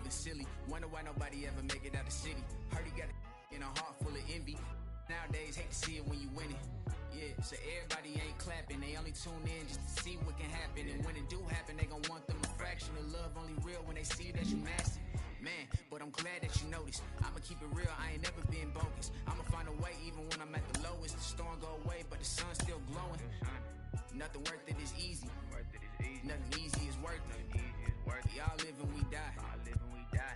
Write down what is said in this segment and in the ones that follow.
moving silly. Wonder why nobody ever make it out the city. Heard he got in a heart full of envy. Nowadays, hate to see it when you win it. Yeah, so everybody ain't clapping. They only tune in just to see what can happen. And when it do happen, they gon' want them a fraction of love. Only real when they see that you nasty. Man, but I'm glad that you noticed. I'ma keep it real, I ain't never been bogus. I'ma find a way even when I'm at the lowest. The storm go away, but the sun's still glowing. Nothing worth it is easy. Nothing easy is worth it. We all live and we die.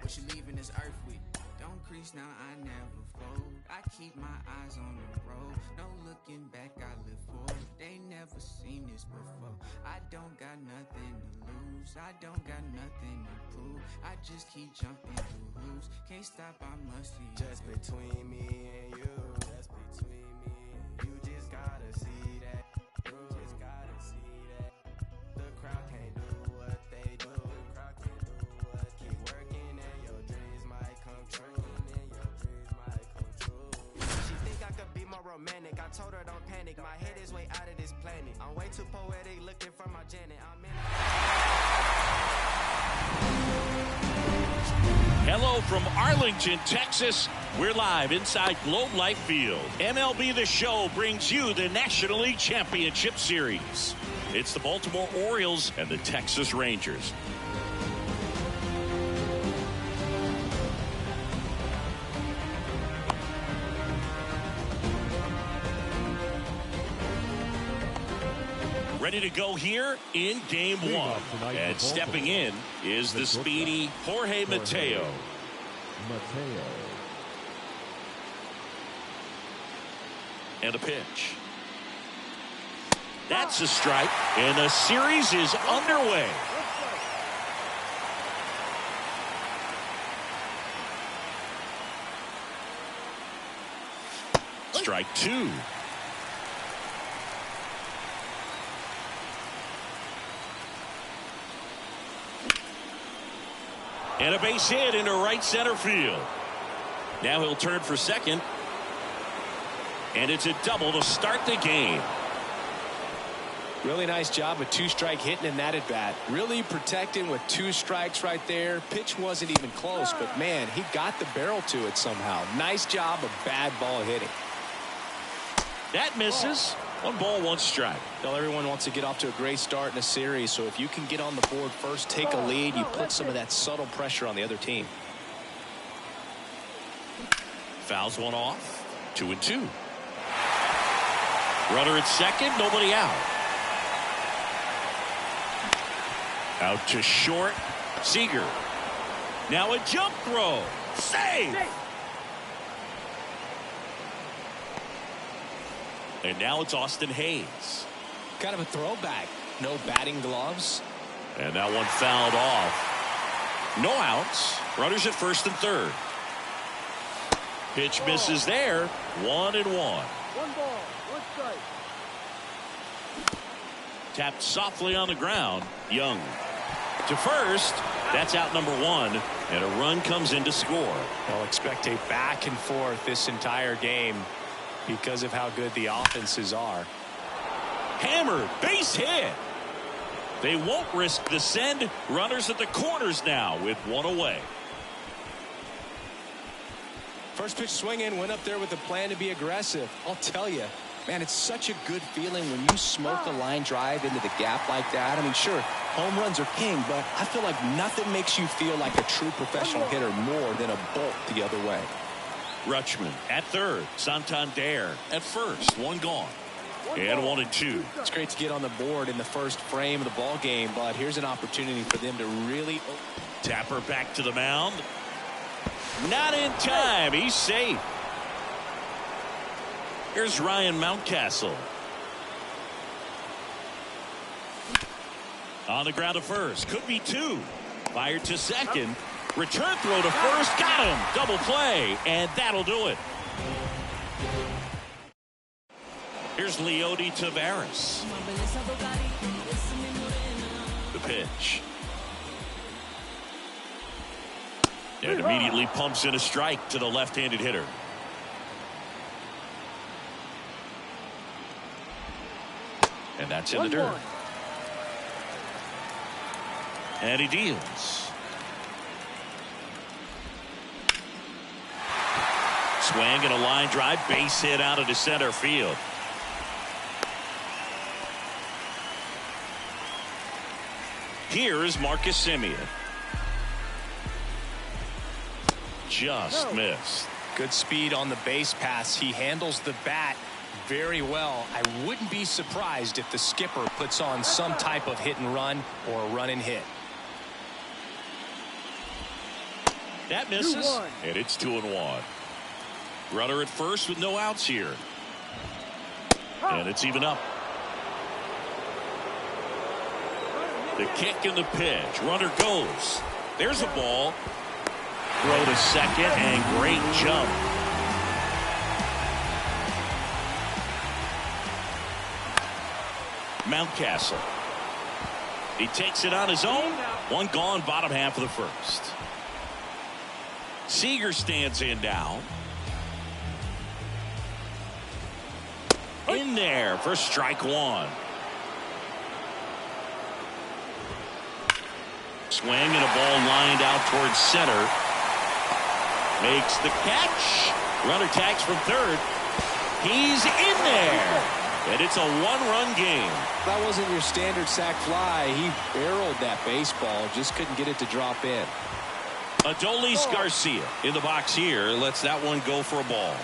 What you leaving this earth with? Don't crease now, I never fold. I keep my eyes on the road. No looking back, I live forward. They never seen this before. I don't got nothing to lose. I don't got nothing to prove. I just keep jumping through hoops. Can't stop, I must see. Just between me and you. Just between me and you. Just gotta see that. You just gotta see that. The crowd can't do what they do. The crowd can't do what. Keep working and your dreams might come true. She think I could be more romantic. I told her don't panic. My head is way out of this planet. I'm way too poetic looking for my Janet. I'm in. Hello from Arlington, Texas. We're live inside Globe Life Field. MLB The Show brings you the National League Championship Series. It's the Baltimore Orioles and the Texas Rangers. Ready to go here in game one. And stepping in is the speedy Jorge Mateo. And a pitch. That's a strike, and the series is underway. Strike two. And a base hit into right center field. Now he'll turn for second. And it's a double to start the game. Really nice job with two-strike hitting in that at-bat. Really protecting with two strikes right there. Pitch wasn't even close, but man, he got the barrel to it somehow. Nice job of bad ball hitting. That misses. 1 ball, 1 strike. Well, everyone wants to get off to a great start in a series, so if you can get on the board first, take a lead, you put some of that subtle pressure on the other team. Fouls one off. 2-2. Runner at second, nobody out. Out to short. Seager. Now a jump throw. Save! And now it's Austin Hayes. Kind of a throwback. No batting gloves. And that one fouled off. No outs. Runners at first and third. Pitch misses there. 1-1. 1 ball, 1 strike. Tapped softly on the ground. Young to first. That's out number 1. And a run comes in to score. Well, expect a back and forth this entire game because of how good the offenses are. Hammered, base hit. They won't risk the send. Runners at the corners now with 1 away. First pitch swinging, went up there with a plan to be aggressive. I'll tell you, man, it's such a good feeling when you smoke a line drive into the gap like that. I mean, sure, home runs are king, but I feel like nothing makes you feel like a true professional hitter more than a bolt the other way. Rutschman at third. Santander at first. 1 gone. And 1-2. It's great to get on the board in the first frame of the ball game, but here's an opportunity for them to really. Tapper back to the mound. Not in time. He's safe. Here's Ryan Mountcastle. On the ground to first. Could be 2. Fired to second. Return throw to first. Got him. Double play. And that'll do it. Here's Leody Taveras. The pitch. And immediately pumps in a strike to the left-handed hitter. And that's in the dirt. And he deals. Swing and a line drive, base hit out into center field. Here's Marcus Semien. Just missed. Good speed on the base pass. He handles the bat very well. I wouldn't be surprised if the skipper puts on some type of hit and run or a run and hit. That misses, and it's 2-1. Runner at first with no outs here. And it's even up. The kick and the pitch. Runner goes. There's a ball. Throw to second, and great jump. Mountcastle. He takes it on his own. One gone, bottom half of the first. Seager stands in now. In there for strike one. Swing and a ball lined out towards center. Makes the catch. Runner tags from third. He's in there. And it's a one-run game. That wasn't your standard sac fly. He barreled that baseball. Just couldn't get it to drop in. Adolis Garcia in the box here. Lets that one go for a ball.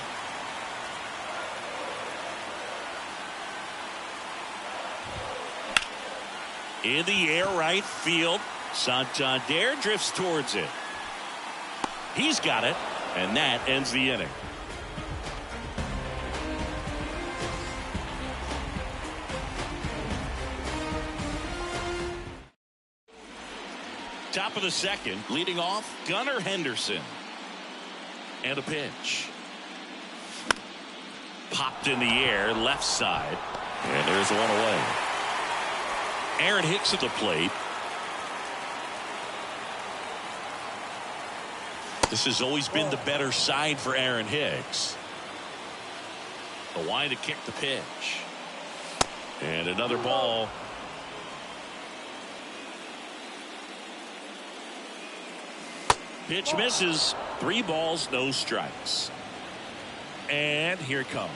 In the air right field. Santander drifts towards it. He's got it, and that ends the inning. Top of the second, leading off, Gunnar Henderson. And a pitch. Popped in the air, left side. And there's one away. Aaron Hicks at the plate. This has always been the better side for Aaron Hicks. The line to kick the pitch. And another ball. Pitch misses. 3 balls, no strikes. And here it comes.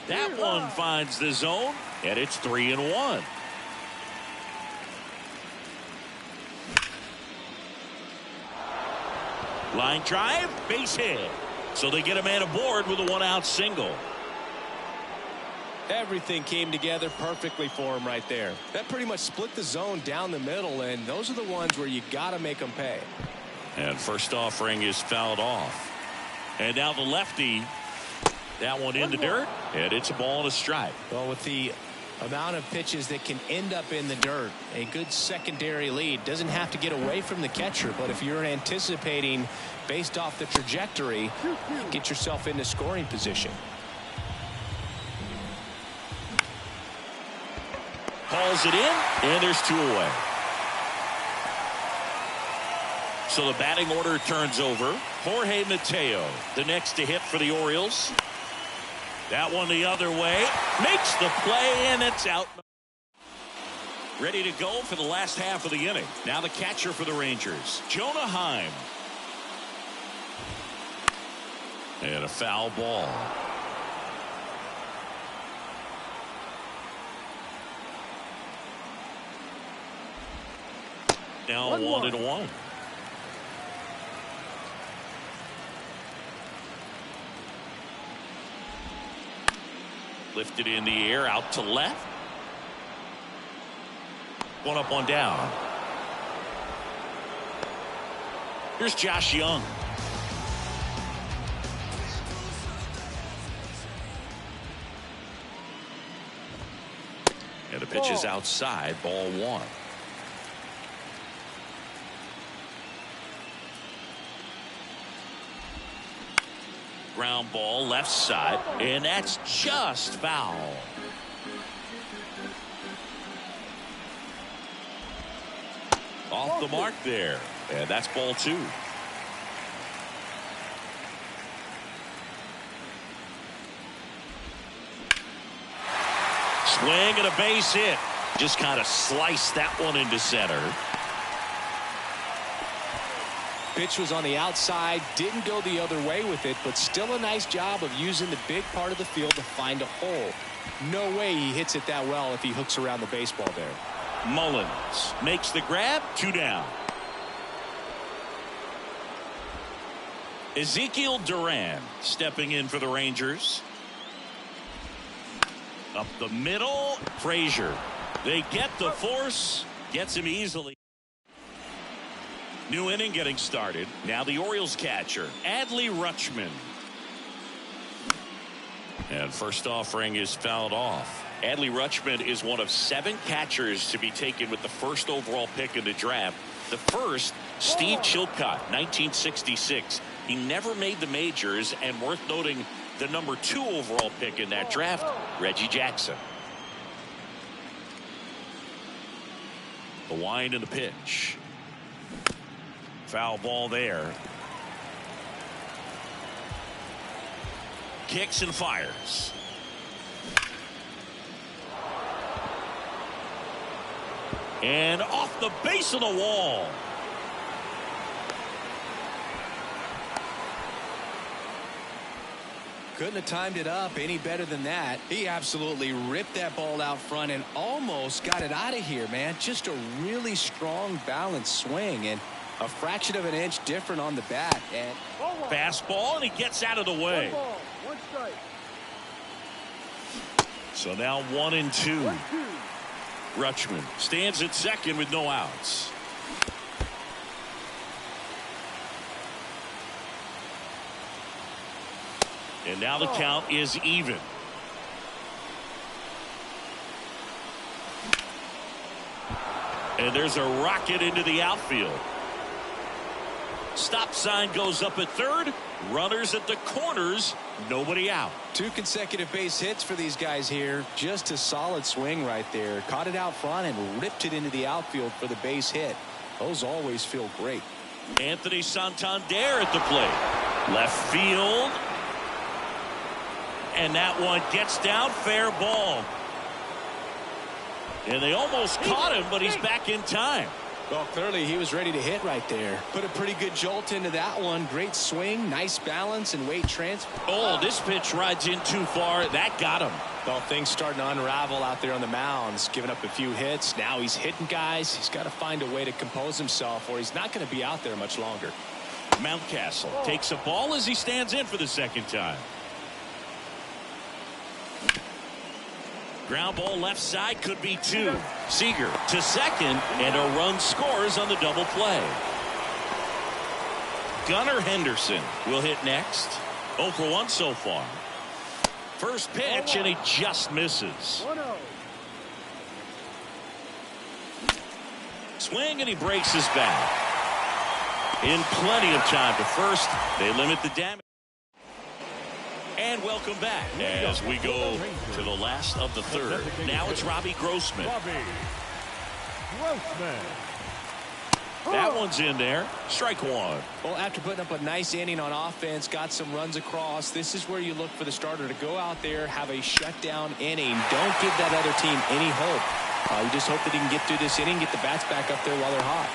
That one finds the zone, and it's 3-1. Line drive, base hit. So they get a man aboard with a 1-out single. Everything came together perfectly for him right there. That pretty much split the zone down the middle, and those are the ones where you got to make them pay. And first offering is fouled off. And now the lefty. That one in the dirt, and it's a ball and a strike. Well, with the amount of pitches that can end up in the dirt, a good secondary lead doesn't have to get away from the catcher, but if you're anticipating based off the trajectory, get yourself into scoring position. Hauls it in, and there's 2 away. So the batting order turns over. Jorge Mateo, the next to hit for the Orioles. That one the other way. Makes the play, and it's out. Ready to go for the last half of the inning. Now the catcher for the Rangers, Jonah Heim. And a foul ball. Now 1-1. Lifted in the air, out to left. 1 up, 1 down. Here's Josh Young. And the pitch is outside, ball 1. Ground ball left side, and that's just foul. Off the mark there, and that's ball 2. Swing and a base hit. Just kind of sliced that one into center. Pitch was on the outside, didn't go the other way with it, but still a nice job of using the big part of the field to find a hole. No way he hits it that well if he hooks around the baseball there. Mullins makes the grab, 2 down. Ezekiel Duran stepping in for the Rangers. Up the middle, Frazier. They get the force, gets him easily. New inning getting started. Now the Orioles catcher, Adley Rutschman. And first offering is fouled off. Adley Rutschman is one of 7 catchers to be taken with the first overall pick in the draft. The first, Steve Chilcott, 1966. He never made the majors, and worth noting, the number 2 overall pick in that draft, Reggie Jackson. The wind and the pitch. Foul ball there. Kicks and fires. And off the base of the wall. Couldn't have timed it up any better than that. He absolutely ripped that ball out front and almost got it out of here, man. Just a really strong, balanced swing, and a fraction of an inch different on the bat. And fastball, and he gets out of the way. 1 ball, 1 strike. So now 1-2. 1-2. Rutschman stands at second with no outs. And now the count is even. And there's a rocket into the outfield. Stop sign goes up at third. Runners at the corners. Nobody out. 2 consecutive base hits for these guys here. Just a solid swing right there. Caught it out front and ripped it into the outfield for the base hit. Those always feel great. Anthony Santander at the plate. Left field. And that one gets down, fair ball. And they almost caught him, but he's back in time. Well, clearly he was ready to hit right there. Put a pretty good jolt into that one. Great swing, nice balance, and weight transfer. Oh, this pitch rides in too far. That got him. Well, things starting to unravel out there on the mounds. Giving up a few hits. Now he's hitting guys. He's got to find a way to compose himself, or he's not going to be out there much longer. Mountcastle takes a ball as he stands in for the second time. Ground ball left side, could be 2. Seager to second, and a run scores on the double play. Gunnar Henderson will hit next. 0 for 1 so far. First pitch, and he just misses. 1-0. Swing, and he breaks his back. In plenty of time to first. They limit the damage. And welcome back as we go to the last of the third. Now it's Robbie Grossman. That one's in there. Strike 1. Well, after putting up a nice inning on offense, got some runs across, this is where you look for the starter to go out there, have a shutdown inning. Don't give that other team any hope. You just hope that he can get through this inning, get the bats back up there while they're hot.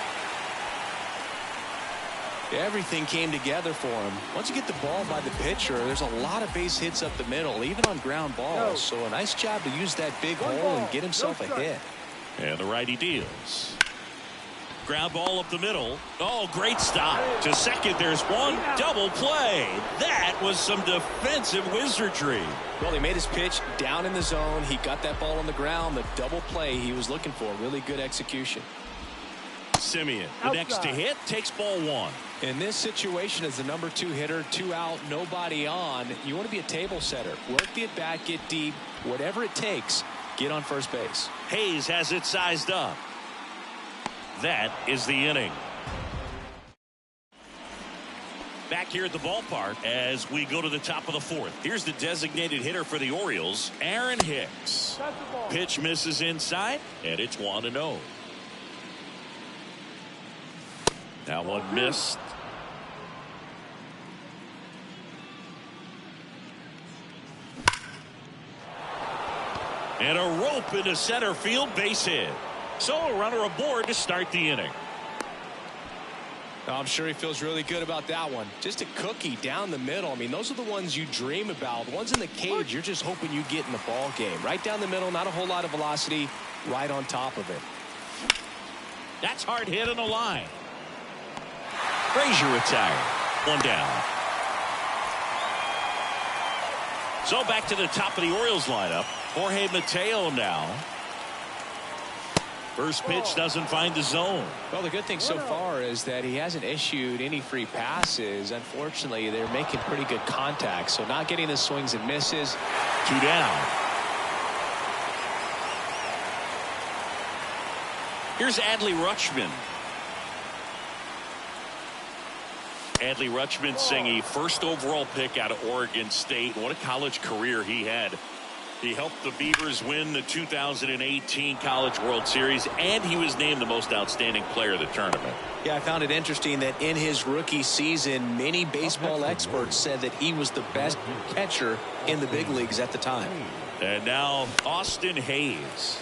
Everything came together for him. Once you get the ball by the pitcher, there's a lot of base hits up the middle, even on ground balls. So a nice job to use that big hole and get himself a hit. And the righty deals. Ground ball up the middle. Oh, great stop. To second, there's one. Double play. That was some defensive wizardry. Well, he made his pitch down in the zone. He got that ball on the ground. The double play he was looking for. Really good execution. Simeon, the next to hit, takes ball 1. In this situation, as the number 2 hitter, 2 out, nobody on, you want to be a table setter. Work the at bat, get deep, whatever it takes, get on first base. Hayes has it sized up. That is the inning. Back here at the ballpark as we go to the top of the 4th. Here's the designated hitter for the Orioles, Aaron Hicks. Pitch misses inside, and it's 1-0. That one missed. And a rope into center field, base hit. So a runner aboard to start the inning. I'm sure he feels really good about that one. Just a cookie down the middle. I mean, those are the ones you dream about. The ones in the cage, you're just hoping you get in the ball game. Right down the middle, not a whole lot of velocity, right on top of it. That's hard hit on the line. Frazier retired. One down. So back to the top of the Orioles lineup. Jorge Mateo now. First pitch doesn't find the zone. Well, the good thing so far is that he hasn't issued any free passes. Unfortunately, they're making pretty good contact, so not getting the swings and misses. 2 down. Here's Adley Rutschman. Adley Rutschman saying a first overall pick out of Oregon State. What a college career he had. He helped the Beavers win the 2018 College World Series, and he was named the most outstanding player of the tournament. Yeah, I found it interesting that in his rookie season, many baseball experts said that he was the best catcher in the big leagues at the time. And now Austin Hayes.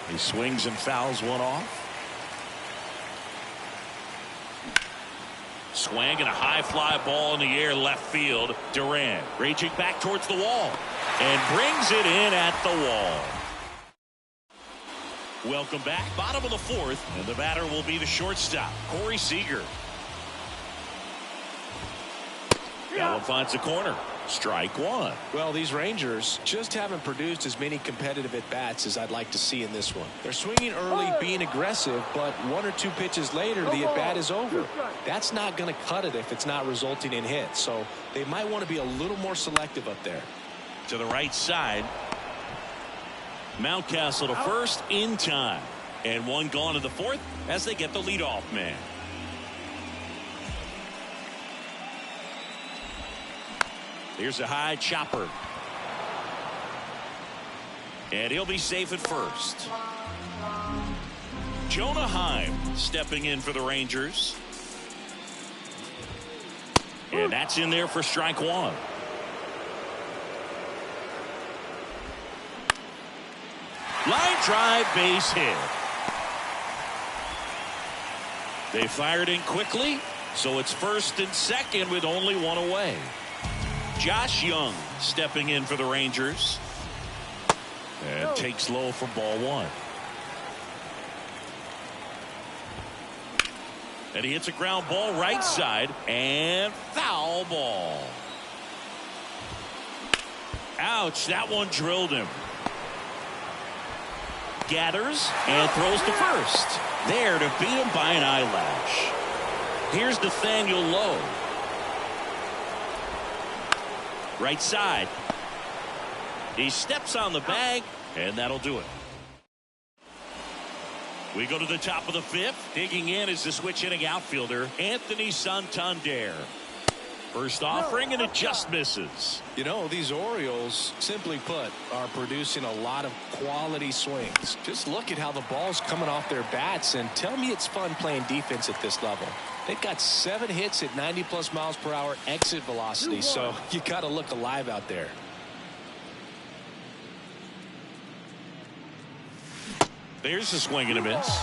He swings and fouls one off. Swing and a high fly ball in the air left field. Durant raging back towards the wall and brings it in at the wall. Welcome back. Bottom of the fourth, and the batter will be the shortstop, Corey Seager. That one finds the corner. Strike one. Well, these Rangers just haven't produced as many competitive at-bats as I'd like to see in this one. They're swinging early, being aggressive, but 1 or 2 pitches later, the at-bat is over. That's not going to cut it if it's not resulting in hits, so they might want to be a little more selective up there. To the right side. Mountcastle to first in time. And one gone to the fourth as they get the leadoff man. Here's a high chopper. And he'll be safe at first. Jonah Heim stepping in for the Rangers. And that's in there for strike one. Line drive, base hit. They fired in quickly, so it's first and second with only one away. Josh Young stepping in for the Rangers. And takes low for ball one. And he hits a ground ball right side and foul ball. Ouch, that one drilled him. Gathers and throws to first. There to beat him by an eyelash. Here's Nathaniel Lowe. Right side. He steps on the bag, and that'll do it. We go to the top of the fifth. Digging in is the switch hitting outfielder, Anthony Santander. First offering, and it just misses. You know, these Orioles, simply put, are producing a lot of quality swings. Just look at how the ball's coming off their bats, and tell me it's fun playing defense at this level. They've got 7 hits at 90+ miles per hour exit velocity, so you got to look alive out there. There's a swing and a miss.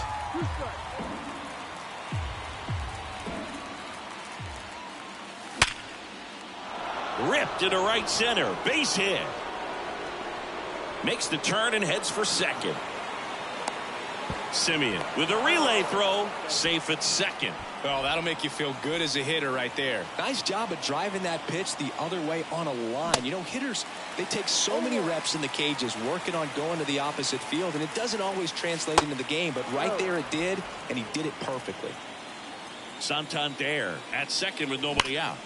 Ripped into right center. Base hit. Makes the turn and heads for second. Simeon with a relay throw. Safe at second. Well, that'll make you feel good as a hitter right there. Nice job of driving that pitch the other way on a line. You know, hitters, they take so many reps in the cages working on going to the opposite field, and it doesn't always translate into the game, but right there it did, and he did it perfectly. Santander at second with nobody out.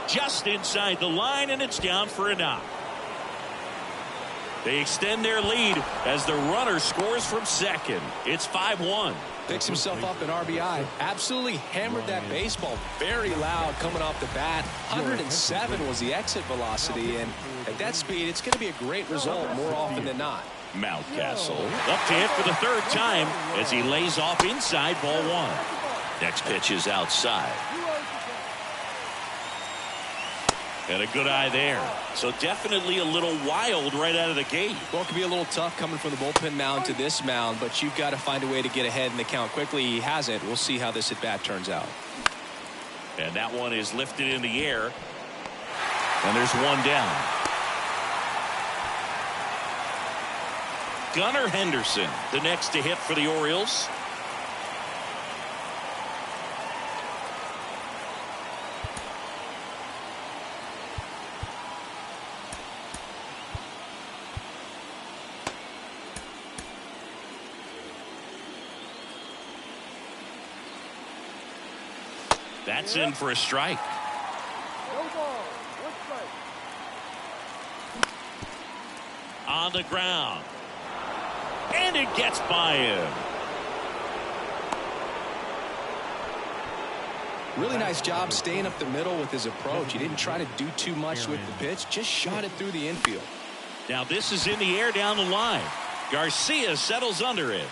Just inside the line, and it's down for a knock. They extend their lead as the runner scores from second. It's 5-1. Picks himself up an RBI. Absolutely hammered that baseball. Very loud coming off the bat. 107 was the exit velocity, and at that speed, it's going to be a great result more often than not. Mountcastle up to hit for the third time as he lays off inside ball one. Next pitch is outside. And a good eye there. So definitely a little wild right out of the gate. Well, it can be a little tough coming from the bullpen mound to this mound, but you've got to find a way to get ahead in the count quickly. He hasn't. We'll see how this at-bat turns out. And that one is lifted in the air. And there's one down. Gunnar Henderson, the next to hit for the Orioles. That's in for a strike. No ball. One strike. On the ground. And it gets by him. Really nice job staying up the middle with his approach. He didn't try to do too much with the pitch. Just shot it through the infield. Now this is in the air down the line. Garcia settles under it.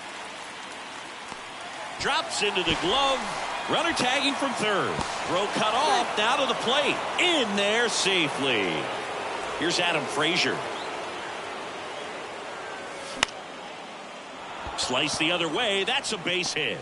Drops into the glove. Runner tagging from third. Throw cut off. Now to the plate. In there safely. Here's Adam Frazier. Slice the other way. That's a base hit.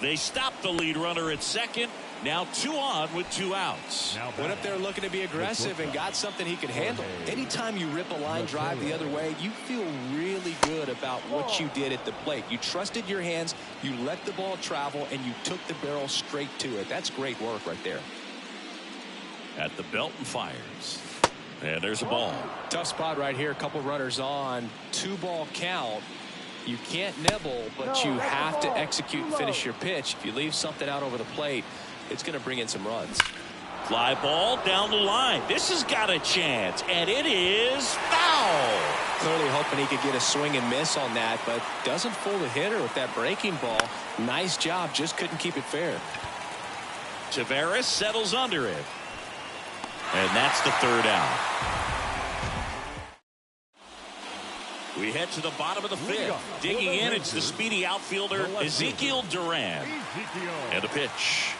They stop the lead runner at second. Now 2 on with 2 outs. Went up there looking to be aggressive and got something he could handle. Anytime you rip a line drive the other way, you feel really good about what you did at the plate. You trusted your hands, you let the ball travel, and you took the barrel straight to it. That's great work right there. At the belt and fires. And there's a ball. Tough spot right here. A couple runners on. 2-ball count. You can't nibble, but you have to execute and finish your pitch. If you leave something out over the plate, it's going to bring in some runs. Fly ball down the line. This has got a chance, and it is foul. Clearly hoping he could get a swing and miss on that, but doesn't fool the hitter with that breaking ball. Nice job, just couldn't keep it fair. Tavares settles under it. And that's the 3rd out. We head to the bottom of the 5th. Digging in, it's the speedy outfielder, Ezekiel Duran. And a pitch.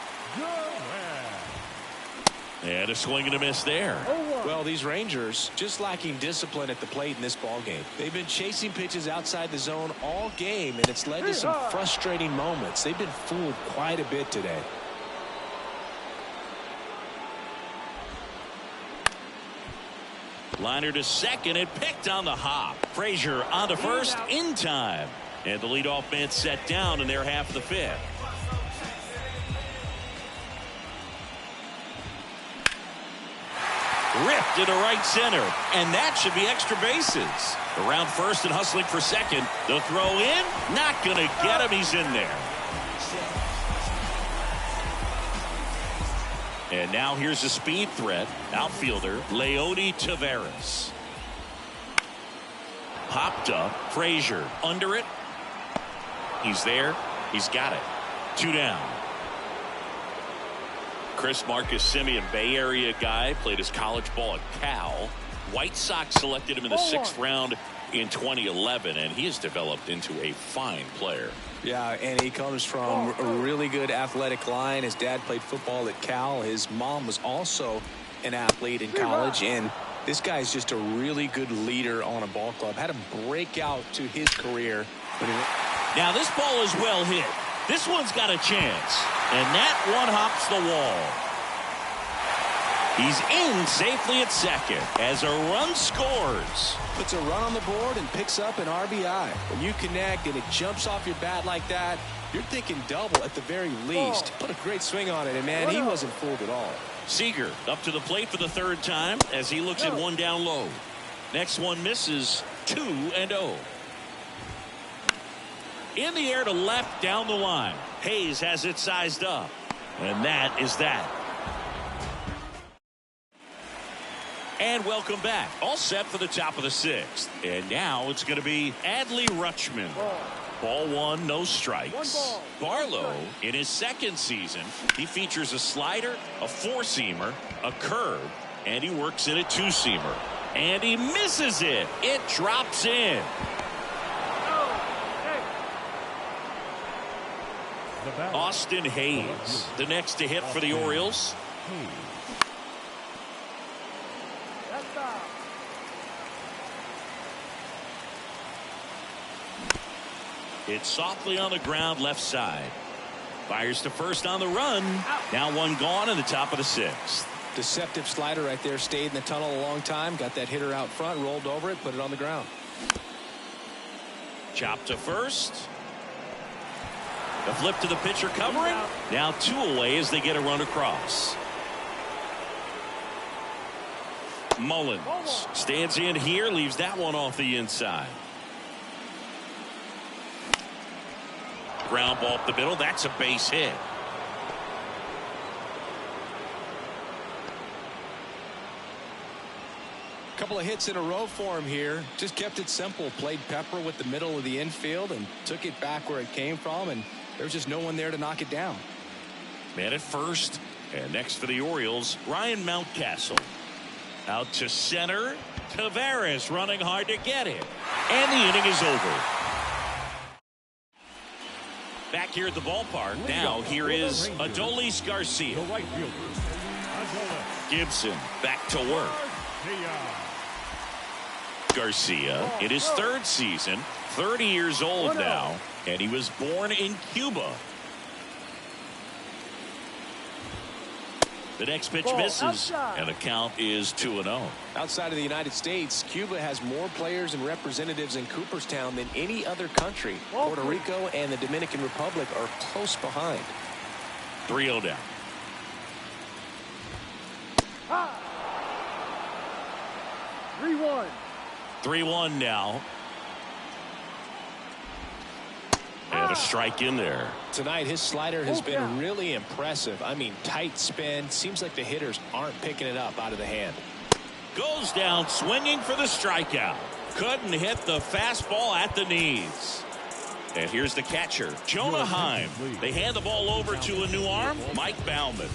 And a swing and a miss there. Well, these Rangers just lacking discipline at the plate in this ball game. They've been chasing pitches outside the zone all game, and it's led to some frustrating moments. They've been fooled quite a bit today. Liner to second and picked on the hop. Frazier on to first in time. And the leadoff man set down in their half of the 5th. Ripped into right center. And that should be extra bases. Around first and hustling for second. The throw in. Not going to get him. He's in there. And now here's a speed threat. Outfielder Leody Taveras. Popped up. Frazier under it. He's there. He's got it. 2 down. Chris Marcus Simeon, Bay Area guy, played his college ball at Cal. White Sox selected him in the 6th round in 2011, and he has developed into a fine player. Yeah, and he comes from a really good athletic line. His dad played football at Cal. His mom was also an athlete in college, and this guy is just a really good leader on a ball club. Had a breakout to his career. Now this ball is well hit. This one's got a chance, and that one hops the wall. He's in safely at second as a run scores. Puts a run on the board and picks up an RBI. When you connect and it jumps off your bat like that, you're thinking double at the very least. Put a great swing on it, and man, he wasn't fooled at all. Seager up to the plate for the 3rd time as he looks at 1 down low. Next one misses. 2-0. In the air to left down the line. Hayes has it sized up. And that is that. And welcome back. All set for the top of the 6th. And now it's going to be Adley Rutschman. Ball 1, no strikes. Barlow, in his 2nd season, he features a slider, a 4-seamer, a curve, and he works in a 2-seamer. And he misses it. It drops in. Austin Hayes, the next to hit for the Orioles. It's softly on the ground left side. Fires to first on the run. Now one gone in the top of the 6th. Deceptive slider right there. Stayed in the tunnel a long time. Got that hitter out front. Rolled over it. Put it on the ground. Chop to first. The flip to the pitcher covering. Now 2 away as they get a run across. Mullins stands in here. Leaves that one off the inside. Ground ball up the middle. That's a base hit. Couple of hits in a row for him here. Just kept it simple. Played pepper with the middle of the infield and took it back where it came from, and there was just no one there to knock it down. Man at first, and next for the Orioles, Ryan Mountcastle. Out to center. Tavares running hard to get it, and the inning is over. Back here at the ballpark now, here is Adolis Garcia. Gibson back to work. Garcia in his 3rd season, 30 years old now, and he was born in Cuba. The next pitch misses, and the count is 2-0. Outside of the United States, Cuba has more players and representatives in Cooperstown than any other country. Puerto Rico and the Dominican Republic are close behind. 3-0 down. 3-1. 3-1 now. And a strike in there. Tonight, his slider has been really impressive. I mean, tight spin. Seems like the hitters aren't picking it up out of the hand. Goes down swinging for the strikeout. Couldn't hit the fastball at the knees. And here's the catcher, Jonah Heim. They hand the ball over to a new arm, Mike Baumann.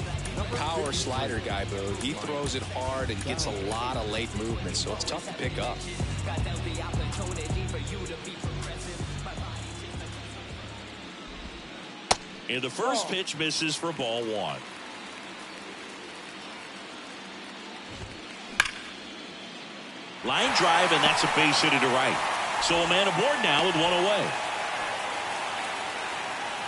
Power slider guy, Boo. He throws it hard and gets a lot of late movement, so it's tough to pick up. And the first pitch misses for ball 1. Line drive, and that's a base hit to right. So a man aboard now with 1 away.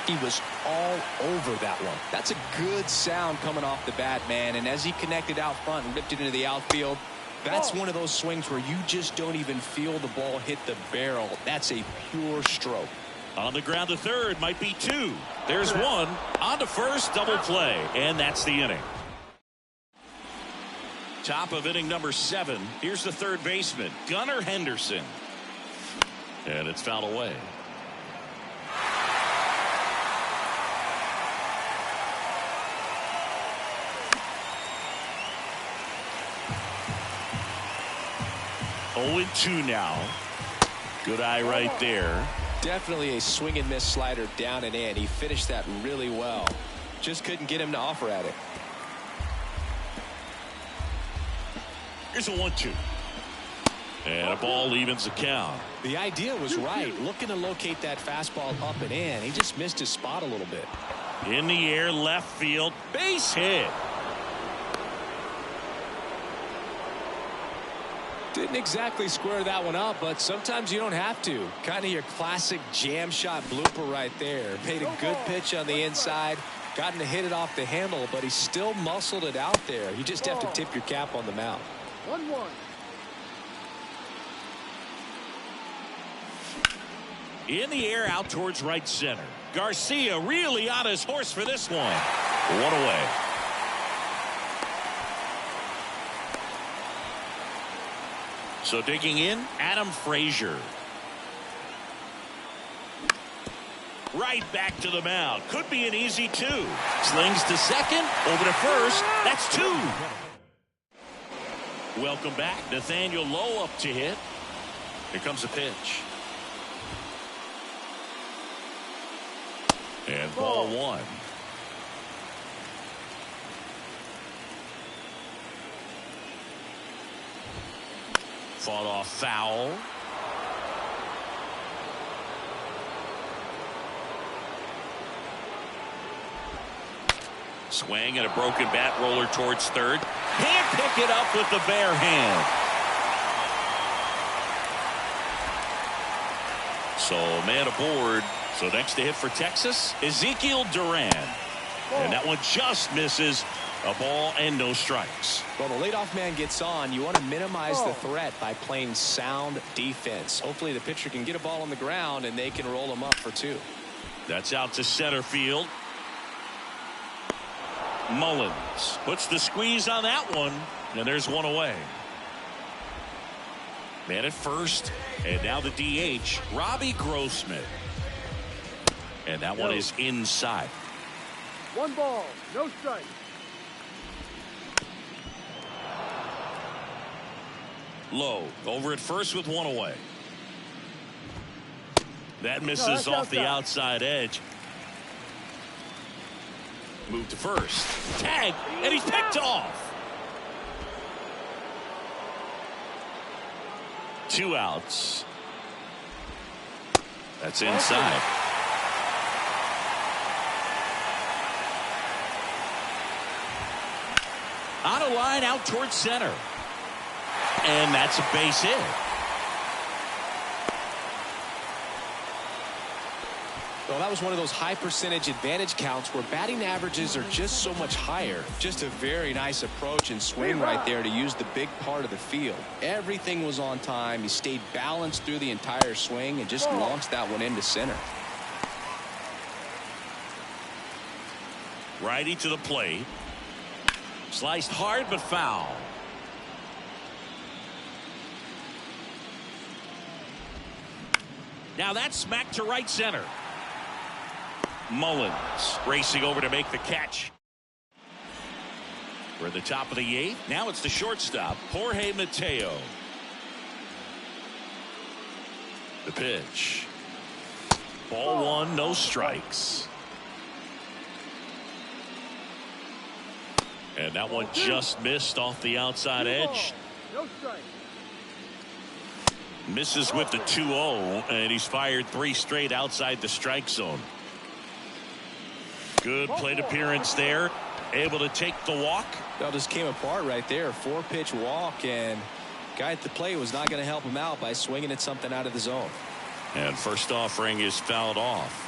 He was all over that one. That's a good sound coming off the bat, man. And as he connected out front and ripped it into the outfield, that's one of those swings where you just don't even feel the ball hit the barrel. That's a pure stroke. On the ground to third, might be 2. There's 1. On to first, double play. And that's the inning. Top of inning number 7. Here's the third baseman, Gunnar Henderson. And it's fouled away. Oh, 2 now. Good eye right there. Definitely a swing and miss slider down and in. He finished that really well. Just couldn't get him to offer at it. Here's a 1-2. And a ball evens the count. The idea was right. Looking to locate that fastball up and in. He just missed his spot a little bit. In the air, left field, base hit. Didn't exactly square that one up, but sometimes you don't have to. Kind of your classic jam shot blooper right there. Made a good pitch on the inside. Gotten to hit it off the handle, but he still muscled it out there. You just have to tip your cap on the mound. 1-1. In the air, out towards right center. Garcia really on his horse for this one. 1 away. So digging in, Adam Frazier. Right back to the mound. Could be an easy 2. Slings to second, over to first. That's 2. Welcome back. Nathaniel Lowe up to hit. Here comes the pitch. And ball 1. Fought off foul. Swing and a broken bat roller towards third. Can't pick it up with the bare hand. So man aboard. So next to hit for Texas, Ezekiel Duran. And that one just misses. A ball and no strikes. Well, the leadoff man gets on. You want to minimize the threat by playing sound defense. Hopefully the pitcher can get a ball on the ground and they can roll him up for 2. That's out to center field. Mullins puts the squeeze on that one, and there's one away. Man at first, and now the DH, Robbie Grossman. And that one is inside. 1 ball, no strike. Low over at first with 1 away. That misses off the outside edge. Move to first. Tag, and he's picked off. 2 outs. That's inside. On a line out towards center. And that's a base hit. Well, that was one of those high percentage advantage counts where batting averages are just so much higher. Just a very nice approach and swing right there to use the big part of the field. Everything was on time. He stayed balanced through the entire swing and just launched that one into center. Righty to the plate. Sliced hard but foul. Now that's smacked to right center. Mullins racing over to make the catch. We're at the top of the 8th. Now it's the shortstop, Jorge Mateo. The pitch. Ball 1, no strikes. And that one just missed off the outside edge. No strike. Misses with the 2-0, and he's fired 3 straight outside the strike zone. Good plate appearance there. Able to take the walk. That just came apart right there. 4-pitch walk, and guy at the plate was not going to help him out by swinging at something out of the zone. And first offering is fouled off.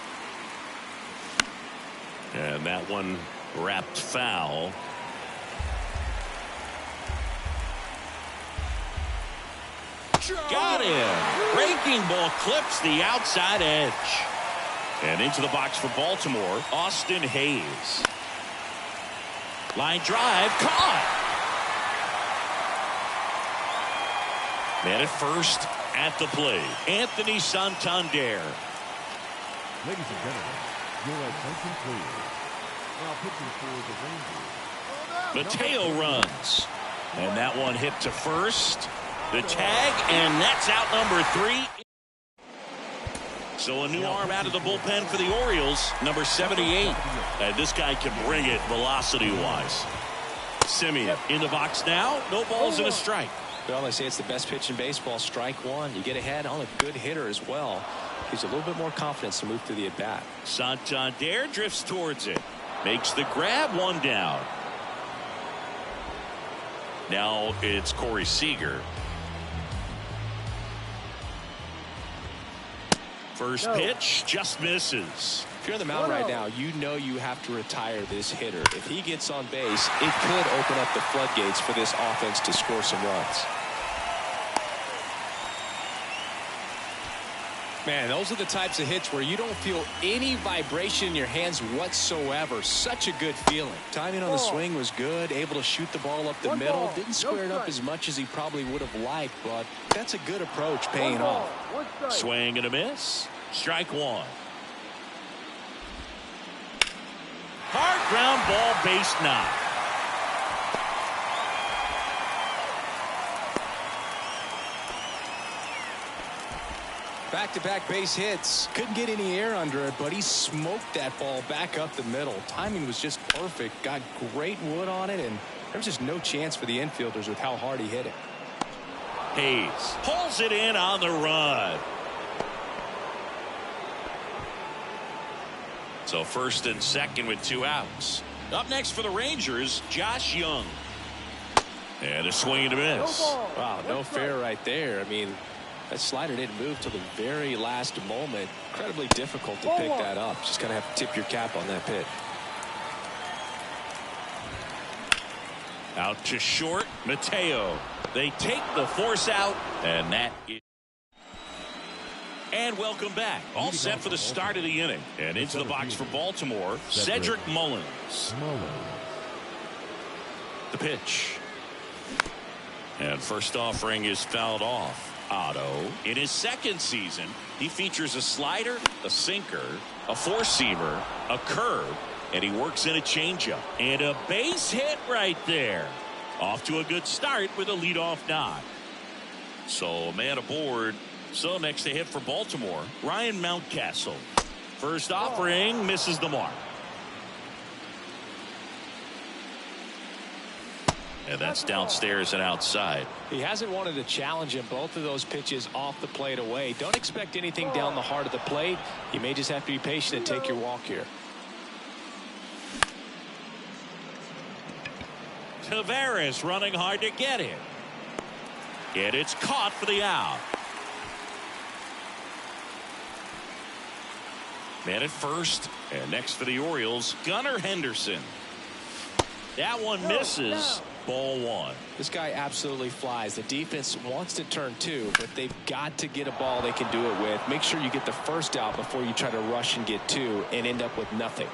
And that one wrapped foul. Got him. Breaking ball clips the outside edge. And into the box for Baltimore, Austin Hayes. Line drive, caught. Man at first, at the plate, Anthony Santander. Ladies and gentlemen, your attention please. Now pitching for the Rangers. Mateo runs. And that one hit to first. The tag, and that's out number 3. So a new arm out of the bullpen for the Orioles, number 78. And this guy can bring it velocity-wise. Simeon in the box now. No balls and a strike. Well, they say it's the best pitch in baseball. Strike 1. You get ahead on a good hitter as well. Gives you a little bit more confidence to move through the at-bat. Santander drifts towards it. Makes the grab, 1 down. Now it's Corey Seager. First pitch just misses. If you're on the mound right now, you know you have to retire this hitter. If he gets on base, it could open up the floodgates for this offense to score some runs. Man, those are the types of hits where you don't feel any vibration in your hands whatsoever. Such a good feeling. Timing on the swing was good. Able to shoot the ball up the middle. Didn't square it up as much as he probably would have liked, but that's a good approach paying off. Swing and a miss. Strike 1. Hard ground ball, base knock. Back-to-back base hits. Couldn't get any air under it, but he smoked that ball back up the middle. Timing was just perfect. Got great wood on it, and there was just no chance for the infielders with how hard he hit it. Hayes pulls it in on the run. So first and second with 2 outs. Up next for the Rangers, Josh Young. And a swing and a miss. Wow, no fair right there. I mean, That slider didn't move till the very last moment. Incredibly difficult to pick that up. Just kind of have to tip your cap on that pitch. Out to short, Mateo. They take the force out, and that is. And welcome back. All set for the start of the inning. And into the box for Baltimore, Cedric Mullins. The pitch. And first offering is fouled off. Otto, in his second season, he features a slider, a sinker, a four-seamer, a curve, and he works in a changeup. And a base hit right there. Off to a good start with a leadoff nod. So a man aboard. So next to hit for Baltimore, Ryan Mountcastle. First offering misses the mark. And that's downstairs and outside. He hasn't wanted to challenge him. Both of those pitches off the plate away. Don't expect anything down the heart of the plate. You may just have to be patient and take your walk here. Tavares running hard to get it. And it's caught for the out. Man at first. And next for the Orioles, Gunnar Henderson. That one misses. Ball one. This guy absolutely flies. The defense wants to turn two, but they've got to get a ball they can do it with. Make sure you get the first out before you try to rush and get two and end up with nothing.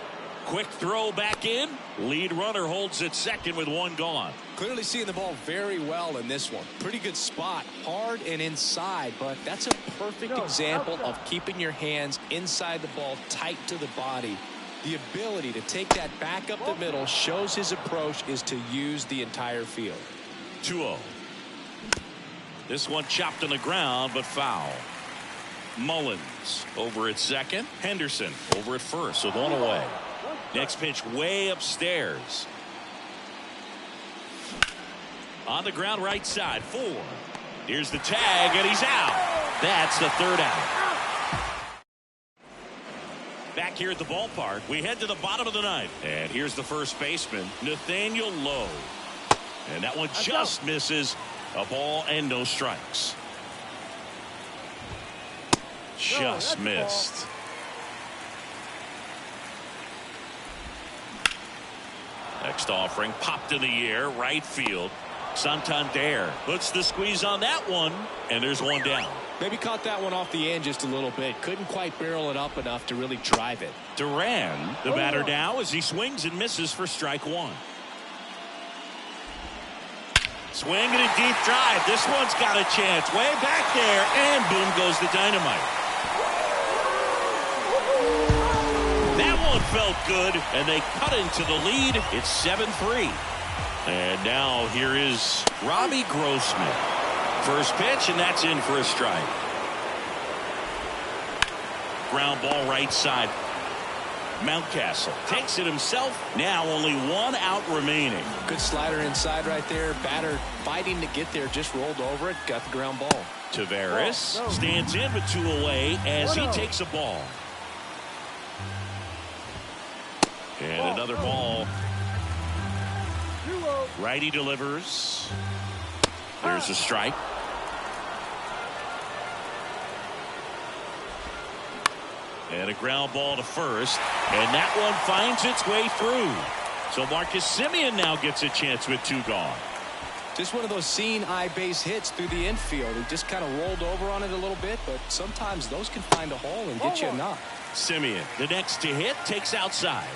Quick throw back in. Lead runner holds at second with one gone. Clearly seeing the ball very well in this one. Pretty good spot. Hard and inside, but that's a perfect example of keeping your hands inside the ball, tight to the body. The ability to take that back up the middle shows his approach is to use the entire field. 2-0. This one chopped on the ground, but foul. Mullins over at second. Henderson over at first with one away. Next pitch way upstairs. On the ground right side. 4. Here's the tag, and he's out. That's the third out. Back here at the ballpark, we head to the bottom of the ninth. And here's the first baseman, Nathaniel Lowe. And that one just misses. A ball and no strikes. Just missed. Next offering popped in the air, right field. Santander puts the squeeze on that one, and there's one down. Maybe caught that one off the end just a little bit. Couldn't quite barrel it up enough to really drive it. Duran, the batter now, as he swings and misses for strike one. Swing and a deep drive. This one's got a chance. Way back there, and boom goes the dynamite. That one felt good, and they cut into the lead. It's 7-3. And now here is Robbie Grossman. First pitch, and that's in for a strike. Ground ball right side. Mountcastle takes it himself. Now only one out remaining. Good slider inside right there. Batter fighting to get there. Just rolled over it. Got the ground ball. Tavares stands in with 2 away as he takes a ball. And another ball. Righty delivers. There's a strike. And a ground ball to first. And that one finds its way through. So Marcus Semien now gets a chance with 2 gone. Just one of those seeing eye base hits through the infield. He just kind of rolled over on it a little bit, but sometimes those can find a hole and get you a knock. Semien, the next to hit, takes outside.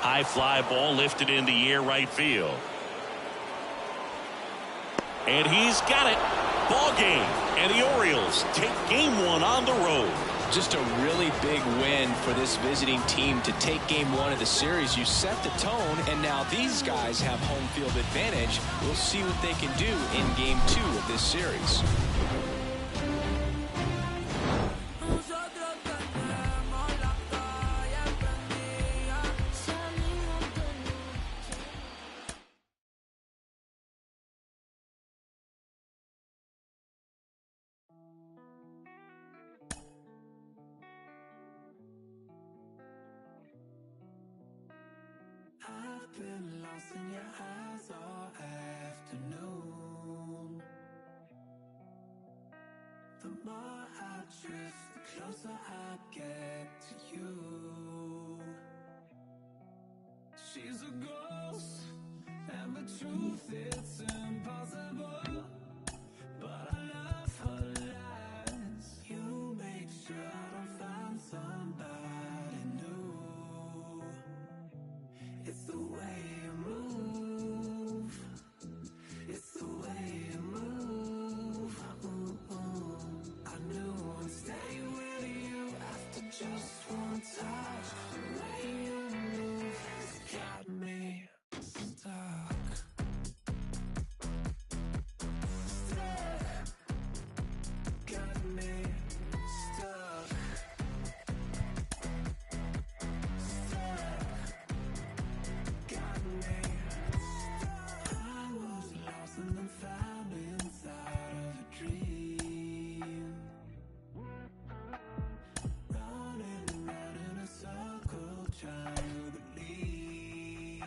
High fly ball lifted in the air right field. And he's got it. Ball game. And the Orioles take game 1 on the road. Just a really big win for this visiting team to take game 1 of the series. You set the tone, and now these guys have home field advantage. We'll see what they can do in game 2 of this series. Been lost in your eyes all afternoon. The more I drift, the closer I get to you. She's a ghost, and the truth, it's impossible. But I love her lies. You make sure I don't find somebody new. It's the way you move. It's the way you move. I knew I'd stay with you after just one touch. The way you move has got me stuck. Got me stuck. Got me. I was lost and then found inside of a dream. Running around in a circle, trying to believe.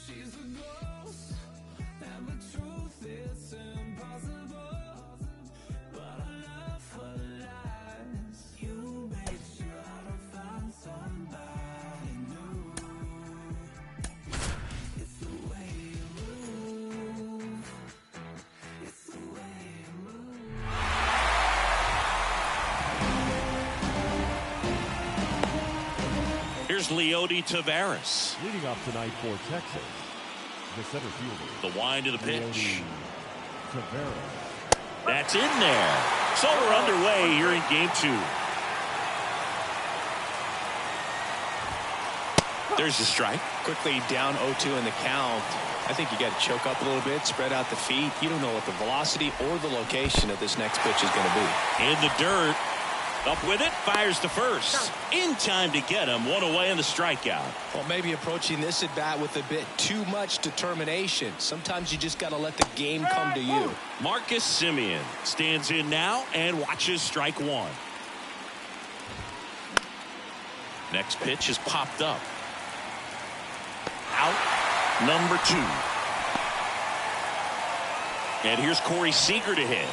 She's a ghost, and the truth is impossible. But I love her lies. You make sure I don't find somebody new. It's the way you move. It's the way you move. Here's Leody Taveras. Leading off tonight for Texas, the center fielder. The wind of the pitch. Leody Taveras. That's in there. So we're underway here in game 2. There's the strike. Quickly down 0-2 in the count. I think you got to choke up a little bit, spread out the feet. You don't know what the velocity or the location of this next pitch is going to be. In the dirt. Up with it. Fires to first. In time to get him. One away in the strikeout. Well, maybe approaching this at bat with a bit too much determination. Sometimes you just got to let the game come to you. Marcus Semien stands in now and watches strike 1. Next pitch is popped up. Out number 2. And here's Corey Seager to hit.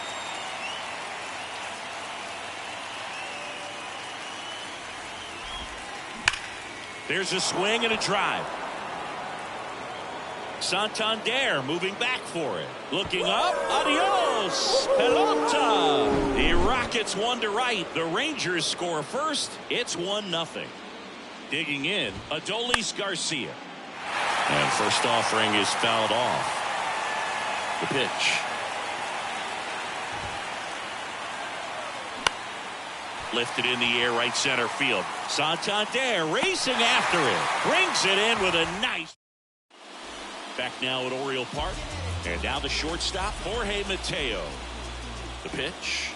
There's a swing and a drive. Santander moving back for it. Looking up. Adios. Pelota. The Rockets 1 to right. The Rangers score first. It's 1-0. Digging in, Adolis Garcia. And first offering is fouled off. The pitch. Lifted in the air, right center field. Santander racing after it. Brings it in with a nice. Back now at Oriole Park. And now the shortstop, Jorge Mateo. The pitch.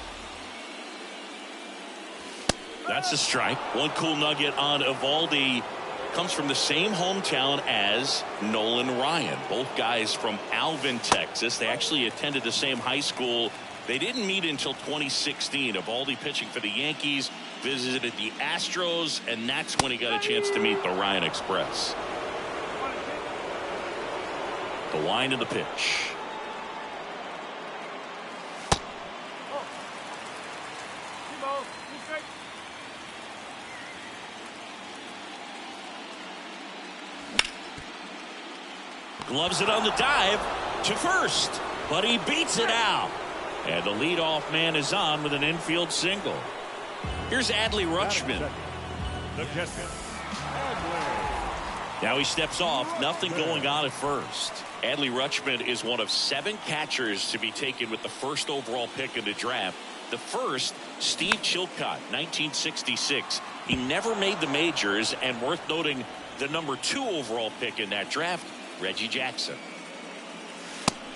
That's a strike. One cool nugget on Evaldi. Comes from the same hometown as Nolan Ryan. Both guys from Alvin, Texas. They actually attended the same high school. They didn't meet until 2016. Evaldi pitching for the Yankees, visited the Astros, and that's when he got a chance to meet the Ryan Express. The wind of the pitch. Gloves it on the dive to first, but he beats it out. And the leadoff man is on with an infield single. Here's Adley Rutschman. The catcher, Adley. Now he steps off. Nothing going on at first. Adley Rutschman is one of 7 catchers to be taken with the first overall pick in the draft. The first, Steve Chilcott, 1966. He never made the majors, and worth noting, the number 2 overall pick in that draft, Reggie Jackson.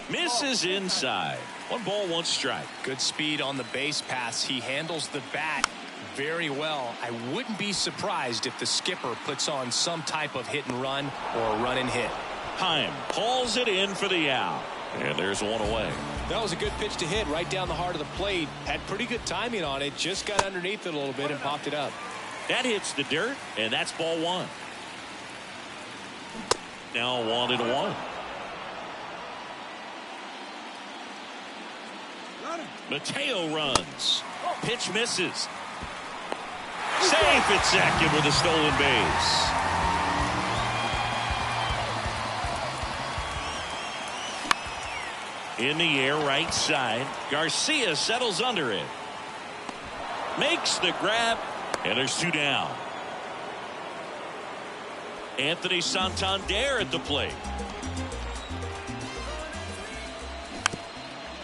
Misses inside. 1 ball, 1 strike. Good speed on the base pass. He handles the bat very well. I wouldn't be surprised if the skipper puts on some type of hit and run or a run and hit. Heim pulls it in for the out. And there's 1 away. That was a good pitch to hit right down the heart of the plate. Had pretty good timing on it. Just got underneath it a little bit and popped it up. That hits the dirt, and that's ball 1. Now 1-1. Got him. Mateo runs. Pitch misses. Safe at second with a stolen base. In the air, right side. Garcia settles under it. Makes the grab, and there's 2 down. Anthony Santander at the plate.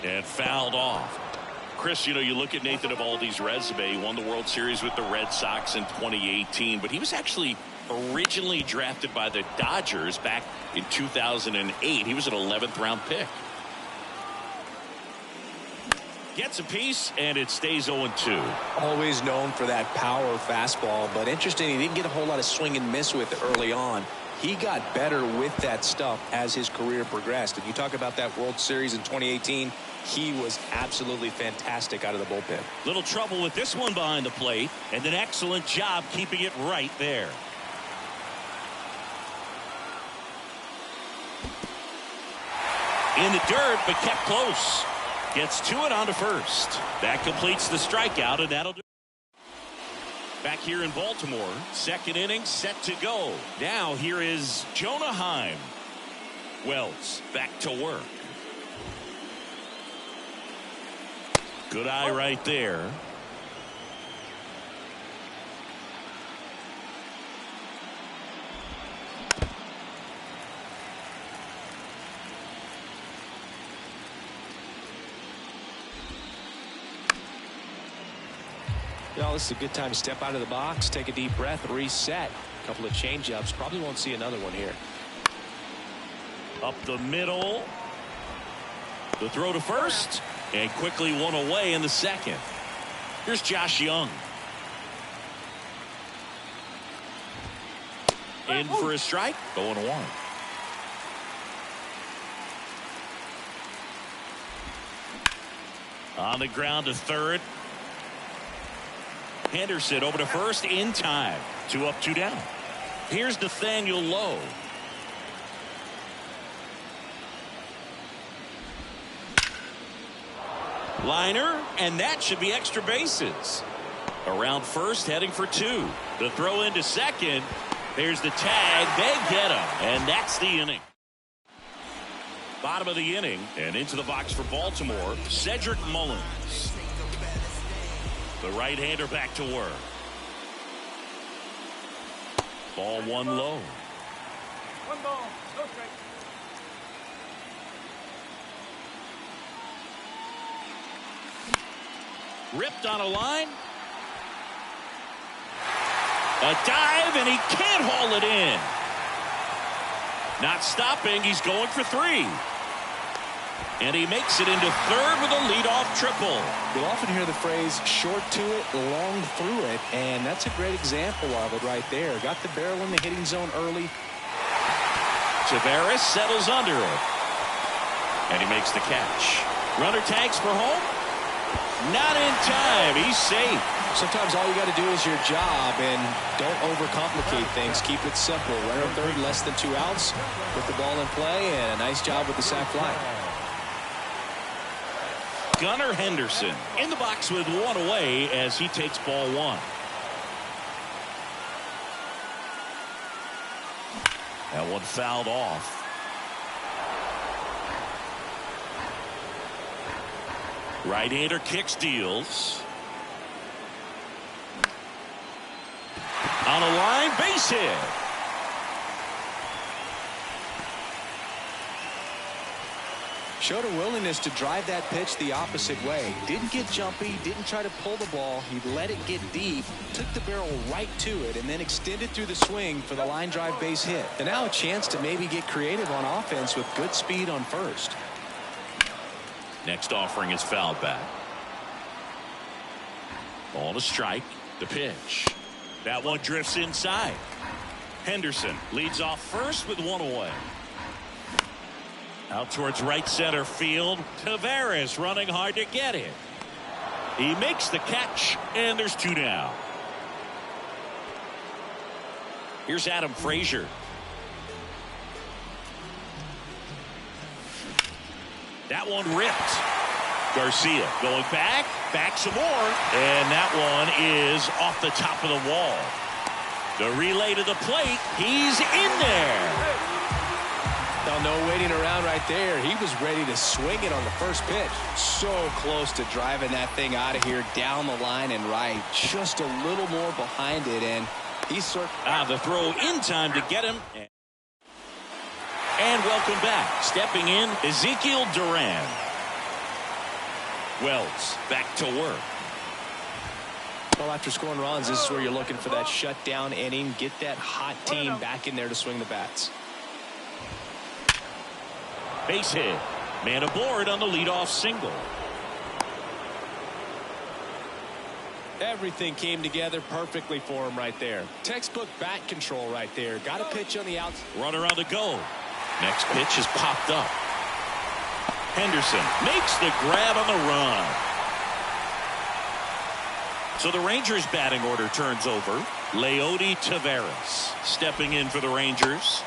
And fouled off. Chris, you know, you look at Nathan Eovaldi's resume. He won the World Series with the Red Sox in 2018, but he was actually originally drafted by the Dodgers back in 2008. He was an 11th round pick. Gets a piece, and it stays 0-2. Always known for that power fastball, but interesting, he didn't get a whole lot of swing and miss with it early on. He got better with that stuff as his career progressed. And you talk about that World Series in 2018, he was absolutely fantastic out of the bullpen. Little trouble with this one behind the plate, and an excellent job keeping it right there. In the dirt, but kept close. Gets to it on to first. That completes the strikeout, and that'll do. Back here in Baltimore, second inning set to go. Now here is Jonah Heim. Wells back to work. Good eye right there. Well, this is a good time to step out of the box, take a deep breath, reset. A couple of change-ups. Probably won't see another one here. Up the middle. The throw to first. And quickly one away in the second. Here's Josh Young. In for a strike. 0-1. On the ground to third. Henderson over to first in time. 2 up, 2 down. Here's Nathaniel Lowe. Liner, and that should be extra bases. Around first, heading for 2. The throw into second. There's the tag. They get him, and that's the inning. Bottom of the inning, and into the box for Baltimore, Cedric Mullins. The right-hander back to work. Ball 1 low. 1 ball, no strike. Ripped on a line. A dive, and he can't haul it in. Not stopping, he's going for 3. And he makes it into third with a leadoff triple. You'll often hear the phrase short to it, long through it, and that's a great example of it right there. Got the barrel in the hitting zone early. Tavares settles under it. And he makes the catch. Runner tags for home. Not in time. He's safe. Sometimes all you got to do is your job, and don't overcomplicate things. Keep it simple. Runner third, less than 2 outs. Put the ball in play, and a nice job with the sac fly. Gunnar Henderson in the box with 1 away as he takes ball 1. That one fouled off. Right-hander kicks, deals. On a line, base hit. Showed a willingness to drive that pitch the opposite way. Didn't get jumpy, didn't try to pull the ball. He let it get deep, took the barrel right to it, and then extended through the swing for the line drive base hit. And now a chance to maybe get creative on offense with good speed on first. Next offering is fouled back. Ball to strike. The pitch. That one drifts inside. Henderson leads off first with 1 away. Out towards right center field. Tavares running hard to get it. He makes the catch, and there's 2 down. Here's Adam Frazier. That one ripped. Garcia going back some more, and that one is off the top of the wall. The relay to the plate, he's in there. No waiting around right there. He was ready to swing it on the first pitch. So close to driving that thing out of here down the line and right. Just a little more behind it, and he's the throw in time to get him. And welcome back. Stepping in, Ezekiel Duran. Wells back to work. Well, after scoring runs, this is where you're looking for that shutdown inning. Get that hot team back in there to swing the bats. Base hit. Man aboard on the leadoff single. Everything came together perfectly for him right there. Textbook bat control right there. Got a pitch on the outside. Runner on the go. Next pitch is popped up. Henderson makes the grab on the run. So the Rangers batting order turns over. Leody Taveras stepping in for the Rangers.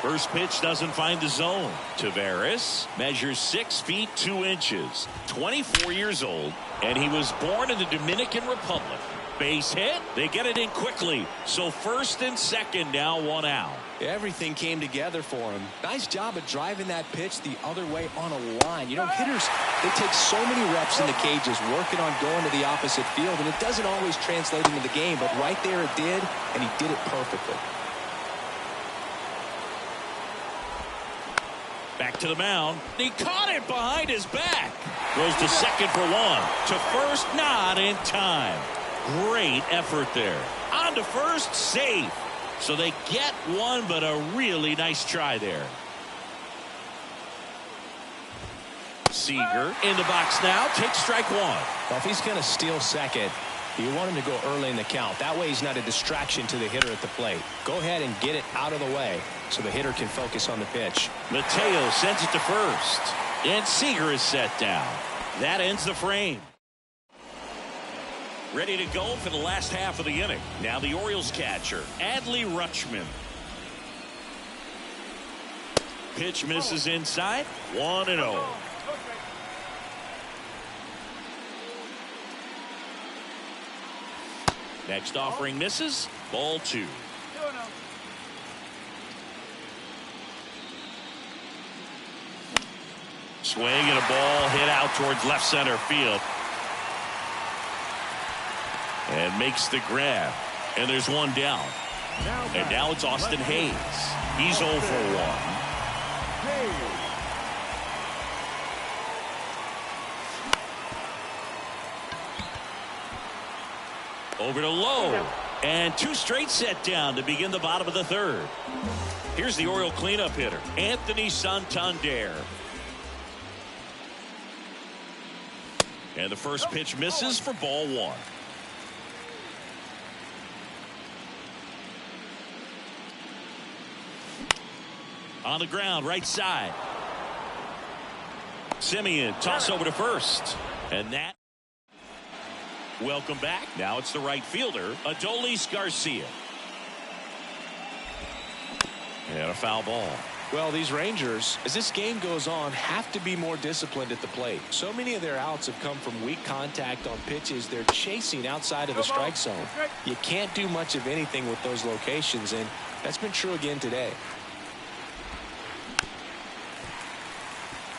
First pitch doesn't find the zone. Taveras measures 6 feet 2 inches, 24 years old, and he was born in the Dominican Republic. Base hit. They get it in quickly. So first and second, now 1 out. Everything came together for him. Nice job of driving that pitch the other way on a line. You know, hitters, they take so many reps in the cages working on going to the opposite field, and it doesn't always translate into the game, but right there it did, and he did it perfectly. Back to the mound. He caught it behind his back. Goes to second for 1. To first, not in time. Great effort there. On to first, safe. So they get one, but a really nice try there. Seager in the box now. Takes strike 1. Well, if he's going to steal second, you want him to go early in the count. That way he's not a distraction to the hitter at the plate. Go ahead and get it out of the way so the hitter can focus on the pitch. Mateo sends it to first. And Seager is set down. That ends the frame. Ready to go for the last half of the inning. Now the Orioles catcher, Adley Rutschman. Pitch misses inside. 1-0. Next offering misses. Ball 2. Swing and a ball hit out towards left center field. And makes the grab. And there's one down. And now it's Austin Hayes. He's 0 for 1. Over to Lowe. And 2 straight set down to begin the bottom of the 3rd. Here's the Oriole cleanup hitter, Anthony Santander. And the first pitch misses for ball 1. On the ground, right side. Simeon, toss over to first. And that. Welcome back. Now it's the right fielder, Adolis Garcia. And a foul ball. Well, these Rangers, as this game goes on, have to be more disciplined at the plate. So many of their outs have come from weak contact on pitches they're chasing outside of the strike zone. You can't do much of anything with those locations, and that's been true again today.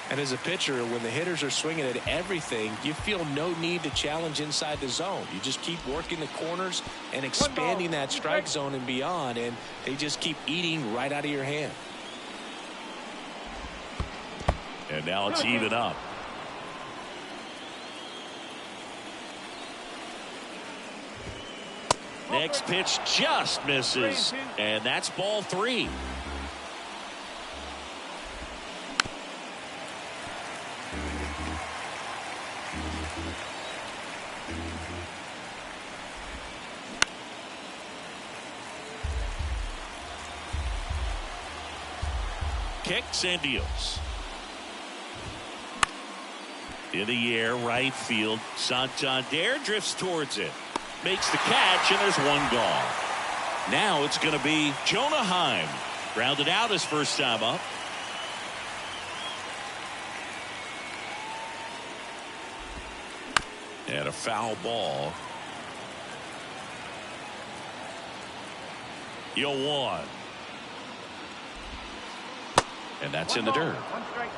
And as a pitcher, when the hitters are swinging at everything, you feel no need to challenge inside the zone. You just keep working the corners and expanding that strike zone and beyond, and they just keep eating right out of your hand. And now it's even up. Next pitch just misses. And that's ball 3. Kicks and deals. In the air, right field. Santander drifts towards it. Makes the catch, and there's one gone. Now it's going to be Jonah Heim. Grounded out his first time up. And a foul ball. 0-1. And that's in the dirt. One strike.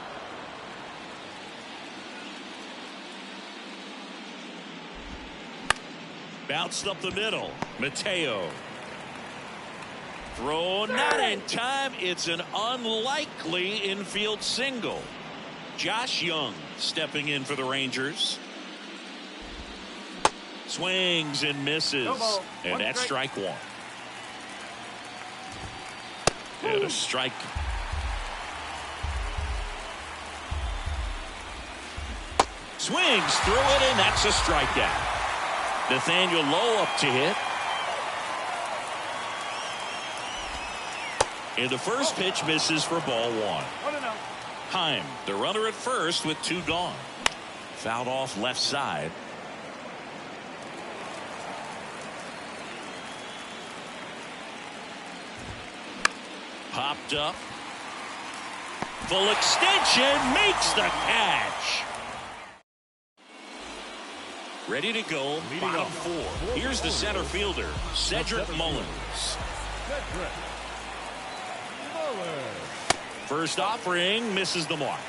Bounced up the middle. Mateo. Throw not in time. It's an unlikely infield single. Josh Young stepping in for the Rangers. Swings and misses. And that's strike one. And a strike. Swings through it, and that's a strikeout. Nathaniel Lowe up to hit. And the first pitch misses for ball one. Heim, the runner at first with two gone. Fouled off left side. Popped up. Full extension, makes the catch. Ready to go, bottom four. Here's the center fielder, Cedric Mullins. First offering misses the mark.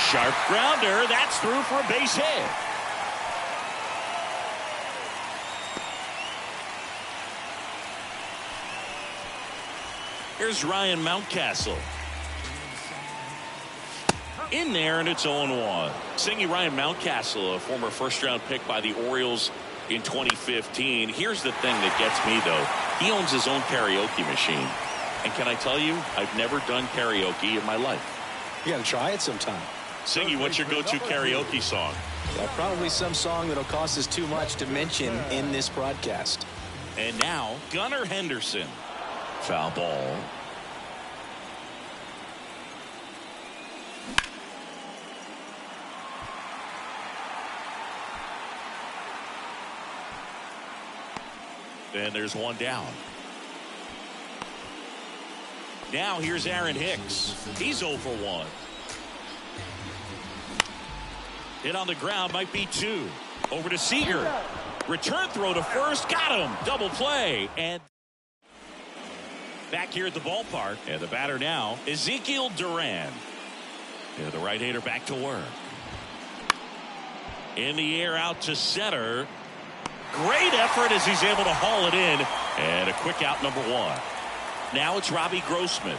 Sharp grounder, that's through for a base hit. Here's Ryan Mountcastle. In there, and it's 0-1. Singing Ryan Mountcastle, a former first-round pick by the Orioles in 2015. Here's the thing that gets me, though. He owns his own karaoke machine. And can I tell you, I've never done karaoke in my life. You got to try it sometime. Singy, what's your go-to karaoke song? Probably some song that'll cost us too much to mention in this broadcast. And now, Gunnar Henderson. Foul ball. And there's one down. Now here's Aaron Hicks. He's 0 for 1. Hit on the ground, might be 2. Over to Seager. Return throw to first, got him. Double play. And back here at the ballpark. And the batter now, Ezekiel Duran. And the right-hander back to work. In the air out to center. Great effort as he's able to haul it in. And a quick out, number 1. Now it's Robbie Grossman.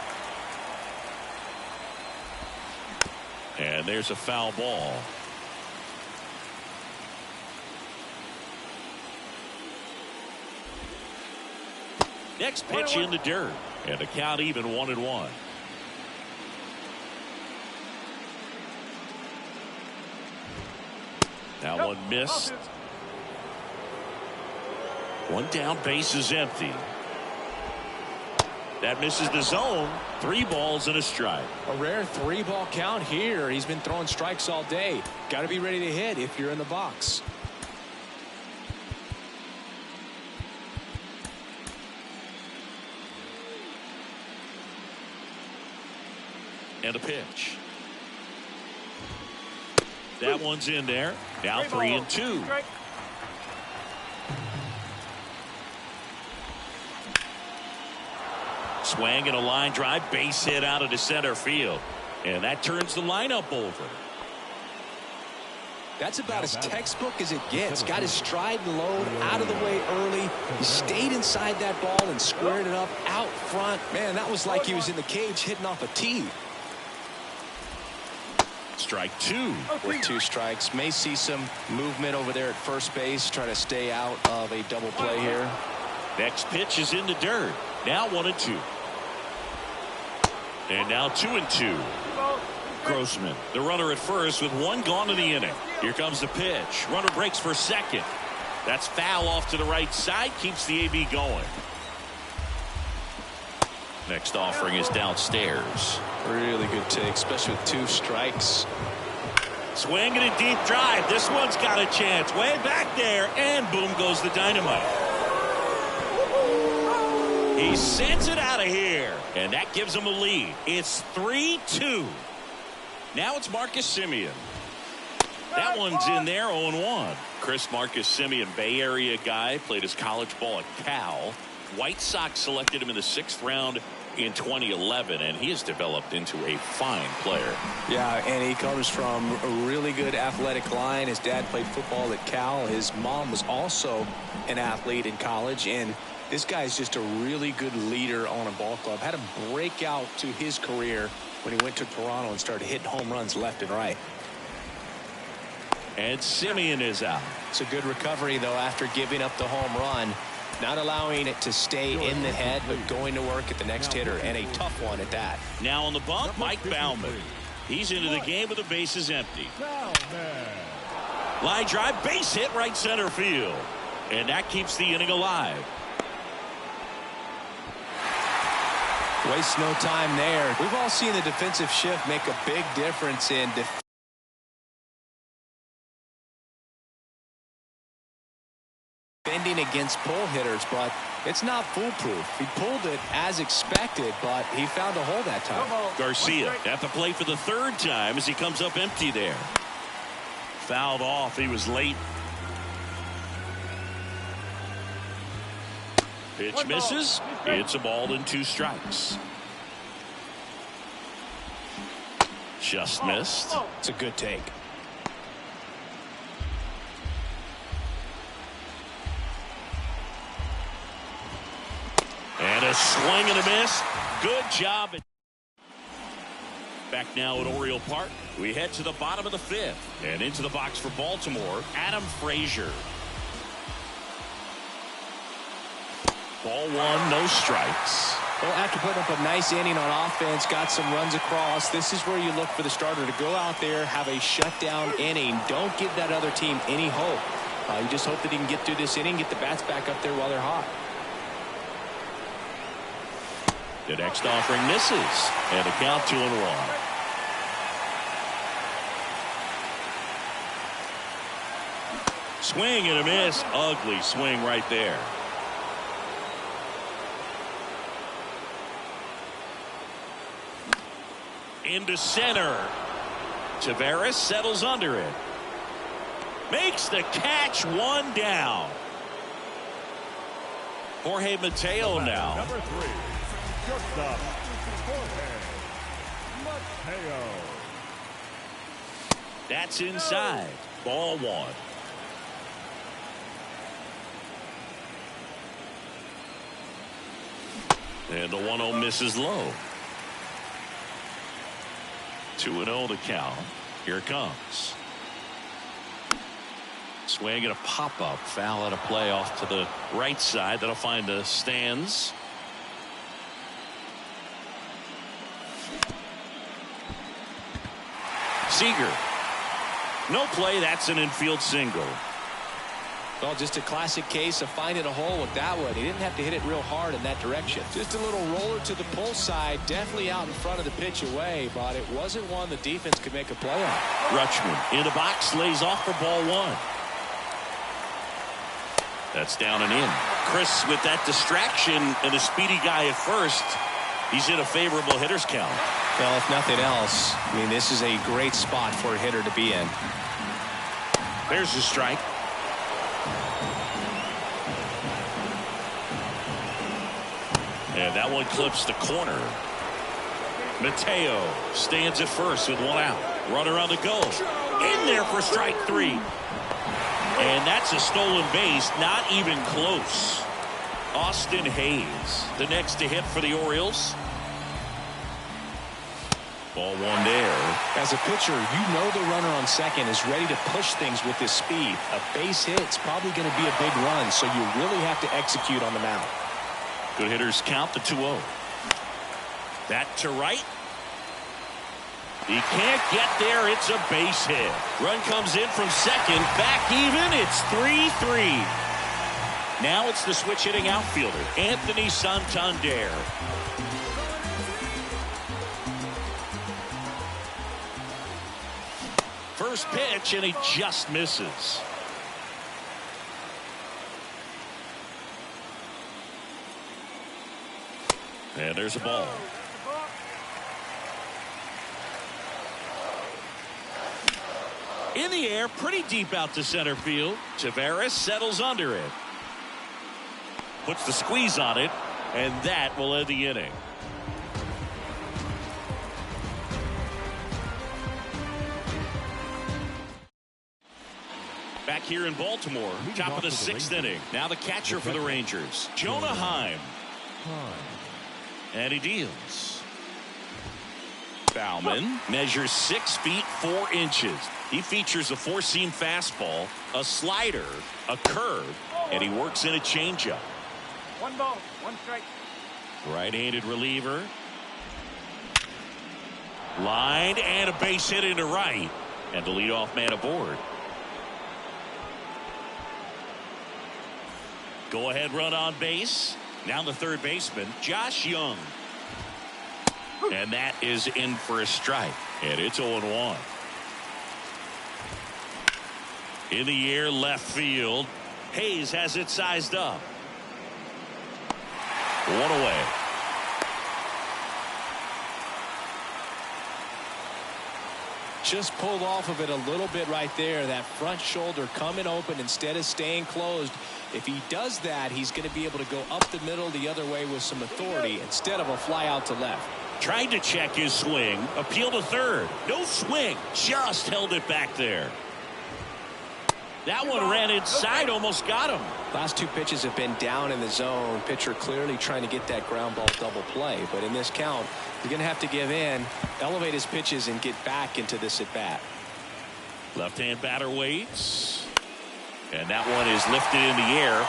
And there's a foul ball. Next pitch in the dirt. And the count even 1-1. Now one missed. One down, base is empty. That misses the zone. 3 balls and a strike. A rare 3-ball count here. He's been throwing strikes all day. Got to be ready to hit if you're in the box. And a pitch. That one's in there. Now 3-2. Swing and a line drive, base hit out of the center field. And that turns the lineup over. That's about as textbook as it gets. Got his stride and load out of the way early. He stayed inside that ball and squared it up out front. Man, that was like he was in the cage hitting off a tee. Strike 2. With 2 strikes. May see some movement over there at first base. Try to stay out of a double play here. Next pitch is in the dirt. Now 1-2. And now 2-2. Grossman, the runner at first with 1 gone in the inning. Here comes the pitch. Runner breaks for second. That's foul off to the right side. Keeps the AB going. Next offering is downstairs. Really good take, especially with 2 strikes. Swing and a deep drive. This one's got a chance. Way back there. And boom goes the dynamite. He sends it out of here. there, and that gives them a lead. It's 3-2. Now it's Marcus Semien. That one's in there, 0-1. Marcus Semien, Bay Area guy, played his college ball at Cal. White Sox selected him in the 6th round in 2011, and he has developed into a fine player. Yeah, and he comes from a really good athletic line. His dad played football at Cal. His mom was also an athlete in college, and this guy's just a really good leader on a ball club. Had a breakout to his career when he went to Toronto and started hitting home runs left and right. And Semien is out. It's a good recovery, though, after giving up the home run. Not allowing it to stay in the head, but going to work at the next hitter, and a tough one at that. Now on the bump, Mike Baumann. He's into the game with the bases empty. Line drive, base hit, right center field. And that keeps the inning alive. Waste no time there. We've all seen the defensive shift make a big difference in defending against pull hitters, but it's not foolproof. He pulled it as expected, but he found a hole that time. Garcia at the plate for the 3rd time as he comes up empty there. Fouled off. He was late. Pitch misses. It's a ball and 2 strikes. Just missed. It's a good take. And a swing and a miss. Good job. Back now at Oriole Park. We head to the bottom of the 5th. And into the box for Baltimore, Adam Frazier. Ball 1, no strikes. Well, after putting up a nice inning on offense, got some runs across, this is where you look for the starter to go out there, have a shutdown inning. Don't give that other team any hope. You just hope that he can get through this inning, get the bats back up there while they're hot. The next offering misses, and the count 2-1. Swing and a miss. Ugly swing right there. Into center. Tavares settles under it. Makes the catch, 1 down. Jorge Mateo now. Number 3. Shortstop, Jorge Mateo. That's inside. Ball 1. And the 1-0 misses low. 2-0 to count. Here it comes. Swing and a pop-up. Foul at a play off to the right side. That'll find the stands. Seager. No play. That's an infield single. Well, just a classic case of finding a hole with that one. He didn't have to hit it real hard in that direction. Just a little roller to the pull side, definitely out in front of the pitch away, but it wasn't one the defense could make a play on. Rutschman in the box, lays off for ball 1. That's down and in. Chris, with that distraction and a speedy guy at first, he's in a favorable hitter's count. Well, if nothing else, I mean, this is a great spot for a hitter to be in. There's the strike. And that one clips the corner. Mateo stands at first with 1 out. Runner on the go. In there for strike 3. And that's a stolen base. Not even close. Austin Hayes, the next to hit for the Orioles. Ball 1 there. As a pitcher, you know the runner on second is ready to push things with his speed. A base hit's probably going to be a big run, so you really have to execute on the mound. Good hitters count the 2-0. That to right. He can't get there. It's a base hit. Run comes in from second. Back even. It's 3-3. Now it's the switch hitting outfielder, Anthony Santander. First pitch, and he just misses. And there's a ball. In the air, pretty deep out to center field. Tavares settles under it. Puts the squeeze on it, and that will end the inning. Back here in Baltimore, top of the sixth inning. Now the catcher for the Rangers, Jonah Heim. And he deals. Bauman measures 6 feet 4 inches. He features a four-seam fastball, a slider, a curve, and he works in a changeup. 1 ball, 1 strike. Right-handed reliever. Line and a base hit into right. And the leadoff man aboard. Go-ahead run on base. Now the third baseman, Josh Young. And that is in for a strike. And it's 0-1. In the air, left field. Hayes has it sized up. 1 away. Just pulled off of it a little bit right there. That front shoulder coming open instead of staying closed. If he does that, he's going to be able to go up the middle the other way with some authority instead of a fly out to left. Tried to check his swing. Appeal to third. No swing. Just held it back there. That one ran inside, almost got him. Last 2 pitches have been down in the zone. Pitcher clearly trying to get that ground ball double play. But in this count, he's going to have to give in, elevate his pitches, and get back into this at bat. Left-hand batter waits. And that one is lifted in the air.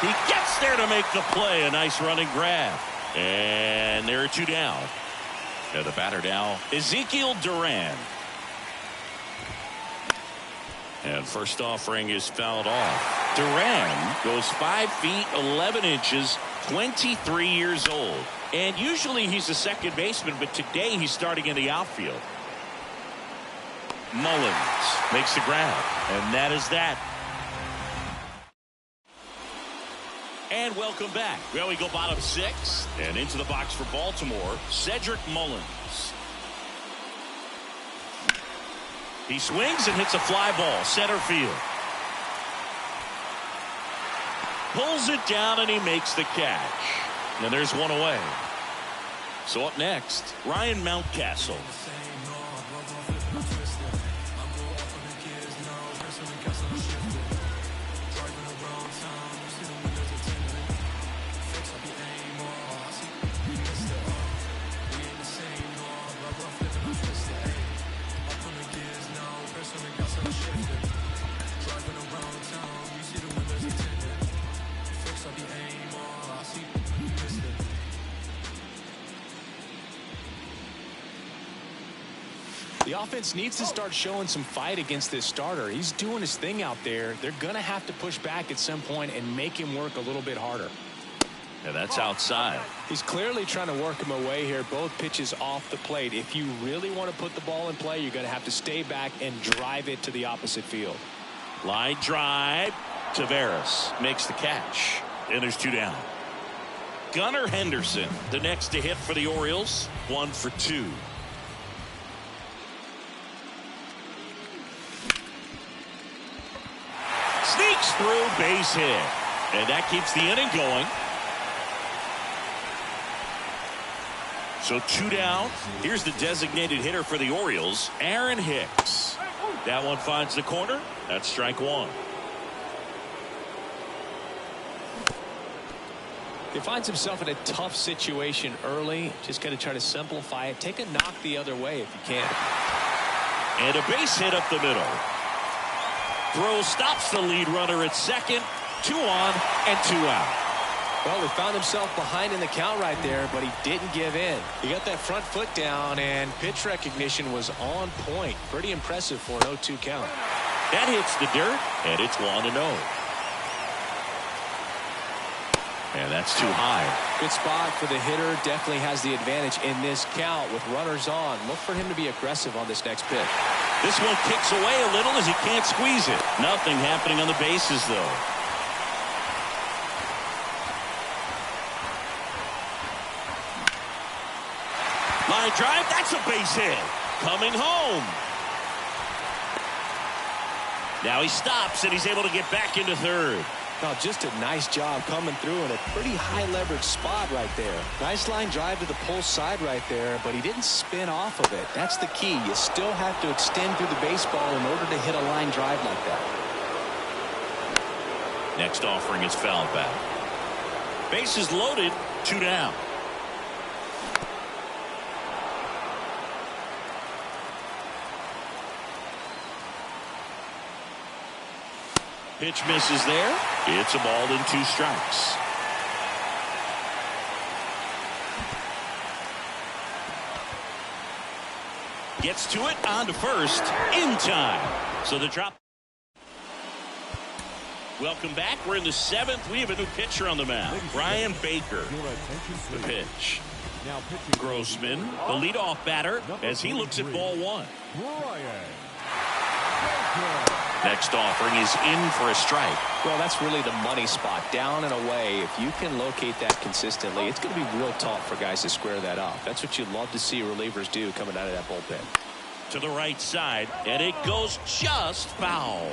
He gets there to make the play. A nice running grab. And there are 2 down. And the batter now, Ezekiel Duran. And first offering is fouled off. Duran goes 5 feet 11 inches, 23 years old. And usually he's a second baseman, but today he's starting in the outfield. Mullins makes the grab, and that is that. And welcome back. Well, we go bottom 6, and into the box for Baltimore, Cedric Mullins. He swings and hits a fly ball, center field. Pulls it down, and he makes the catch. And there's 1 away. So up next, Ryan Mountcastle. The offense needs to start showing some fight against this starter. He's doing his thing out there. They're going to have to push back at some point and make him work a little bit harder. And that's outside. He's clearly trying to work him away here. Both pitches off the plate. If you really want to put the ball in play, you're going to have to stay back and drive it to the opposite field. Line drive. Tavares makes the catch. And there's 2 down. Gunnar Henderson, the next to hit for the Orioles. 1 for 2. Sneaks through, base hit. And that keeps the inning going. So 2 down. Here's the designated hitter for the Orioles, Aaron Hicks. That one finds the corner. That's strike 1. He finds himself in a tough situation early. Just got to try to simplify it. Take a knock the other way if you can. And a base hit up the middle. Throw stops the lead runner at second. 2 on and 2 out. Well, he found himself behind in the count right there, but he didn't give in. He got that front foot down, and pitch recognition was on point. Pretty impressive for an 0-2 count. That hits the dirt, and it's 1-0. And that's too high. Good spot for the hitter. Definitely has the advantage in this count with runners on. Look for him to be aggressive on this next pitch. This one kicks away a little as he can't squeeze it. Nothing happening on the bases, though. line drive. That's a base hit. Coming home. Now he stops, and he's able to get back into third. Oh, just a nice job coming through in a pretty high leverage spot right there. Nice line drive to the pull side right there, but he didn't spin off of it. That's the key. You still have to extend through the baseball in order to hit a line drive like that. Next offering is fouled back. Bases loaded, 2 down. Pitch misses there. It's a ball and 2 strikes. Gets to it, on to first, in time. So the drop. Welcome back. We're in the 7th. We have a new pitcher on the mound. Brian Baker. The pitch. Now pitching Grossman, the leadoff batter, as he looks at ball 1. Next offering is in for a strike. Well, that's really the money spot, down and away. If you can locate that consistently, it's going to be real tough for guys to square that up. That's what you'd love to see relievers do coming out of that bullpen. To the right side, and it goes just foul.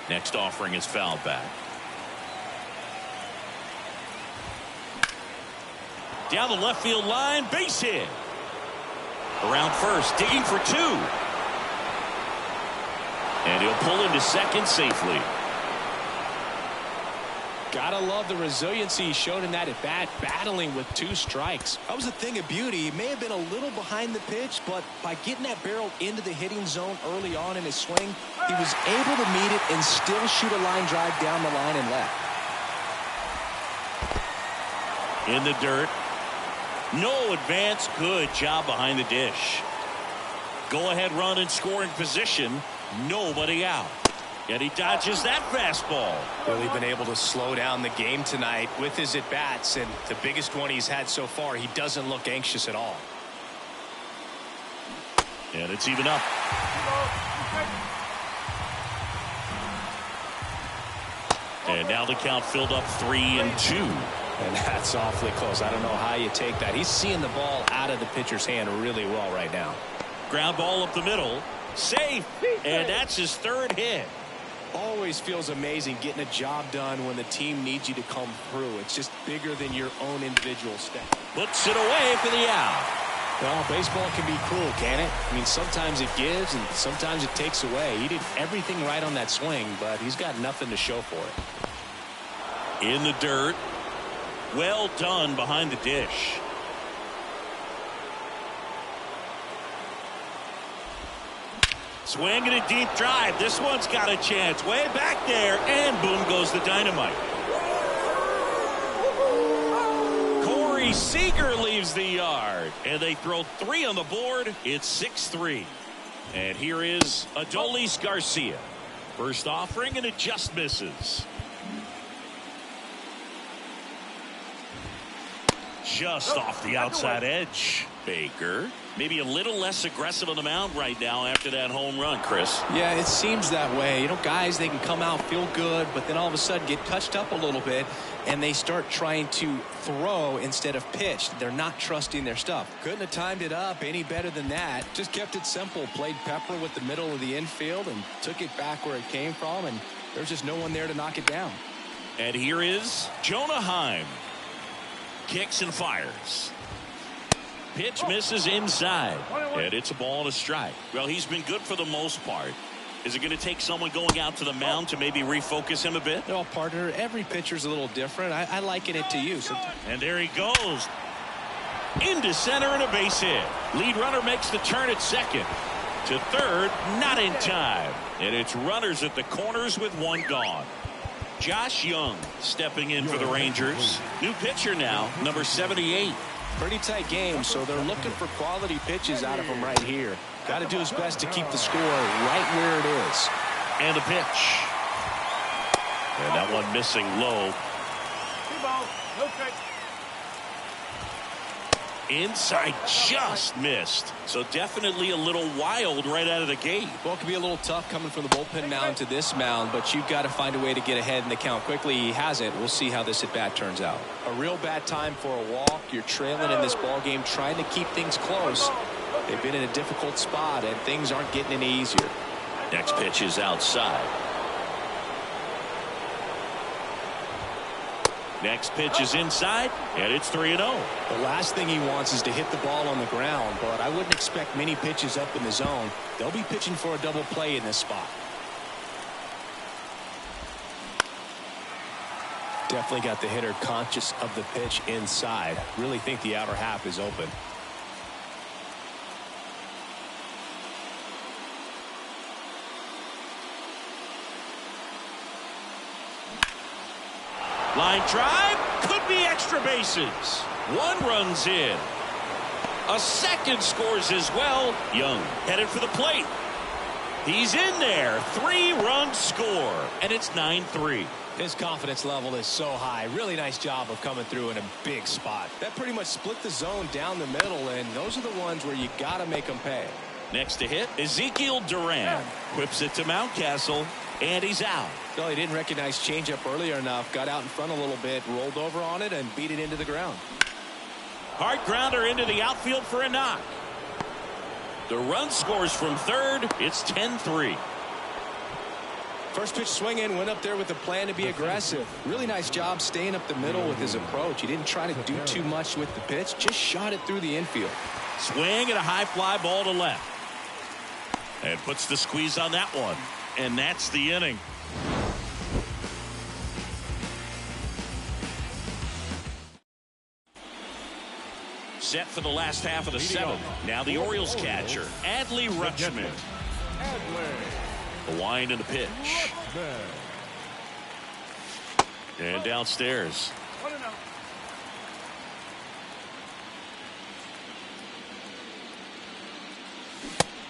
Next offering is fouled back. Down the left field line, base hit. Around first, digging for 2. And he'll pull into second safely. Gotta love the resiliency he showed in that at bat, battling with 2 strikes. That was a thing of beauty. He may have been a little behind the pitch, but by getting that barrel into the hitting zone early on in his swing, he was able to meet it and still shoot a line drive down the line and left. In the dirt. No advance. Good job behind the dish. Go ahead run in scoring position. Nobody out. And he dodges that fastball. Really been able to slow down the game tonight with his at-bats, and the biggest one he's had so far, he doesn't look anxious at all. And it's even up. And now the count filled up 3-2. And that's awfully close. I don't know how you take that. He's seeing the ball out of the pitcher's hand really well right now. Ground ball up the middle. Safe. And that's his 3rd hit. Always feels amazing getting a job done when the team needs you to come through. It's just bigger than your own individual step. Puts it away for the out. Well, baseball can be cruel, can it? I mean, sometimes it gives and sometimes it takes away. He did everything right on that swing, but he's got nothing to show for it. In the dirt. Well done behind the dish. Swinging a deep drive. This one's got a chance. Way back there. And boom goes the dynamite. Corey Seager leaves the yard. And they throw 3 on the board. It's 6-3. And here is Adolis Garcia. First offering, and it just misses. Just off the outside edge. Baker, maybe a little less aggressive on the mound right now after that home run, Chris. Yeah, it seems that way. You know, guys, they can come out, feel good, but then all of a sudden get touched up a little bit, and they start trying to throw instead of pitch. They're not trusting their stuff. Couldn't have timed it up any better than that. Just kept it simple. Played pepper with the middle of the infield and took it back where it came from, and there's just no one there to knock it down. And here is Jonah Heim. Kicks and fires. Pitch misses inside. And it's a ball and a strike. Well, he's been good for the most part. Is it going to take someone going out to the mound to maybe refocus him a bit? No, partner, every pitcher's a little different. I liken it to you. And there he goes. Into center and a base hit. Lead runner makes the turn at second. To third, not in time. And it's runners at the corners with 1 gone. Josh Young stepping in for the Rangers. New pitcher now, number 78. Pretty tight game, so they're looking for quality pitches out of him right here. Got to do his best to keep the score right where it is. And a pitch. And that one missing low. Inside just missed. So definitely a little wild right out of the gate. Well, it can be a little tough coming from the bullpen mound to this mound, but you've got to find a way to get ahead in the count quickly. He hasn't. We'll see how this at-bat turns out. A real bad time for a walk. You're trailing in this ball game, trying to keep things close. They've been in a difficult spot, and things aren't getting any easier. Next pitch is outside. Next pitch is inside, and it's 3-0. The last thing he wants is to hit the ball on the ground, but I wouldn't expect many pitches up in the zone. They'll be pitching for a double play in this spot. Definitely got the hitter conscious of the pitch inside. Really think the outer half is open. Line drive, could be extra bases. One runs in. A second scores as well. Young headed for the plate. He's in there. 3-run score, and it's 9-3. His confidence level is so high. Really nice job of coming through in a big spot. That pretty much split the zone down the middle, and those are the ones where you got to make them pay. Next to hit, Ezekiel Duran. Whips it to Mountcastle, and he's out. No, he didn't recognize changeup earlier enough. Got out in front a little bit, rolled over on it, and beat it into the ground. Hard grounder into the outfield for a knock. The run scores from third. It's 10-3. First pitch swinging, went up there with the plan to be aggressive. Really nice job staying up the middle with his approach. He didn't try to do too much with the pitch, just shot it through the infield. Swing and a high fly ball to left. And puts the squeeze on that one. And that's the inning. Set for the last half of the seventh. Now the Orioles catcher, Adley Rutschman. The wind and the pitch. And downstairs.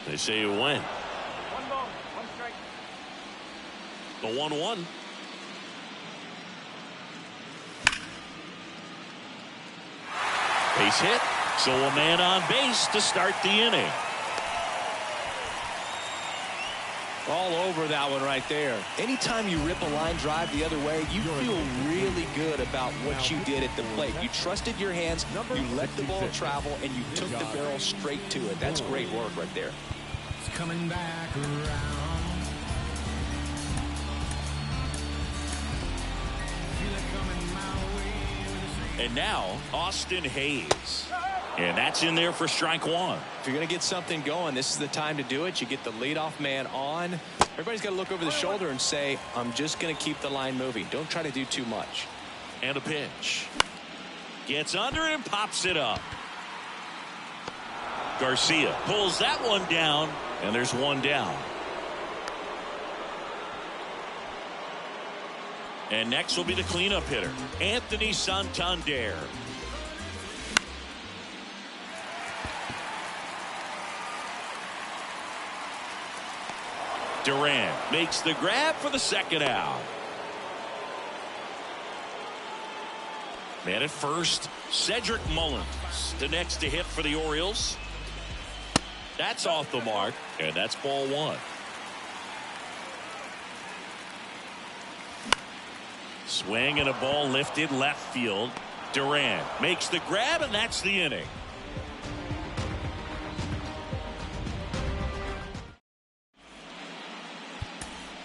They say you win. 1 ball, 1 strike. The 1-1. Base hit. So a man on base to start the inning. All over that one right there. Anytime you rip a line drive the other way, you feel really good about what you did at the plate. You trusted your hands, you let the ball travel, and you took the barrel straight to it. That's great work right there. It's coming back around. Feel it coming my way. And now Austin Hayes. And that's in there for strike one. If you're going to get something going, this is the time to do it. You get the leadoff man on. Everybody's got to look over the shoulder and say, I'm just going to keep the line moving. Don't try to do too much. And a pitch. Gets under it and pops it up. Garcia pulls that one down, and there's one down. And next will be the cleanup hitter, Anthony Santander. Duran makes the grab for the second out. Man at first, Cedric Mullins. The next to hit for the Orioles. That's off the mark, and that's ball one. Swing and a ball lifted left field. Duran makes the grab, and that's the inning.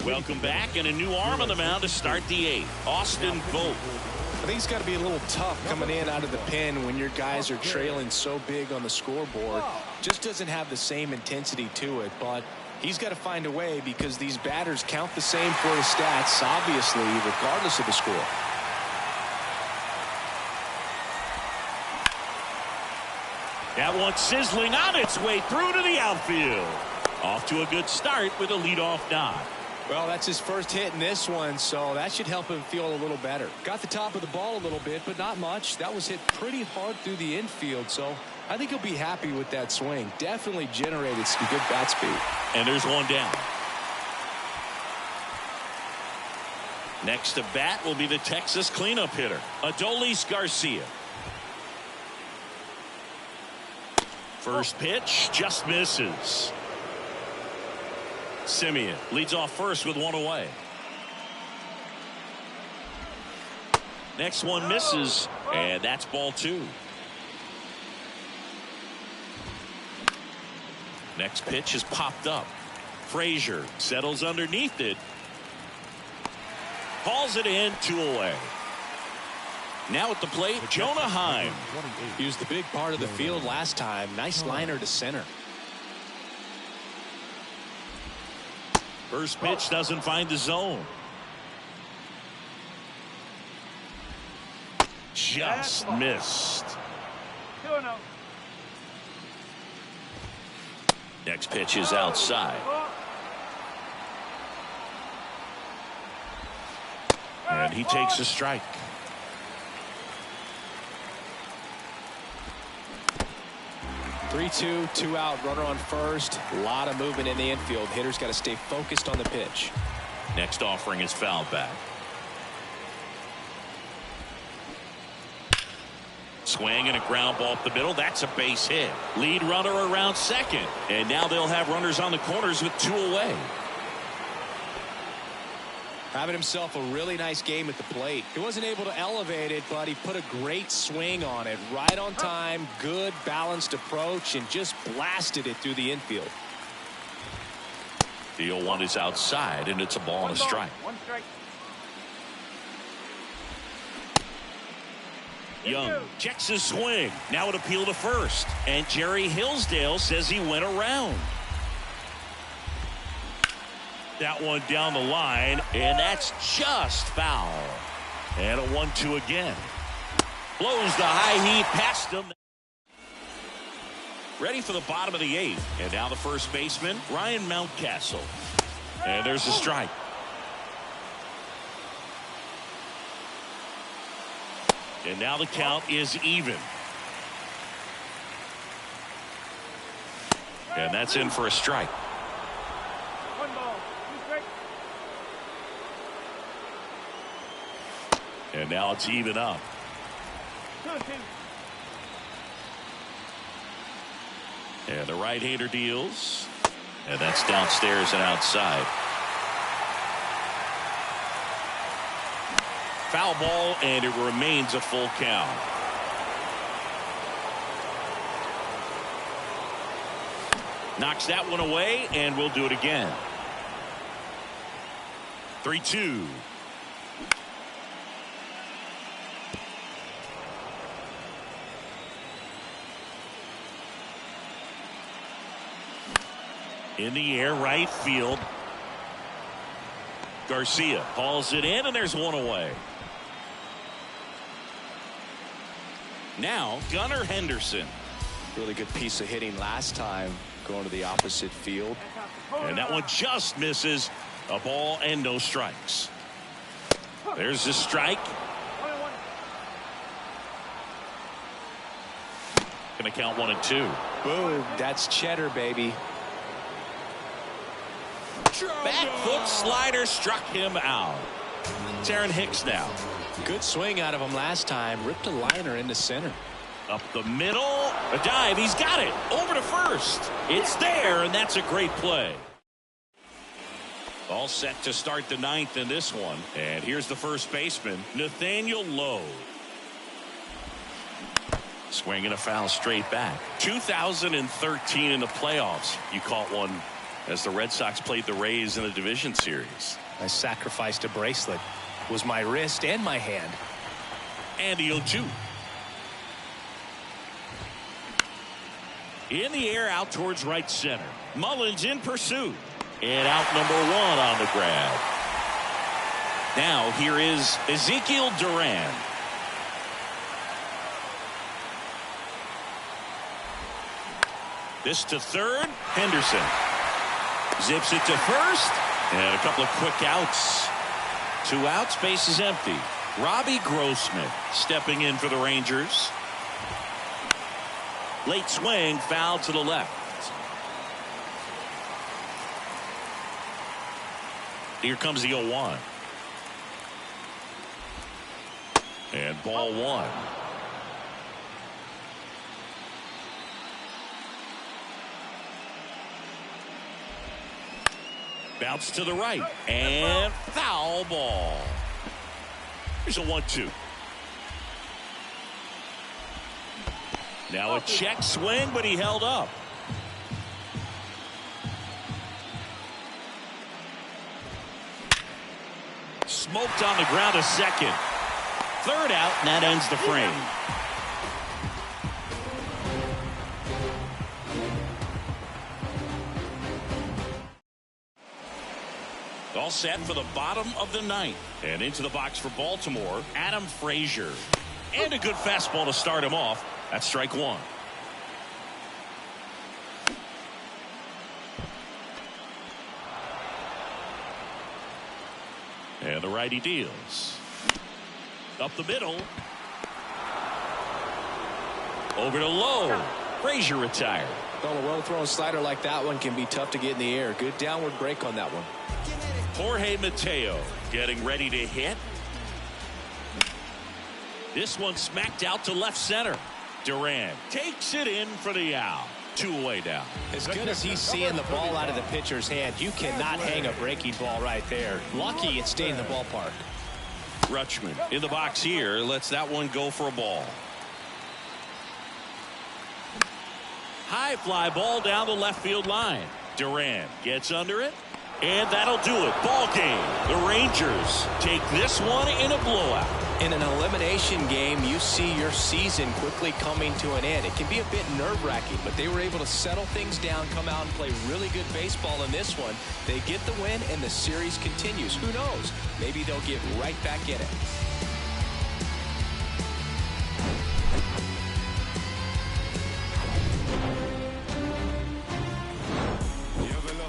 Welcome back, and a new arm on the mound to start the eighth. Austin Vogt. I think it's got to be a little tough coming in out of the pen when your guys are trailing so big on the scoreboard. Just doesn't have the same intensity to it, but he's got to find a way because these batters count the same for his stats, obviously, regardless of the score. That one sizzling on its way through to the outfield. Off to a good start with a leadoff knock. Well, that's his first hit in this one, so that should help him feel a little better. Got the top of the ball a little bit, but not much. That was hit pretty hard through the infield, so I think he'll be happy with that swing. Definitely generated some good bat speed. And there's one down. Next to bat will be the Texas cleanup hitter, Adolis Garcia. First pitch just misses. Simeon leads off first with one away. Next one misses, and that's ball 2. Next pitch is popped up. Frazier settles underneath it. Calls it in, 2 away. Now at the plate, Jonah Heim. He was the big part of the field last time. Nice liner to center. First pitch doesn't find the zone. Just missed. 2-0. Next pitch is outside. And he takes a strike. Three-two, 2 out, runner on first. A lot of movement in the infield. Hitters got to stay focused on the pitch. Next offering is fouled back. Swing and a ground ball up the middle. That's a base hit. Lead runner around second. And now they'll have runners on the corners with 2 away. Having himself a really nice game at the plate. He wasn't able to elevate it, but he put a great swing on it. Right on time, good balanced approach, and just blasted it through the infield. The 0-1 is outside, and it's a ball and a strike. 1 strike. Young checks his swing. Now an appeal to first. And Jerry Hillsdale says he went around. That one down the line, and that's just foul. And a 1-2 again. Blows the high heat past him. Ready for the bottom of the 8th. And now the first baseman, Ryan Mountcastle. And there's a strike. And now the count is even. And that's in for a strike. 1 ball, 2 strikes. And now it's even up. 2-2. And the right-hander deals. And that's downstairs and outside. Foul ball, and it remains a full count. Knocks that one away, and we'll do it again. 3-2. In the air, right field. Garcia hauls it in, and there's one away. Now, Gunnar Henderson. Really good piece of hitting last time, going to the opposite field. And that one just misses. A ball and no strikes. There's the strike. Gonna count 1 and 2. Boom, that's cheddar, baby. Back foot slider struck him out. It's Aaron Hicks now. Good swing out of him last time. Ripped a liner into center. Up the middle. A dive. He's got it. Over to first. It's there, and that's a great play. All set to start the 9th in this one. And here's the first baseman, Nathaniel Lowe. Swinging a foul straight back. 2013 in the playoffs. You caught one as the Red Sox played the Rays in a division series. I sacrificed a bracelet. It was my wrist and my hand. And the 0-2. In the air, out towards right center. Mullins in pursuit. And out number 1 on the grab. Now here is Ezekiel Duran. This to third. Henderson zips it to first. And a couple of quick outs. 2 outs, base is empty. Robbie Grossman stepping in for the Rangers. Late swing, foul to the left. Here comes the 0-1. And ball 1. Bounce to the right. And foul ball. Here's a 1-2. Now a check swing, but he held up. Smoked on the ground a second. Third out, and that ends the frame. All set for the bottom of the ninth. And into the box for Baltimore, Adam Frazier. And a good fastball to start him off. That's strike one. And the righty deals. Up the middle. Over to Lowe. Frazier retired. Well, a well-thrown slider like that one can be tough to get in the air. Good downward break on that one. Jorge Mateo getting ready to hit. This one smacked out to left center. Duran takes it in for the out. 2 away now. As good as he's seeing the ball out of the pitcher's hand, you cannot hang a breaking ball right there. Lucky it stayed in the ballpark. Rutschman in the box here. Lets that one go for a ball. High fly ball down the left field line. Duran gets under it. And that'll do it. Ball game. The Rangers take this one in a blowout. In an elimination game, you see your season quickly coming to an end. It can be a bit nerve-wracking, but they were able to settle things down, come out and play really good baseball in this one. They get the win, and the series continues. Who knows? Maybe they'll get right back in it.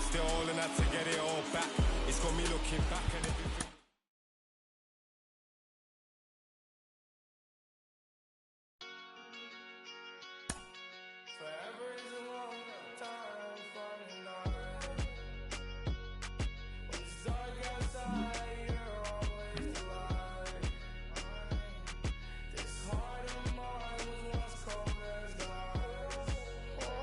Still all and had to get it all back. It's got me looking back at everything. Forever is a long time from tonight. When it's dark outside, you're always the light. This heart of mine was once cold as ice. Oh,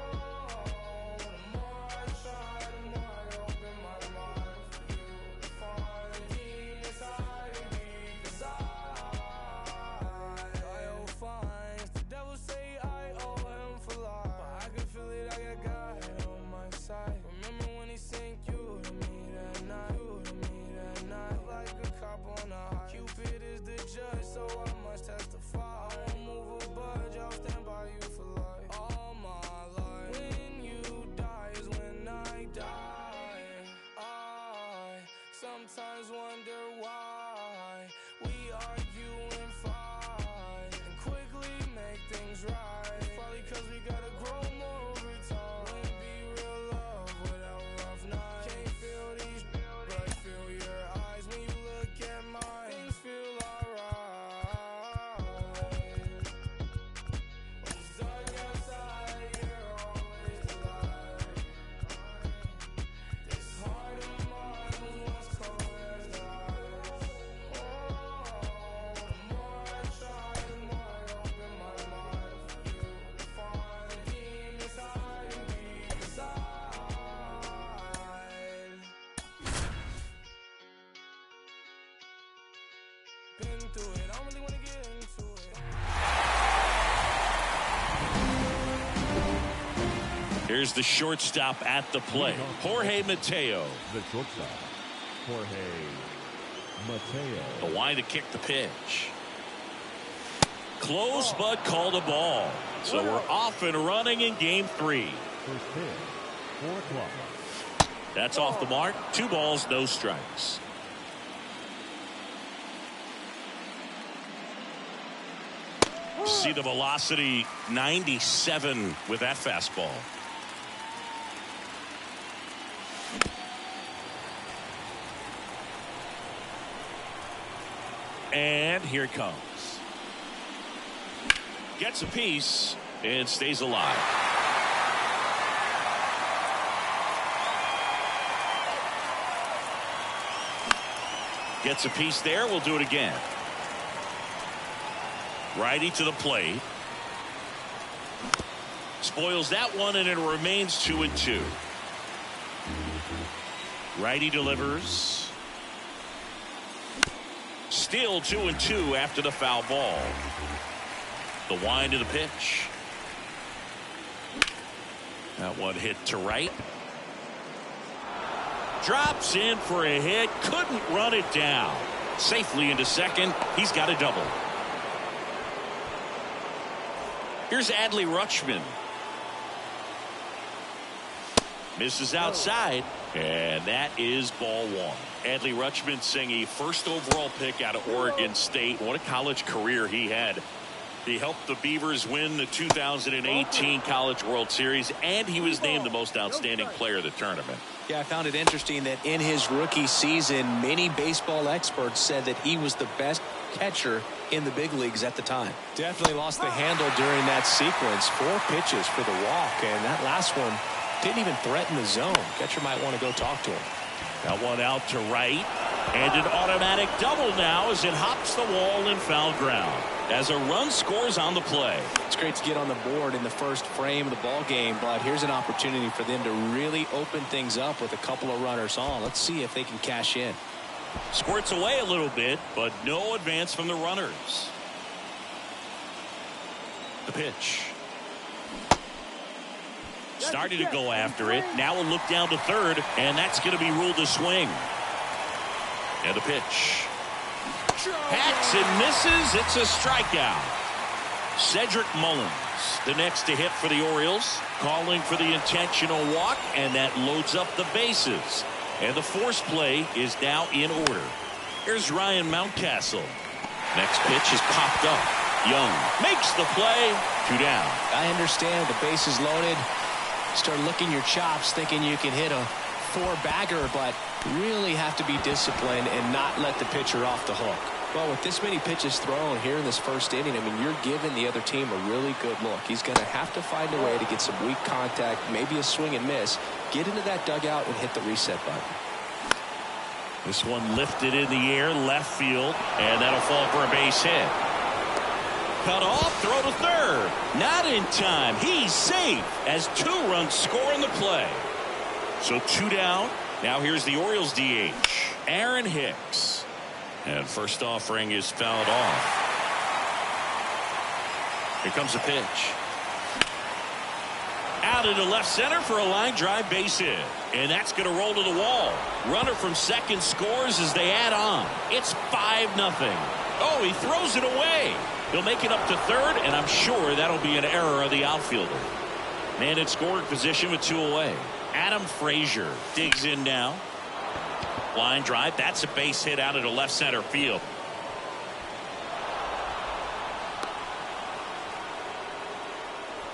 the more I try, the more I open my mind for you to find the genius hiding deep inside. I owe fines. The devil say I owe him for life, but I can feel it. I got God on my side. Remember when he sent you to me that night? Like a cop on a high. Cupid is the judge, so I must testify. I won't move a budge. I'll stand by you for life. All my life. When you die is when I die. I sometimes wonder why we argue and fight and quickly make things right. It's probably cause we gotta grow more over time. Wouldn't be real love without rough nights. Can't feel these but I feel your eyes when you look at mine. Things feel alright. When it's dark outside, you're always the light. This heart of mine was once cold as ice. Oh, the more I try, the more I open my mind for you to find the demons hiding deep inside. Been through it, I don't really wanna get into it. Here's the shortstop at the plate. Jorge Mateo. The shortstop, Jorge Mateo. The line to kick the pitch. Close, but called a ball. So we're off and running in game 3. First pitch, 4 o'clock. That's off the mark. 2 balls, no strikes. See the velocity, 97 with that fastball. And here it comes. Gets a piece and stays alive. Gets a piece there. We'll do it again. Righty to the plate. Spoils that one, and it remains 2-2. Righty delivers. Still 2-2 after the foul ball. The wind of the pitch. That one hit to right. Drops in for a hit. Couldn't run it down. Safely into second. He's got a double. Here's Adley Rutschman. Misses outside, and that is ball one. Adley Rutschman seeing a first overall pick out of Oregon State. What a college career he had. He helped the Beavers win the 2018 College World Series, and he was named the most outstanding player of the tournament. Yeah, I found it interesting that in his rookie season, many baseball experts said that he was the best catcher in the big leagues at the time. Definitely lost the handle during that sequence. 4 pitches for the walk, and that last one didn't even threaten the zone. Catcher might want to go talk to him. That one out to right, and an automatic double now as it hops the wall in foul ground as a run scores on the play. It's great to get on the board in the first frame of the ball game, but here's an opportunity for them to really open things up with a couple of runners on. Let's see if they can cash in. Squirts away a little bit, but no advance from the runners. The pitch. Started to go after it. Now a look down to third, and that's going to be ruled a swing. And the pitch. Hacks and misses. It's a strikeout. Cedric Mullins, the next to hit for the Orioles, calling for the intentional walk, and that loads up the bases. And the force play is now in order. Here's Ryan Mountcastle. Next pitch is popped up. Young makes the play. 2 down. I understand the base is loaded. Start licking your chops thinking you can hit a 4-bagger, but really have to be disciplined and not let the pitcher off the hook. Well, with this many pitches thrown here in this first inning, I mean, you're giving the other team a really good look. He's going to have to find a way to get some weak contact, maybe a swing and miss, get into that dugout and hit the reset button. This one lifted in the air, left field, and that'll fall for a base hit. Cut off, throw to third. Not in time. He's safe as 2 runs score in the play. So 2 down. Now here's the Orioles DH, Aaron Hicks. And first offering is fouled off. Here comes the pitch. Out into left center for a line drive base hit. And that's going to roll to the wall. Runner from second scores as they add on. It's 5-0. Oh, he throws it away. He'll make it up to third, and I'm sure that'll be an error of the outfielder. Man in scoring position with 2 away. Adam Frazier digs in now. Line drive. That's a base hit out into left center field.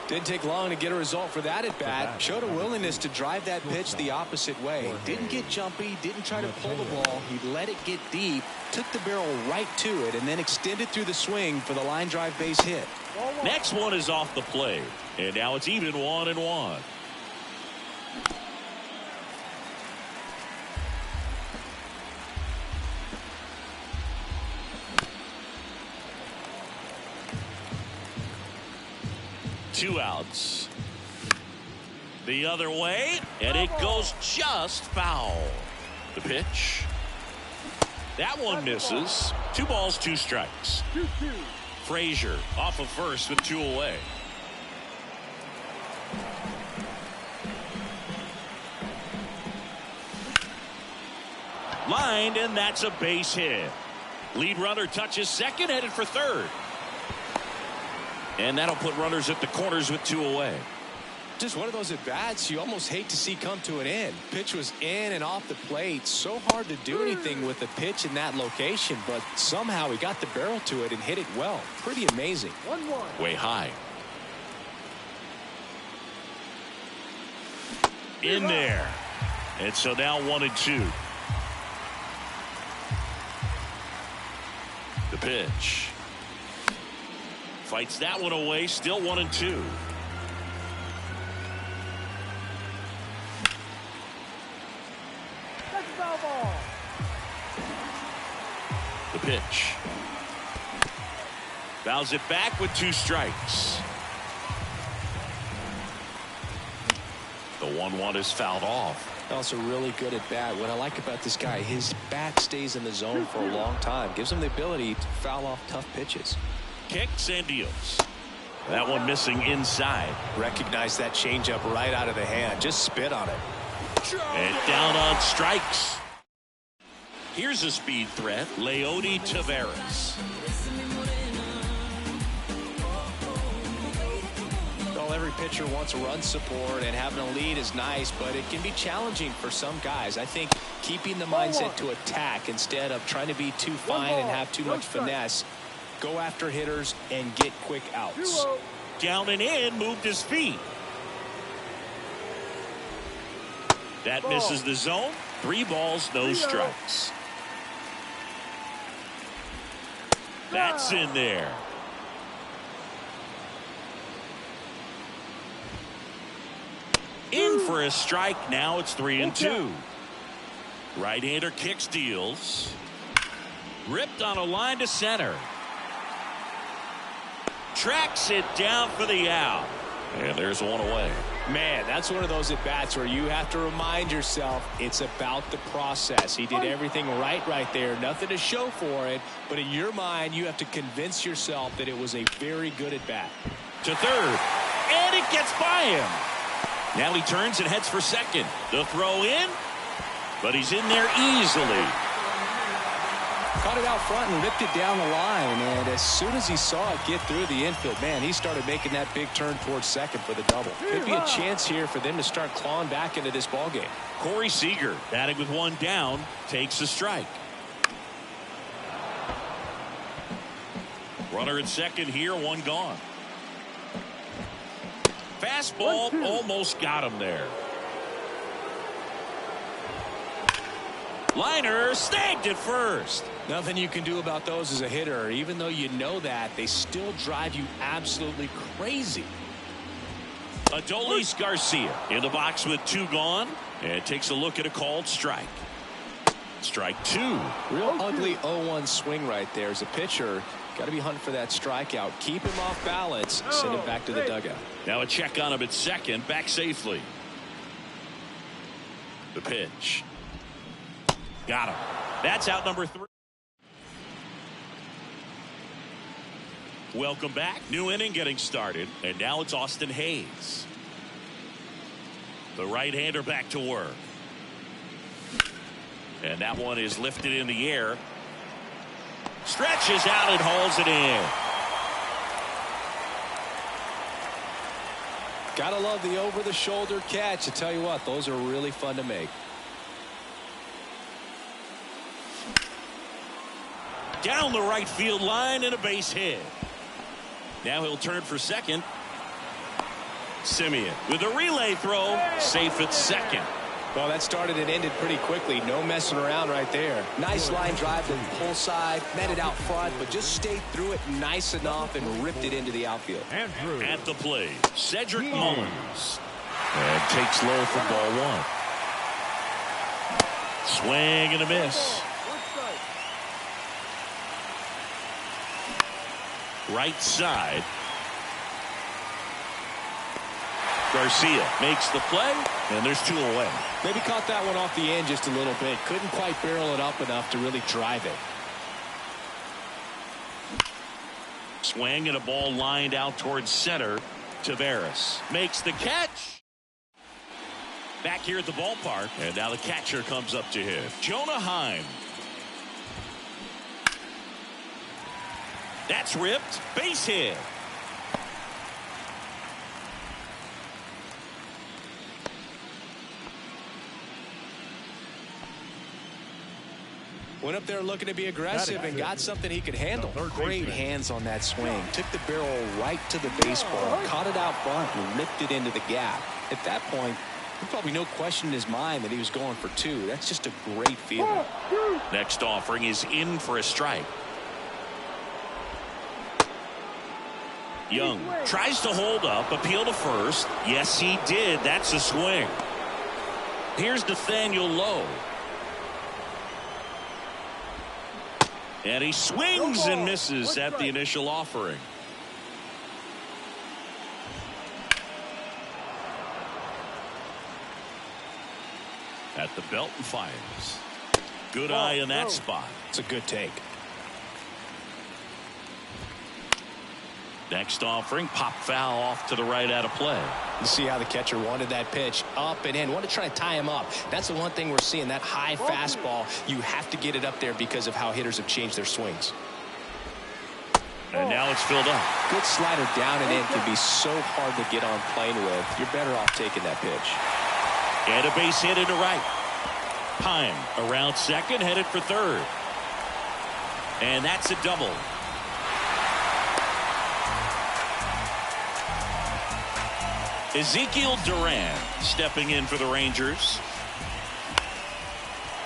Didn't take long to get a result for that at bat. Showed a willingness to drive that pitch the opposite way. Didn't get jumpy, didn't try to pull the ball. He let it get deep, took the barrel right to it, and then extended through the swing for the line drive base hit. Next one is off the plate, and now it's even 1-1. Two outs. The other way, and it goes just foul. The pitch. That one misses. 2 balls, 2 strikes. Frazier off of first with 2 away. Lined, and that's a base hit. Lead runner touches second, headed for third. And that'll put runners at the corners with 2 away. Just one of those at-bats you almost hate to see come to an end. Pitch was in and off the plate. So hard to do anything with the pitch in that location, but somehow he got the barrel to it and hit it well. Pretty amazing. 1-1. Way high. In there. And so now 1-2. The pitch. Fights that one away. Still 1-2. That's a foul ball. The pitch. Fouls it back with 2 strikes. The 1-1 is fouled off. Also really good at bat. What I like about this guy, his bat stays in the zone for a long time. Gives him the ability to foul off tough pitches. Kicks and deals. That one missing inside. Recognize that changeup right out of the hand. Just spit on it. And down on strikes. Here's a speed threat, Leody Taveras. Well, every pitcher wants run support, and having a lead is nice, but it can be challenging for some guys. I think keeping the mindset to attack instead of trying to be too fine and have too much finesse. Go after hitters and get quick outs. Down and in, moved his feet. That misses the zone. 3 balls, no strikes. That's in there. In for a strike. Now it's 3-2. Right-hander kicks, deals. Ripped on a line to center. Tracks it down for the out. And there's one away. Man, that's one of those at-bats where you have to remind yourself it's about the process. He did everything right there. Nothing to show for it. But in your mind, you have to convince yourself that it was a very good at-bat. To third. And it gets by him. Now he turns and heads for second. The throw in. But he's in there easily. Caught it out front and ripped it down the line. And as soon as he saw it get through the infield, man, he started making that big turn towards second for the double. Could be a chance here for them to start clawing back into this ballgame. Corey Seager, batting with 1 down, takes a strike. Runner at second here, 1 gone. Fastball almost got him there. Liner snagged it first. Nothing you can do about those as a hitter. Even though you know that, they still drive you absolutely crazy. Adolis Garcia in the box with 2 gone, and takes a look at a called strike. Strike 2. Real ugly 0-1 swing right there. As a pitcher, got to be hunting for that strikeout. Keep him off balance. Send him back to the dugout. Now a check on him at second. Back safely. The pitch. Got him. That's out number 3. Welcome back. New inning getting started. And now it's Austin Hayes. The right-hander back to work. And that one is lifted in the air. Stretches out and hauls it in. Gotta love the over-the-shoulder catch. I tell you what, those are really fun to make. Down the right field line and a base hit. Now he'll turn for second. Simeon with a relay throw, safe at second. Well, that started and ended pretty quickly. No messing around right there. Nice line drive to the pull side, met it out front, but just stayed through it nice enough and ripped it into the outfield. At the plate, Cedric Mullins. And takes low for ball 1. Swing and a miss. Right side. Garcia makes the play, and there's 2 away. Maybe caught that one off the end just a little bit. Couldn't quite barrel it up enough to really drive it. Swing and a ball lined out towards center. Taveras makes the catch. Back here at the ballpark, and now the catcher comes up to him. Jonah Heim. That's ripped. Base hit. Went up there looking to be aggressive and got something he could handle. Great hands on that swing. Took the barrel right to the baseball. Caught it out front and ripped it into the gap. At that point, there's probably no question in his mind that he was going for 2. That's just a great feeling. Next offering is in for a strike. Young tries to hold up, appeal to first. Yes, he did. That's a swing. Here's Nathaniel Lowe. And he swings and misses at the initial offering. At the belt and fires. Good eye in that spot. It's a good take. Next offering, pop foul off to the right out of play. You see how the catcher wanted that pitch up and in. Wanted to try to tie him up. That's the one thing we're seeing, that high fastball. You have to get it up there because of how hitters have changed their swings. And now it's filled up. Good slider down and in can be so hard to get on plane with. You're better off taking that pitch. And a base hit into right. Pine around second, headed for third. And that's a double. Ezekiel Duran stepping in for the Rangers.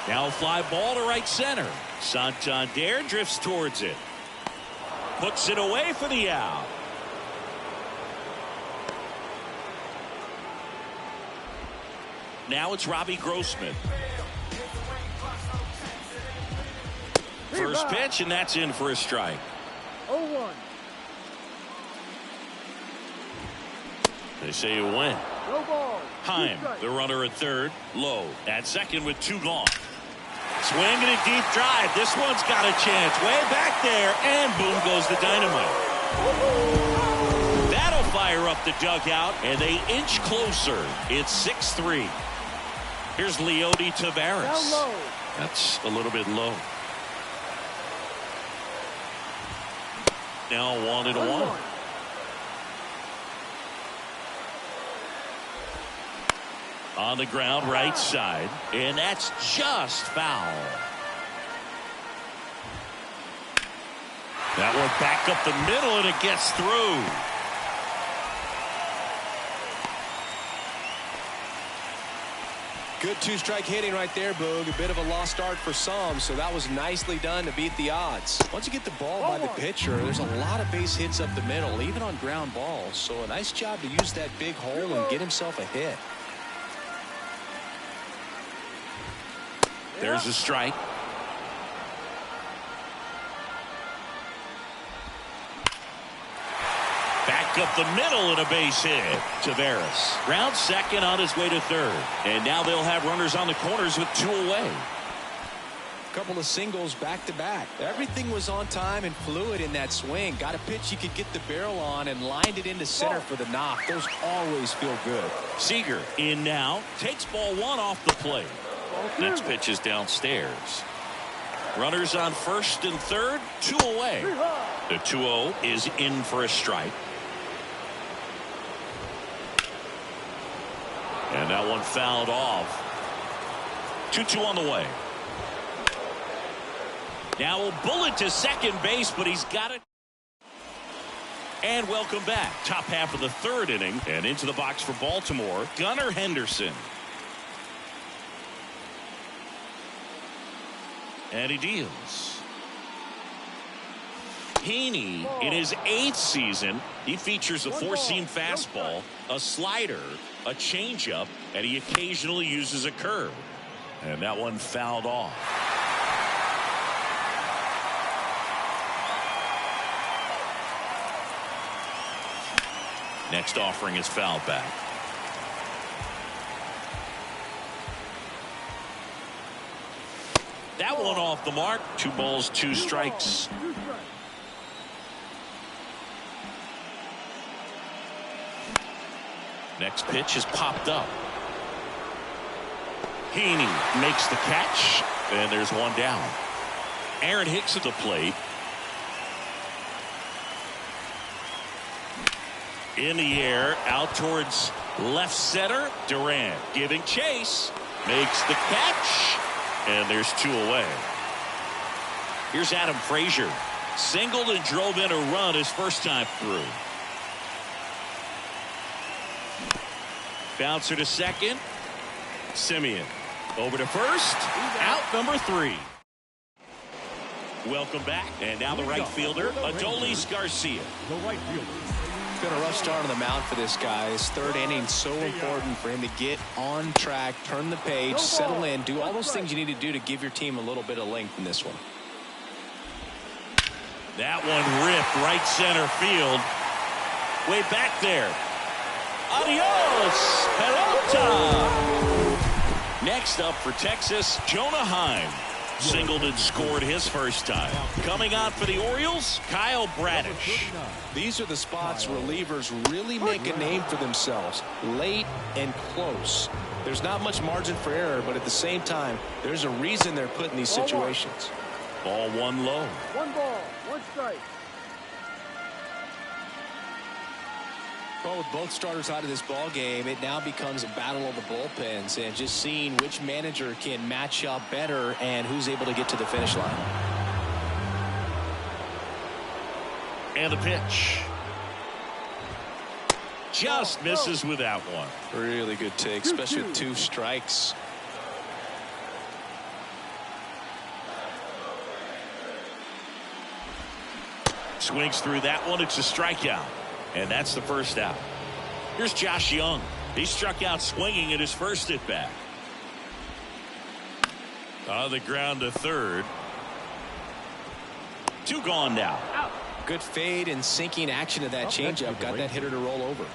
Now a fly ball to right center. Santander drifts towards it. Puts it away for the out. Now it's Robbie Grossman. First pitch, and that's in for a strike. 0-1. They say you win. No ball. Heim, the runner at third. Low at second with 2 gone. Swing and a deep drive. This one's got a chance. Way back there, and boom goes the dynamite. That'll fire up the dugout, and they inch closer. It's 6-3. Here's Leody Taveras. Down low. That's a little bit low. Now 1-1. On the ground, right side, and that's just foul. That one back up the middle, and it gets through. Good 2-strike hitting right there, Boog. A bit of a lost start for some, so that was nicely done to beat the odds. Once you get the ball by the pitcher, there's a lot of base hits up the middle, even on ground balls. So a nice job to use that big hole and get himself a hit. There's a strike. Back up the middle and a base hit. Taveras round second on his way to third. And now they'll have runners on the corners with 2 away. Couple of singles back to back. Everything was on time and fluid in that swing. Got a pitch you could get the barrel on and lined it into center for the knock. Those always feel good. Seager in now. Takes ball 1 off the plate. Next pitch is downstairs. Runners on first and third, 2 away. The 2-0 is in for a strike. And that one fouled off. 2-2 on the way. Now a bullet to second base, but he's got it. And welcome back. Top half of the third inning, and into the box for Baltimore, Gunnar Henderson. And he deals. Heaney, in his 8th season, he features a 4-seam fastball, a slider, a changeup, and he occasionally uses a curve. And that one fouled off. Next offering is fouled back. That one off the mark. 2 balls, 2 strikes. Next pitch is popped up. Heaney makes the catch, and there's one down. Aaron Hicks at the plate. In the air, out towards left center. Durant giving chase. Makes the catch. And there's 2 away. Here's Adam Frazier. Singled and drove in a run his first time through. Bouncer to second. Simeon over to first. Out number 3. Welcome back. And now the right fielder, Adolis Garcia. The right fielder. It's been a rough start on the mound for this guy. His third inning, so important for him to get on track, turn the page, settle in, do all those things you need to do to give your team a little bit of length in this one. That one ripped right center field. Way back there. Adios, pelota. Next up for Texas, Jonah Heim. Singled and scored his first time. Coming on for the Orioles, Kyle Bradish. These are the spots relievers really make a name for themselves. Late and close. There's not much margin for error, but at the same time, there's a reason they're put in these situations. Ball one low. 1 ball, 1 strike. Well, with both starters out of this ball game, it now becomes a battle of the bullpens and just seeing which manager can match up better and who's able to get to the finish line. And the pitch. Just misses with that one. Really good take, especially with 2 strikes. Swings through that one. It's a strikeout. And that's the first out. Here's Josh Young. He struck out swinging at his first at bat. On the ground to third. 2 gone now. Good fade and sinking action of that changeup. Got that hitter to roll over.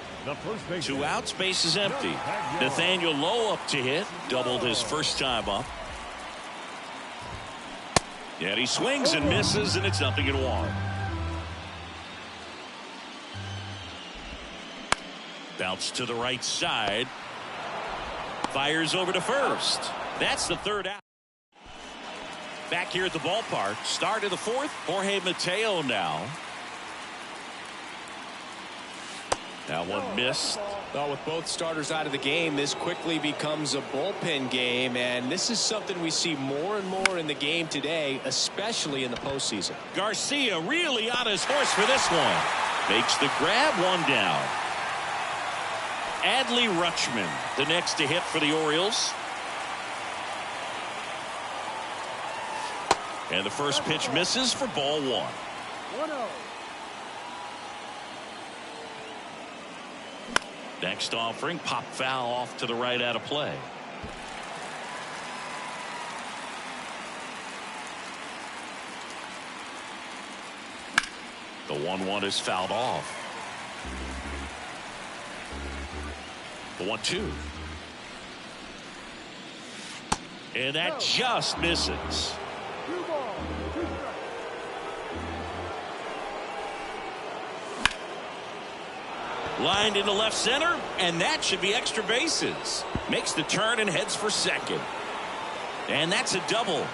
2 outs, base is empty. Nathaniel Lowe up to hit. Doubled his first time up. Yet he swings and misses, and it's 0-1. Bounce to the right side. Fires over to first. That's the 3rd out. Back here at the ballpark. Start of the 4th. Jorge Mateo now. That one missed. Well, with both starters out of the game, this quickly becomes a bullpen game, and this is something we see more and more in the game today, especially in the postseason. Garcia really on his horse for this one. Makes the grab, 1 down. Adley Rutschman, the next to hit for the Orioles. And the first pitch misses for ball 1. 1-0. Next offering, pop foul off to the right out of play. The 1-1 is fouled off. The 1-2. And that just misses. 2 balls, 2 strikes. Lined into left center, and that should be extra bases. Makes the turn and heads for second. And that's a double.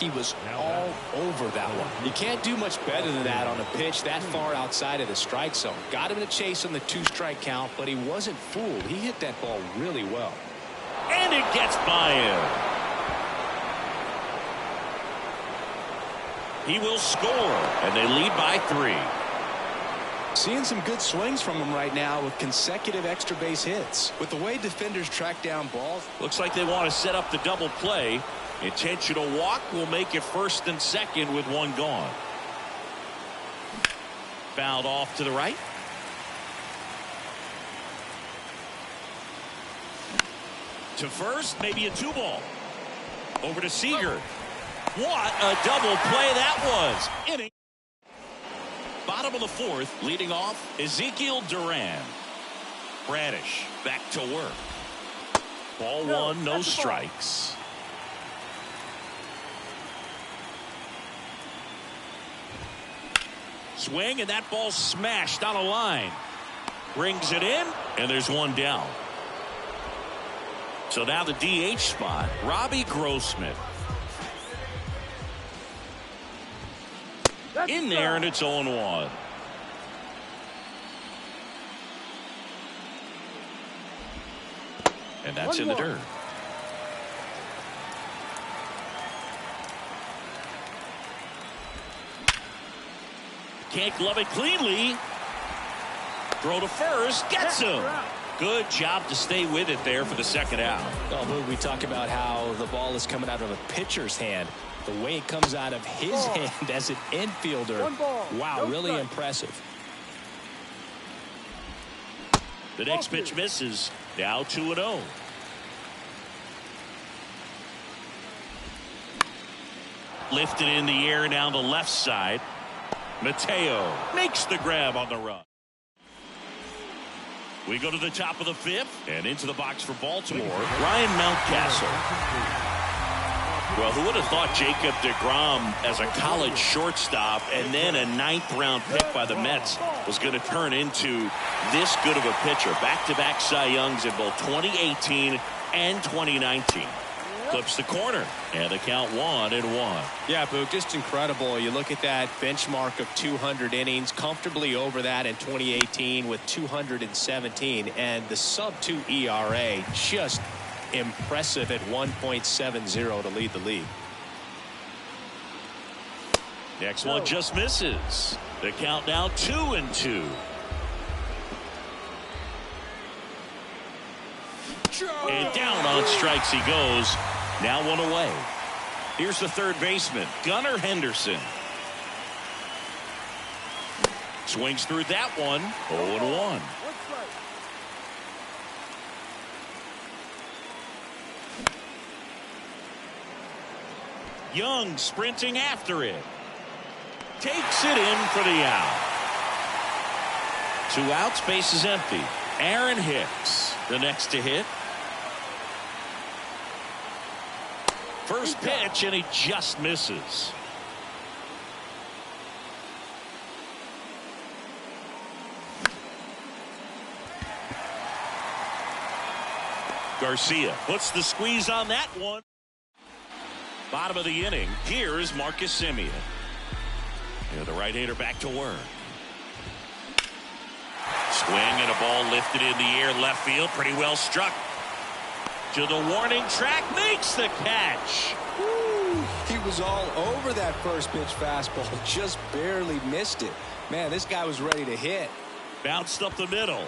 He was all over that one. You can't do much better than that on a pitch that far outside of the strike zone. Got him in a chase on the 2-strike count, but he wasn't fooled. He hit that ball really well. And it gets by him. He will score, and they lead by 3. Seeing some good swings from him right now with consecutive extra base hits. With the way defenders track down balls. Looks like they want to set up the double play. Intentional walk will make it 1st and 2nd with 1 gone. Fouled off to the right. To first, maybe a 2-ball. Over to Seager. What a double play that was. Inning. Bottom of the 4th, leading off, Ezekiel Duran. Bradish back to work. Ball 1, no strikes. Swing, and that ball smashed on a line. Brings it in, and there's 1 down. So now the DH spot, Robbie Grossman. In there, and it's 0-1. And that's in the dirt. Can't glove it cleanly. Throw to first. Gets him. Good job to stay with it there for the 2nd out. Although we talk about how the ball is coming out of a pitcher's hand, the way it comes out of his hand as an infielder, wow, really impressive. The next pitch misses. Now 2-0. Lifted in the air down the left side. Mateo makes the grab on the run. We go to the top of the fifth and into the box for Baltimore, Ryan Mountcastle. Well, who would have thought Jacob deGrom as a college shortstop and then a 9th-round pick by the Mets was going to turn into this good of a pitcher? Back-to-back Cy Youngs in both 2018 and 2019. Clips the corner, and the count 1-1. Yeah, Boog, just incredible. You look at that benchmark of 200 innings, comfortably over that in 2018 with 217, and the sub-2 ERA just impressive at 1.70 to lead the league. Next one just misses. The count now 2-2. And down on strikes he goes. Now one away. Here's the third baseman, Gunnar Henderson. Swings through that one. 0-1. Young sprinting after it. Takes it in for the out. 2 outs, base is empty. Aaron Hicks, the next to hit. First pitch, and he just misses. Garcia puts the squeeze on that one. Bottom of the inning, here's Marcus Semien. And the right-hander back to work. Swing and a ball lifted in the air, left field, pretty well struck. To the warning track, makes the catch. Woo. He was all over that first pitch fastball, just barely missed it. Man, this guy was ready to hit. Bounced up the middle.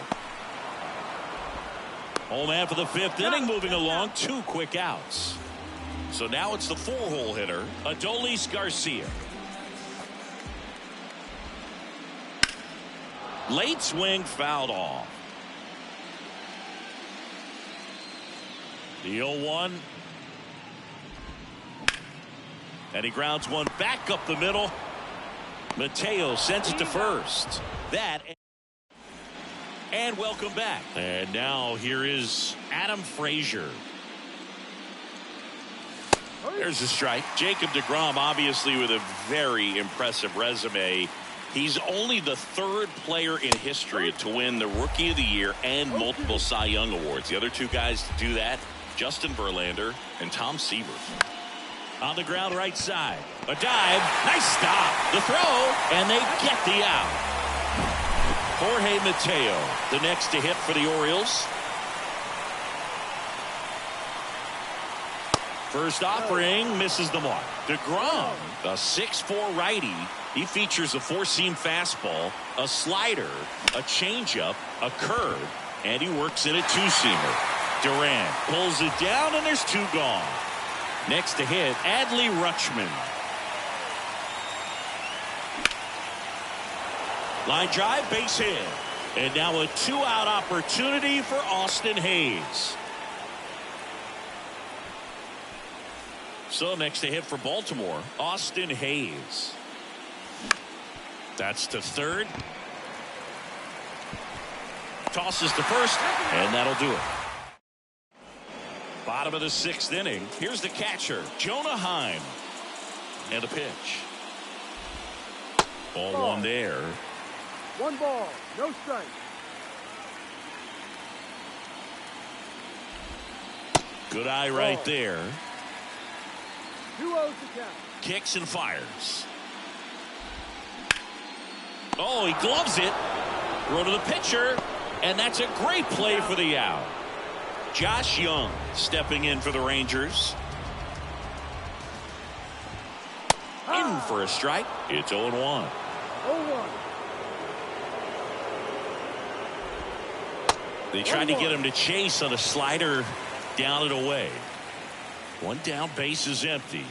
Home man for the 5th inning, moving along, 2 quick outs. So now it's the 4-hole hitter, Adolis Garcia. Late swing, fouled off. The 0-1. And he grounds one back up the middle. Mateo sends it to first. That. And welcome back. And now here is Adam Frazier. There's a strike. Jacob deGrom, obviously with a very impressive resume. He's only the 3rd player in history to win the Rookie of the Year and multiple Cy Young awards. The other 2 guys to do that, Justin Verlander and Tom Seaver. On the ground right side. A dive. Nice stop. The throw. And they get the out. Jorge Mateo, the next to hit for the Orioles. First offering misses the mark. deGrom, a 6'4" righty. He features a 4-seam fastball, a slider, a changeup, a curve, and he works in a 2-seamer. Durant pulls it down, and there's 2 gone. Next to hit, Adley Rutschman. Line drive, base hit. And now a 2-out opportunity for Austin Hayes. So next to hit for Baltimore, Austin Hayes. That's to 3rd. Tosses to 1st, and that'll do it. Bottom of the 6th inning. Here's the catcher, Jonah Heim. And a pitch. Ball 1 there. 1 ball, no strike. Good eye right there. 2-0 to count. Kicks and fires. Oh, he gloves it. Throw to the pitcher. And that's a great play for the out. Josh Young stepping in for the Rangers. In for a strike. It's 0-1. 0-1. They tried to get him to chase on a slider down and away. 1 down, base is empty.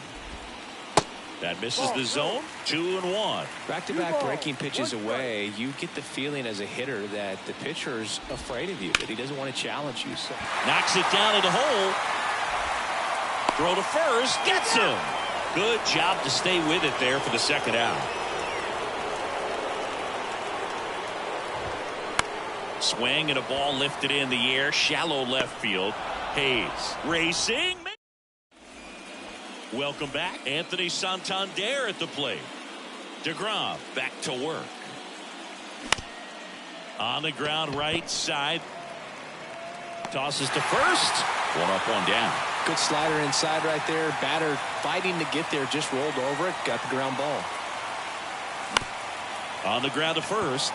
That misses the zone. 2-1. Back-to-back breaking pitches away. You get the feeling as a hitter that the pitcher's afraid of you, that he doesn't want to challenge you. So knocks it down in the hole. Throw to first. Gets him. Good job to stay with it there for the 2nd out. Swing and a ball lifted in the air. Shallow left field. Hayes racing. Welcome back. Anthony Santander at the plate. DeGrom back to work. On the ground right side. Tosses to first. One up, one down. Good slider inside right there. Batter fighting to get there. Just rolled over it. Got the ground ball. On the ground to first.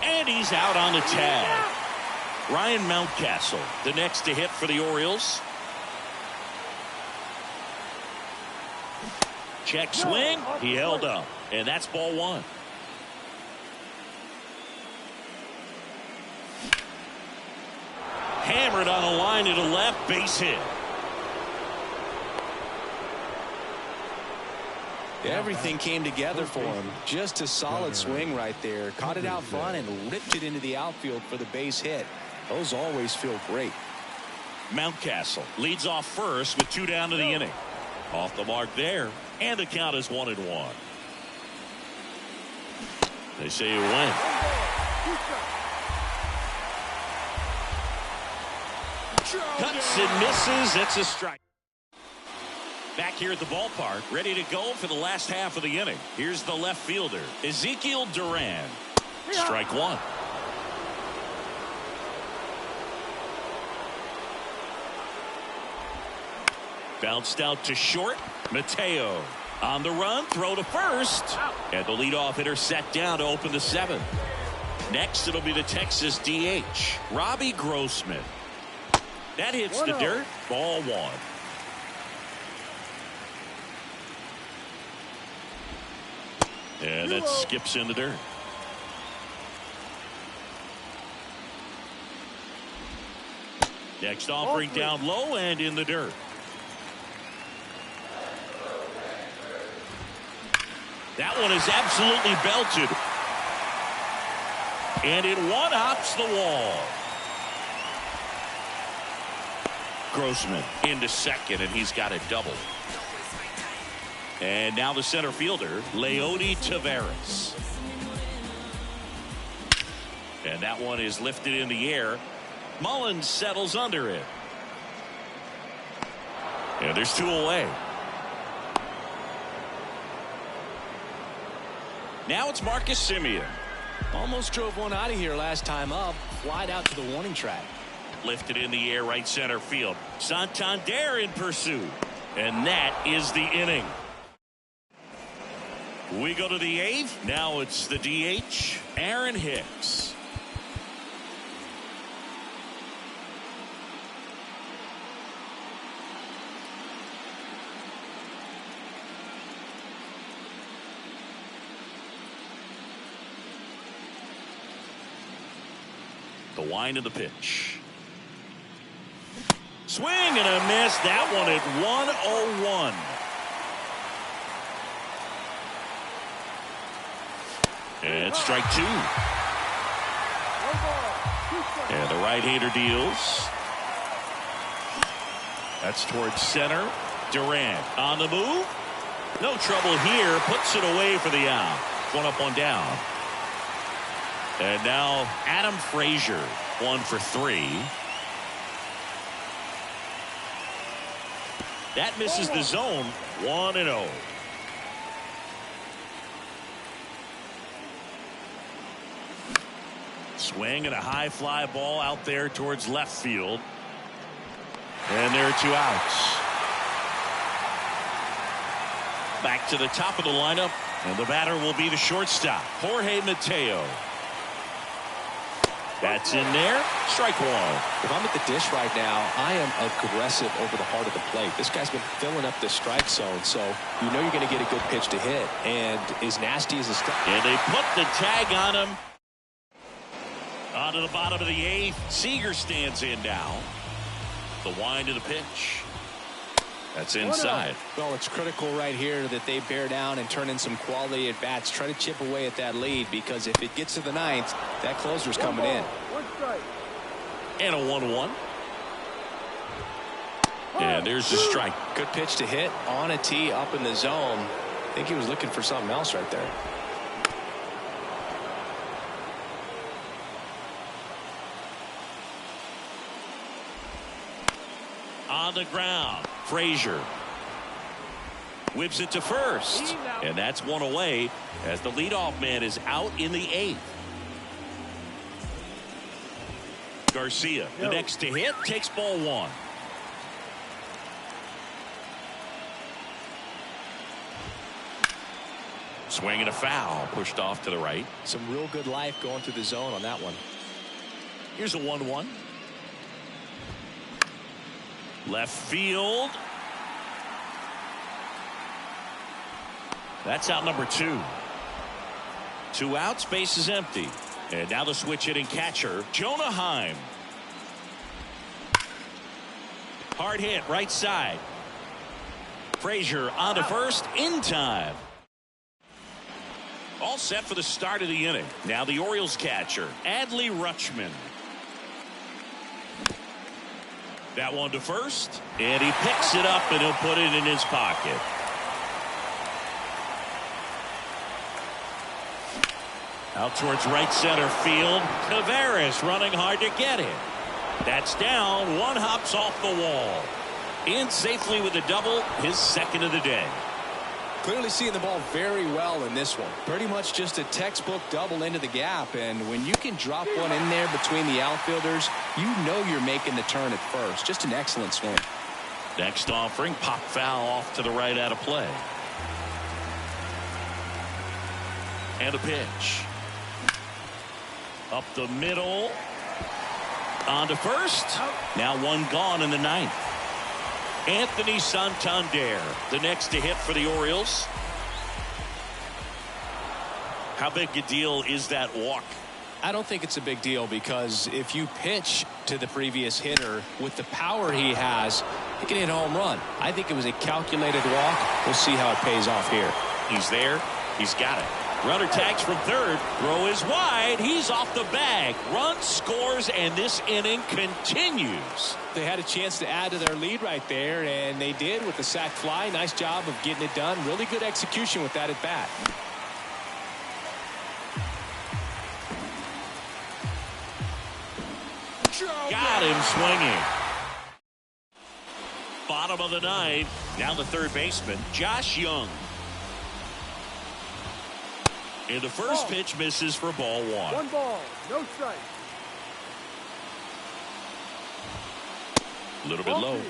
And he's out on the tag. Ryan Mountcastle, the next to hit for the Orioles. Check swing. He held up. And that's ball one. Hammered on a line to the left, base hit. Everything came together for him. Just a solid swing right there. Caught it out front and ripped it into the outfield for the base hit. Those always feel great. Mountcastle leads off first with 2 down to the inning. Off the mark there, and the count is 1-1. They say you win. Cuts and misses. It's a strike. Back here at the ballpark, ready to go for the last half of the inning. Here's the left fielder, Ezekiel Duran. Strike one. Bounced out to short. Mateo on the run. Throw to first. And the leadoff hitter set down to open the 7th. Next, it'll be the Texas DH, Robbie Grossman. That hits the dirt. Ball one. And that skips in the dirt. Next offering down low and in the dirt. That one is absolutely belted. And it one-hops the wall. Grossman into second, and he's got a double. And now the center fielder, Leody Taveras. And that one is lifted in the air. Mullins settles under it. And there's 2 away. Now it's Marcus Semien. Almost drove one out of here last time up. Flied out to the warning track. Lifted in the air, right center field. Santander in pursuit. And that is the inning. We go to the 8th. Now it's the DH, Aaron Hicks. The wind of the pitch. Swing and a miss. That one at 101. And strike 2. And the right-hander deals. That's towards center. Durant on the move. No trouble here. Puts it away for the out. 1 up, 1 down. And now Adam Frazier, 1 for 3. That misses the zone. 1-0. Swing and a high fly ball out there towards left field. And there are 2 outs. Back to the top of the lineup. And the batter will be the shortstop, Jorge Mateo. That's in there. Strike 1. If I'm at the dish right now, I am aggressive over the heart of the plate. This guy's been filling up the strike zone, so you know you're going to get a good pitch to hit. And as nasty as a stuff. And they put the tag on him. On to the bottom of the 8th. Seager stands in now. The wind of the pitch. That's inside. Well, it's critical right here that they bear down and turn in some quality at bats. Try to chip away at that lead, because if it gets to the 9th, that closer's coming in. And a 1-1. And there's the strike. Good pitch to hit on a tee up in the zone. I think he was looking for something else right there. the ground. Frazier whips it to first, and that's one away as the leadoff man is out in the 8th. Garcia, the next to hit, takes ball 1. Swing and a foul, pushed off to the right. Some real good life going through the zone on that one. Here's a 1-1. Left field. That's out number 2. 2 outs, base is empty. And now the switch hitting catcher, Jonah Heim. Hard hit, right side. Frazier on to first, in time. All set for the start of the inning. Now the Orioles catcher, Adley Rutschman. That one to first, and he picks it up and he'll put it in his pocket. Out towards right center field. Tavares running hard to get it. That's down. One hops off the wall. In safely with a double, his second of the day. Clearly seeing the ball very well in this one. Pretty much just a textbook double into the gap. And when you can drop one in there between the outfielders, you know you're making the turn at first. Just an excellent swing. Next offering, pop foul off to the right out of play. And a pitch. Up the middle. On to first. Now one gone in the 9th. Anthony Santander, the next to hit for the Orioles. How big a deal is that walk? I don't think it's a big deal, because if you pitch to the previous hitter with the power he has, he can hit a home run. I think it was a calculated walk. We'll see how it pays off here. He's there. He's got it. Runner tags from third. Throw is wide. He's off the bag. Run scores, and this inning continues. They had a chance to add to their lead right there, and they did with the sac fly. Nice job of getting it done. Really good execution with that at bat. Got him swinging. Bottom of the 9th. Now the third baseman, Josh Young. And the first pitch misses for ball 1. 1 ball, no strike. A little bit low.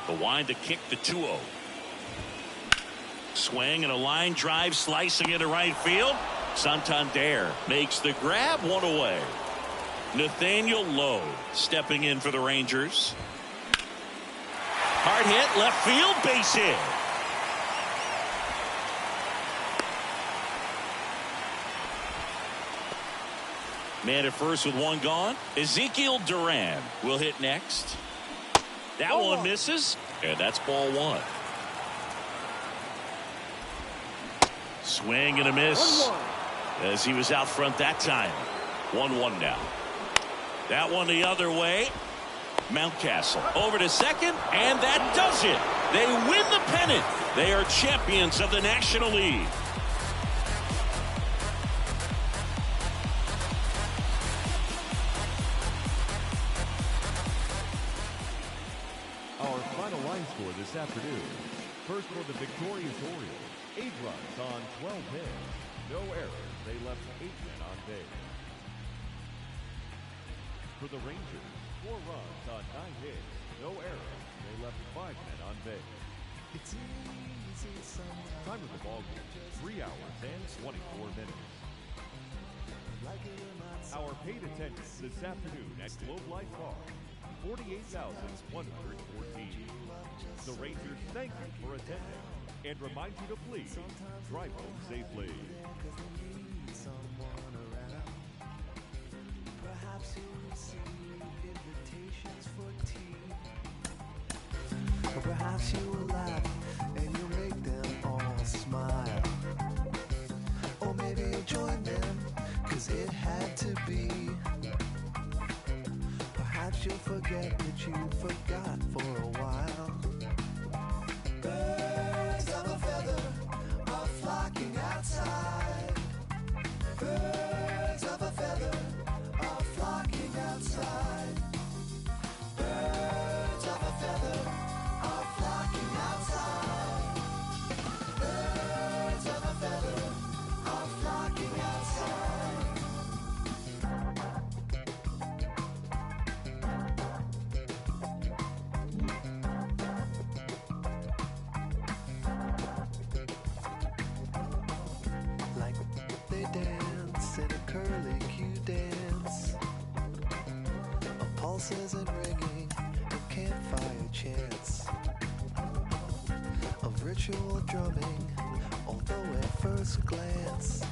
The wind to kick the 2-0. Swing and a line drive slicing into right field. Santander makes the grab, 1 away. Nathaniel Lowe stepping in for the Rangers. Hard hit, left field, base hit. Man at first with 1 gone. Ezekiel Duran will hit next. That one misses, and that's ball 1. Swing and a miss. 1-1. As he was out front that time. 1-1 now. That one the other way. Mountcastle over to second, and that does it. They win the pennant. They are champions of the National League. Our final line score this afternoon. First for the victorious Orioles, 8 runs on 12 hits. No errors. They left 8 men on base. For the Rangers, 4 runs on 9 hits. No errors. They left 5 men on base. Time of the ball game, 3 hours and 24 minutes. Our paid attendance this afternoon at Globe Life Park, 48,114. The Rangers thank you for attending and remind you to please drive home safely. Or perhaps you will laugh and you'll make them all smile. Or maybe you'll join them, 'cause it had to be. Perhaps you'll forget that you forgot for a while. Birds of a feather are flocking outside. Birds of a feather are flocking outside. bells isn't ringing, and campfire chants of ritual drumming, although at first glance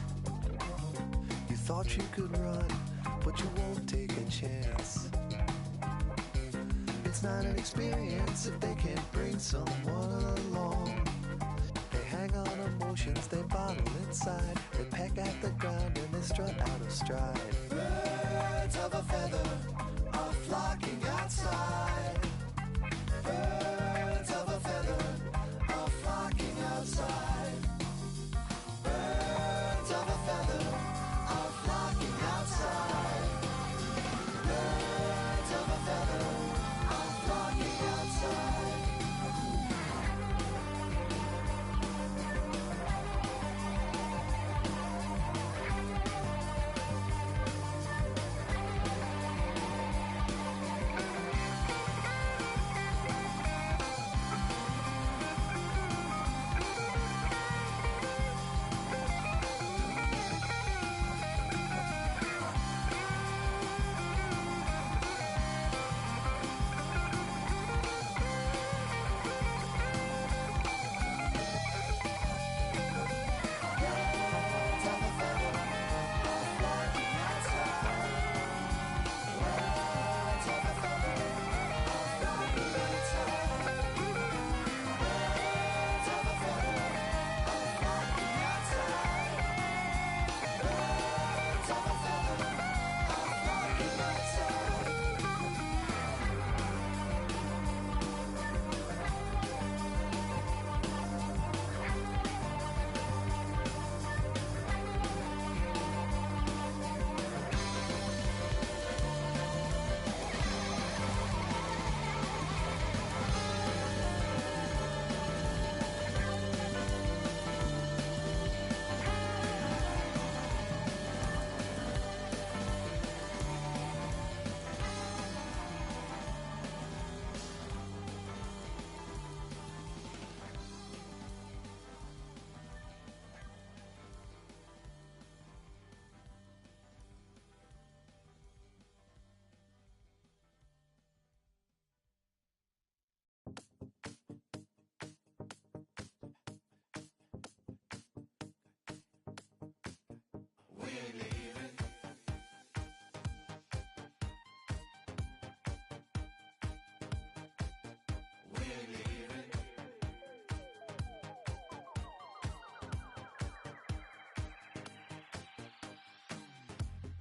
you thought you could run, but you won't take a chance. It's not an experience if they can't bring someone along. They hang on emotions, they bottle inside, they peck at the ground and they strut out of stride. Birds of a feather are flocking outside. Birds of a feather are flocking outside. Birds of a feather are flocking outside. Birds of a feather are flocking outside.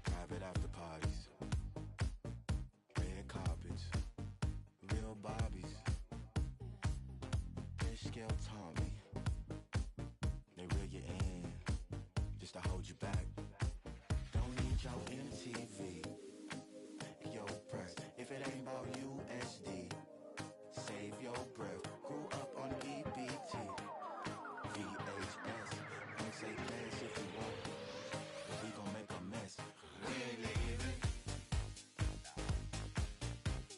Private after parties, red carpets, real Barbies. Fish scale taught me they reel you in just to hold you back. Don't need your MTV, your press. If it ain't about USD, save your breath. Grew up on EBT, VHS. Don't say pass if you want, but we gon' make a mess. We ain't leaving.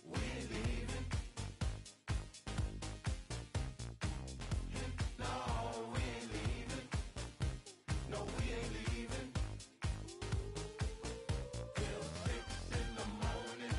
We ain't leaving. No, we ain't leaving. No, we ain't leaving. Till 6 in the morning.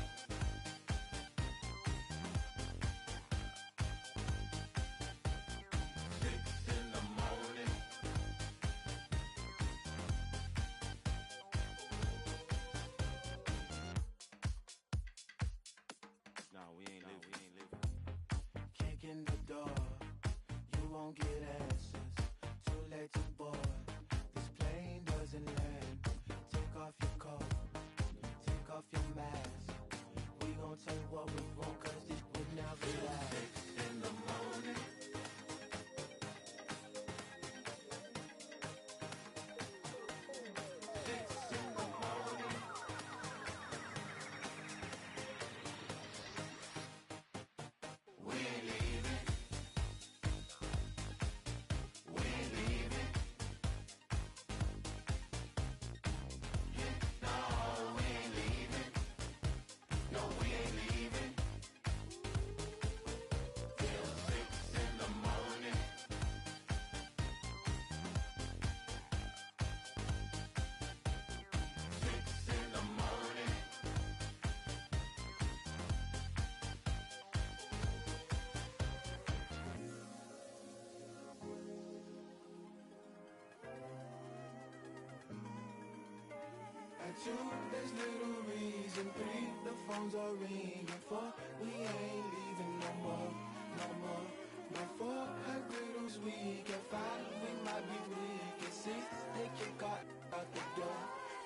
2, there's little reason. 3, the phones are ringing. 4, we ain't leaving no more, no more. No 4, have riddles weak. At 5, we might be weak. At 6, they kick out the door,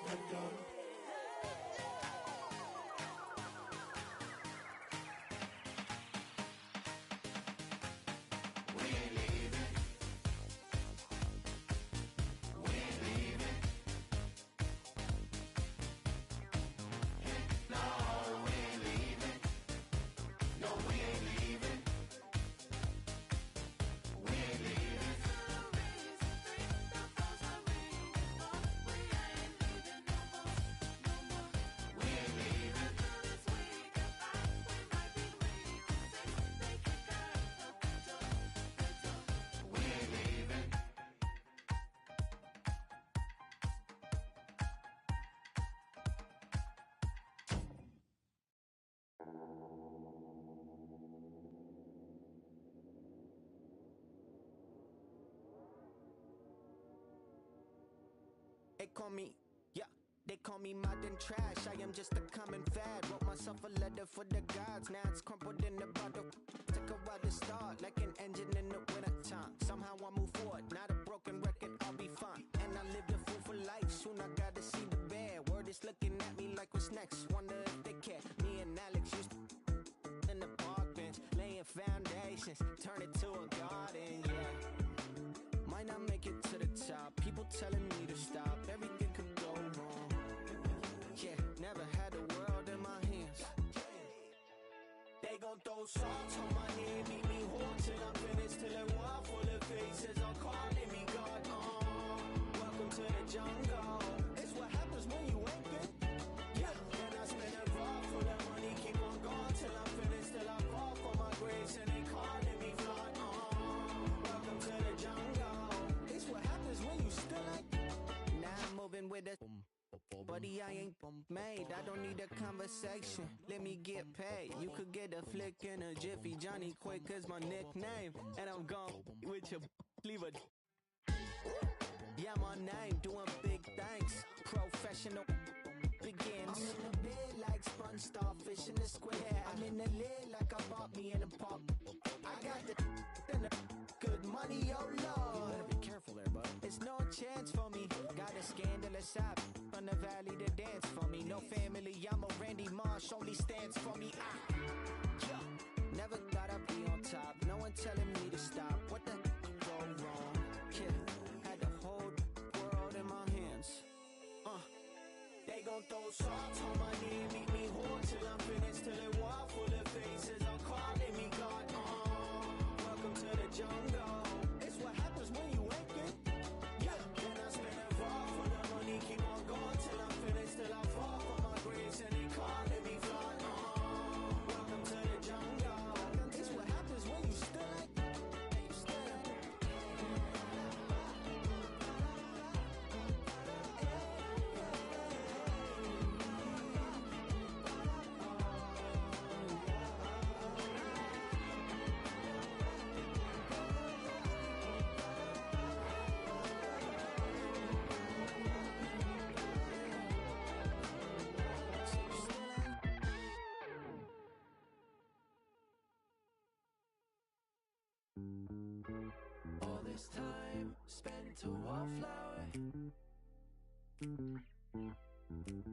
the door. They call me, yeah, they call me modern trash. I am just a common fad. Wrote myself a letter for the gods. Now it's crumpled in the bottle. Took a while to start, like an engine in the winter time. Somehow I move forward, not a broken record, I'll be fine. And I lived a fool for life, soon I gotta see the bear. Word is looking at me like what's next, wonder if they care. Me and Alex used to in the park bench, laying foundations, turn it to a garden, yeah. Might not make it to the top, people telling me to stop, everything could go wrong. Yeah, never had the world in my hands. They gon' throw salt on my head, meet me home till I'm finished, till a wall full of faces are calling me God. Welcome to the jungle. It's what happens when you ain't good. Yeah, then I spend a raw full of money, keep on going till I'm finished, till I fall for my grace and they calling me God. Welcome to the jungle. It's what happens when you still ain't. Now I'm moving with a buddy, I ain't made. I don't need a conversation. Let me get paid. You could get a flick in a jiffy. Johnny Quick is my nickname, and I'm gone with your leave a. Yeah, my name doing big things. Professional begins. I'm in the bed like sponge starfish in the square. I'm in the lid like I bought me in a pop. I got the and the good money, oh Lord. You better be careful there, bud. It's no chance for me. Got a scandalous side from the valley to dance for me. No family, I'm a Randy Marsh, only stands for me. Yeah. Never gotta be on top. No one telling me to stop. What the go wrong? Yeah. Had the whole world in my hands. They gon' throw salt on my head, meet me home till I'm finished, till a wall full of faces are calling me God. Welcome to the jungle. It's what happens when you ain't good. Yeah, then I spend a raw full of money, keep on going till I'm finished, till I fall for my grace and they calling me God. Welcome to the jungle. It's what happens when you still ain't. All this time spent to wallflower,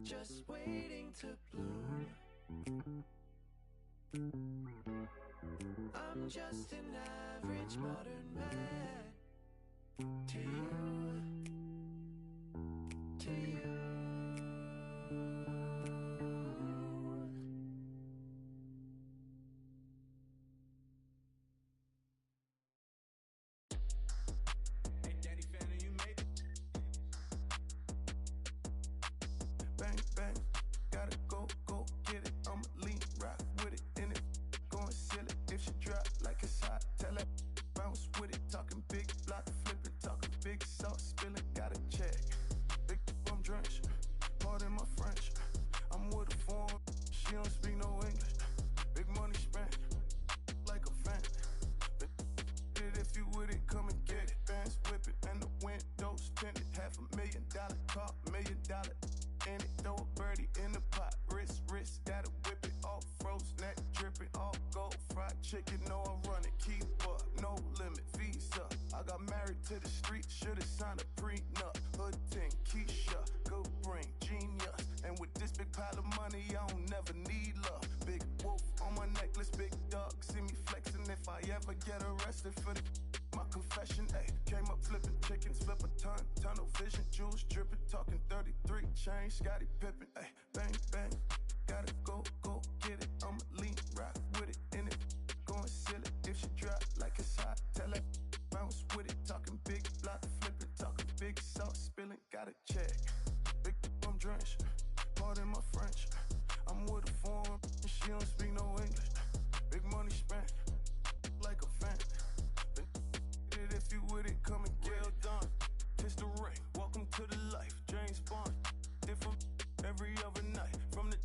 just waiting to bloom. I'm just an average modern man to you, to you. Bang, bang, gotta go, go get it. I'ma lean, rock with it, in it, going silly. If she drop like it's hot, tell her bounce with it. Talking big block, flipping, talking big sauce, spilling, gotta check. Big I'm drenched, pardon my French. I'm with a foreign, she don't speak no English. Big money spent, like a fan. If you with it, come and get it. Bands whip it, and the windows tinted. $500,000 car, $1 million in it, throw a birdie in the pot. Wrist, gotta whip it off, froze, neck dripping, all gold, fried chicken, no I run it, keep up, no limit, visa. I got married to the street, should've signed a prenup. Hood ting, Keisha, good brain, genius. And with this big pile of money, I don't never need love. Big wolf on my necklace, big dog, see me flexing. If I ever get arrested for my confession, ayy, came up flipping chickens, flip a ton, tunnel vision, jewels dripping, talking 33 chain, Scotty Pippen, ayy, bang, bang, gotta go, get it, I'ma lean, rock with it, in it, going silly, if she drop like it's hot, tell her, bounce with it, talking big block, flipping, talking big sauce, spilling, gotta check, big I'm drenched, pardon my French, I'm with a foreign, and she don't speak no English, big money spent, like a fan. If you with it, come and get it done. Kiss the ring, welcome to the life. James Bond, different every other night. From the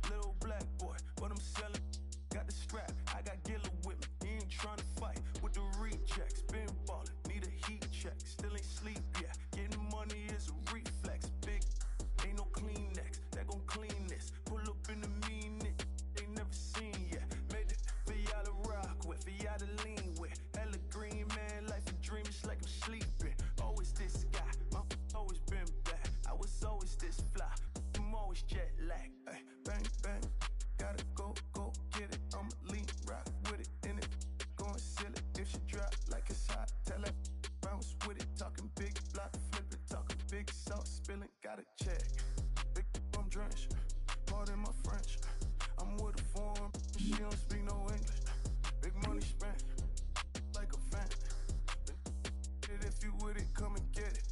little black boy, but I'm selling. Got the strap, I got Gilla with me. He ain't trying to fight with the rechecks. Been ballin', need a heat check. Still ain't sleep yet. Getting money is a reflex. Big, ain't no Kleenex that gon' clean this. Pull up in the mean it, ain't never seen yet. Made it for y'all to rock with, for y'all to lean with. Hella green man, life a dream, it's like I'm sleeping. Always this guy, my always been bad. I was always this fly, I'm always jet lag. Ay, bang, bang, gotta go, get it. I'ma lean, rock with it, in it. Going silly, if she drop like it's hot, tell her, bounce with it. Talking big block, flipping, talking big sauce, spilling, gotta check. Big I'm drenched, pardon my French. I'm with a foreign, she don't speak no English. Big money spent, like a fan. If you with it, come and get it.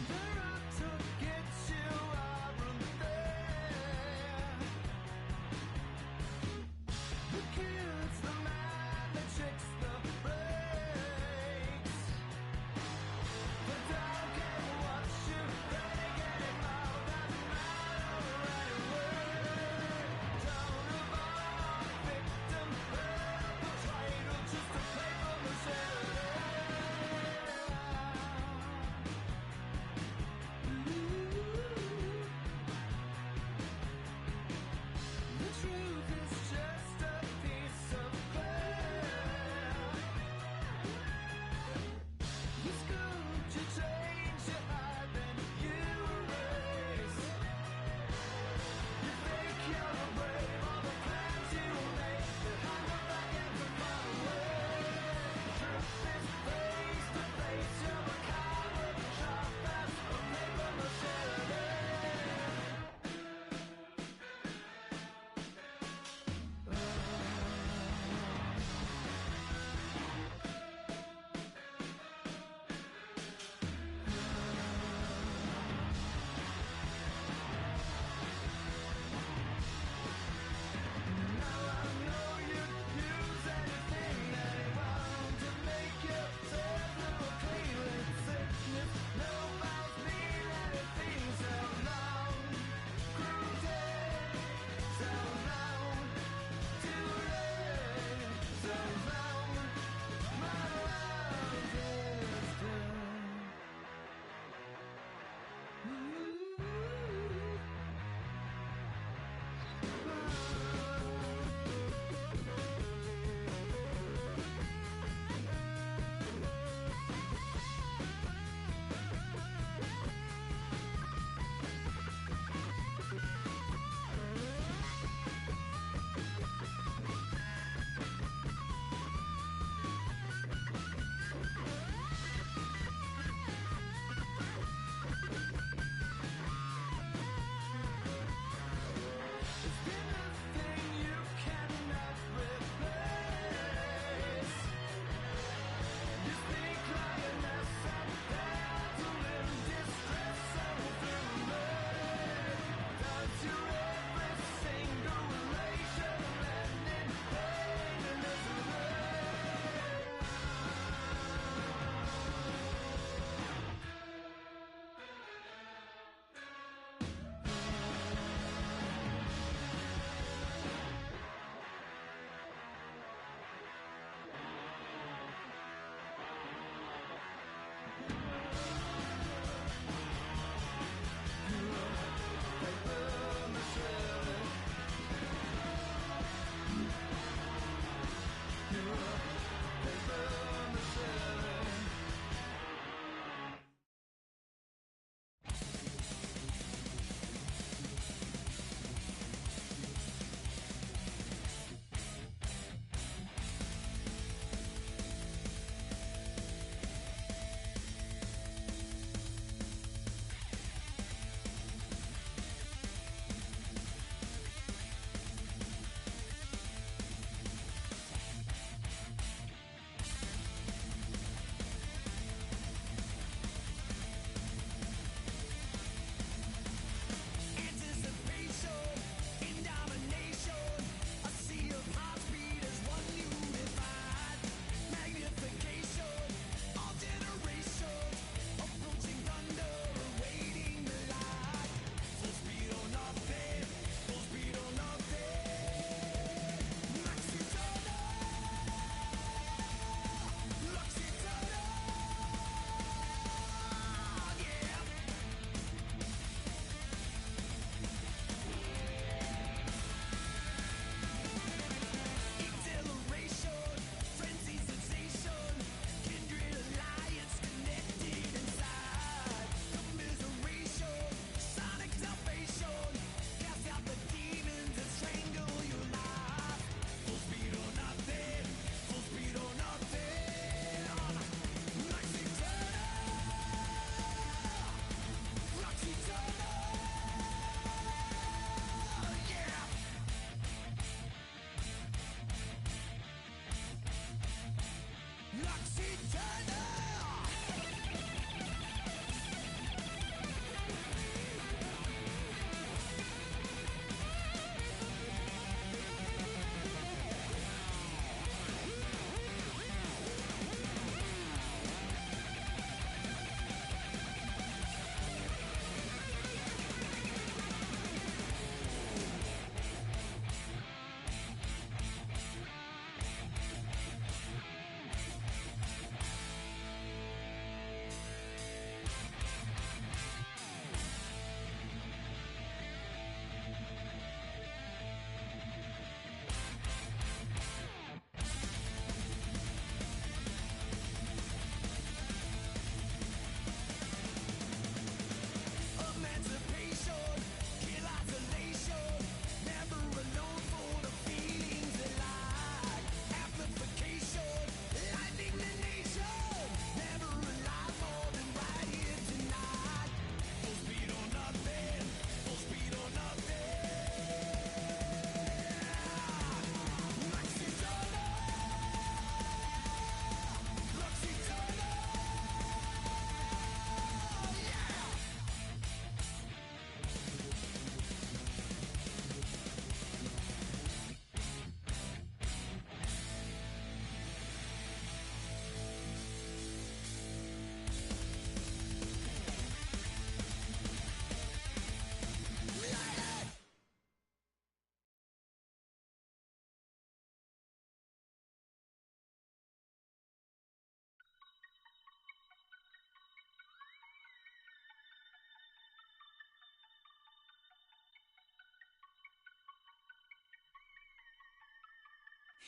They're out to get you, I run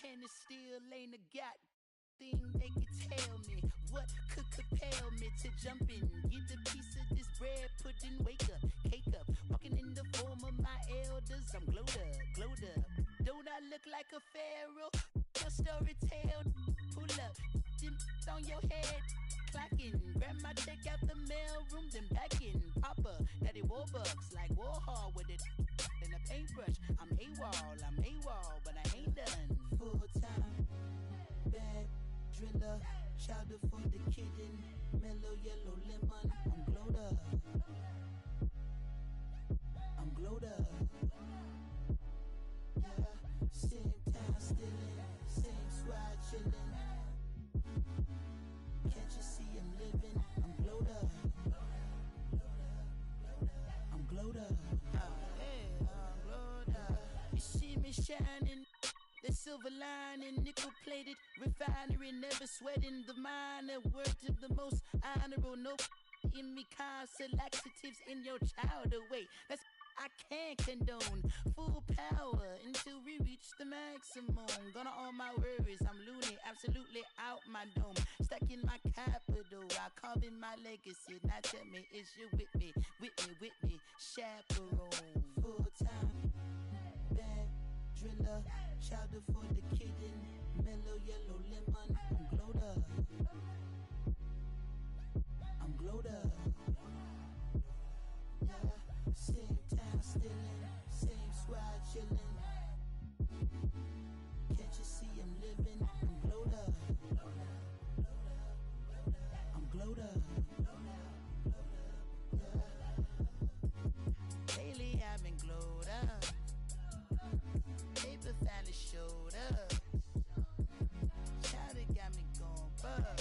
and it still ain't a god thing they could tell me. What could compel me to jump in, get a piece of this bread, pudding, wake up, cake up, walking in the form of my elders. I'm glowed up, glowed up. Don't I look like a pharaoh? Your story tale, pull up, them on your head, clocking, grab my check out the mail room, then back in, Papa, Daddy Warbucks, like Warhol with it and a paintbrush. I'm AWOL, but I ain't done. Full time, bad driller, chowder for the kitten, mellow yellow lemon. I'm glowed up, I'm glowed up. Yeah, same time stillin', same swag chillin'. Can't you see I'm living? I'm glowed up, I'm glowed up. Yeah, I'm glowed up. You see me shining, the silver lining, nickel plated refinery, never sweating the minor. Word to the most honorable, no in me, constant laxatives in your child away. That's I can't condone. Full power until we reach the maximum. Gonna all my worries, I'm loony, absolutely out my dome. Stuck in my capital, I carve in my legacy. Now tell me, is you with me, chaperone? Full time, bad driller, chowder for the kitten, mellow yellow lemon. I'm glowed up, I'm glowed up. Yeah, same time stillin', same swag chillin'. Can't you see I'm living? I'm glowed up, I'm glowed up. Yeah. Lately I've been glowed up. Paper finally showed up. Chowder got me going bug.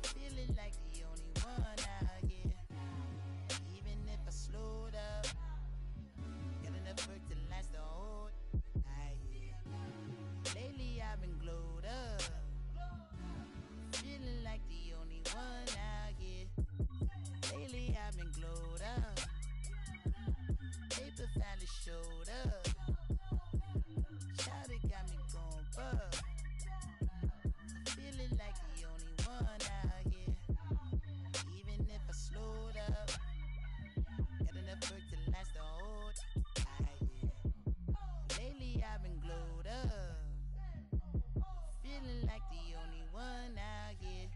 Feeling like the only one out here. Even if I slowed up, got enough work to last the whole night. Lately I've been glowed up. Feeling like the only one out here. Lately I've been glowed up. Paper finally showed up. Chowder got me going bug. Feeling like the only one out here. Even if I slowed up, got enough work to last the whole night. Lately I've been glowed up. Feeling like the only one out here.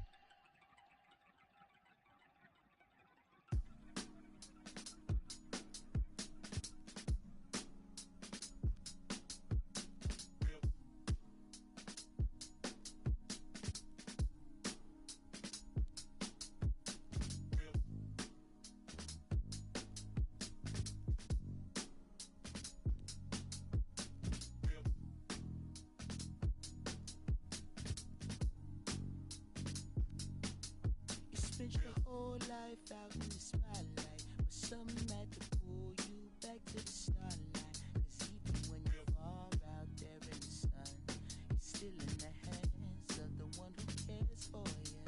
Spent your whole life out in the spotlight, but something had to pull you back to the starlight. Cause even when you're far out there in the sun, you're still in the hands of the one who cares for you.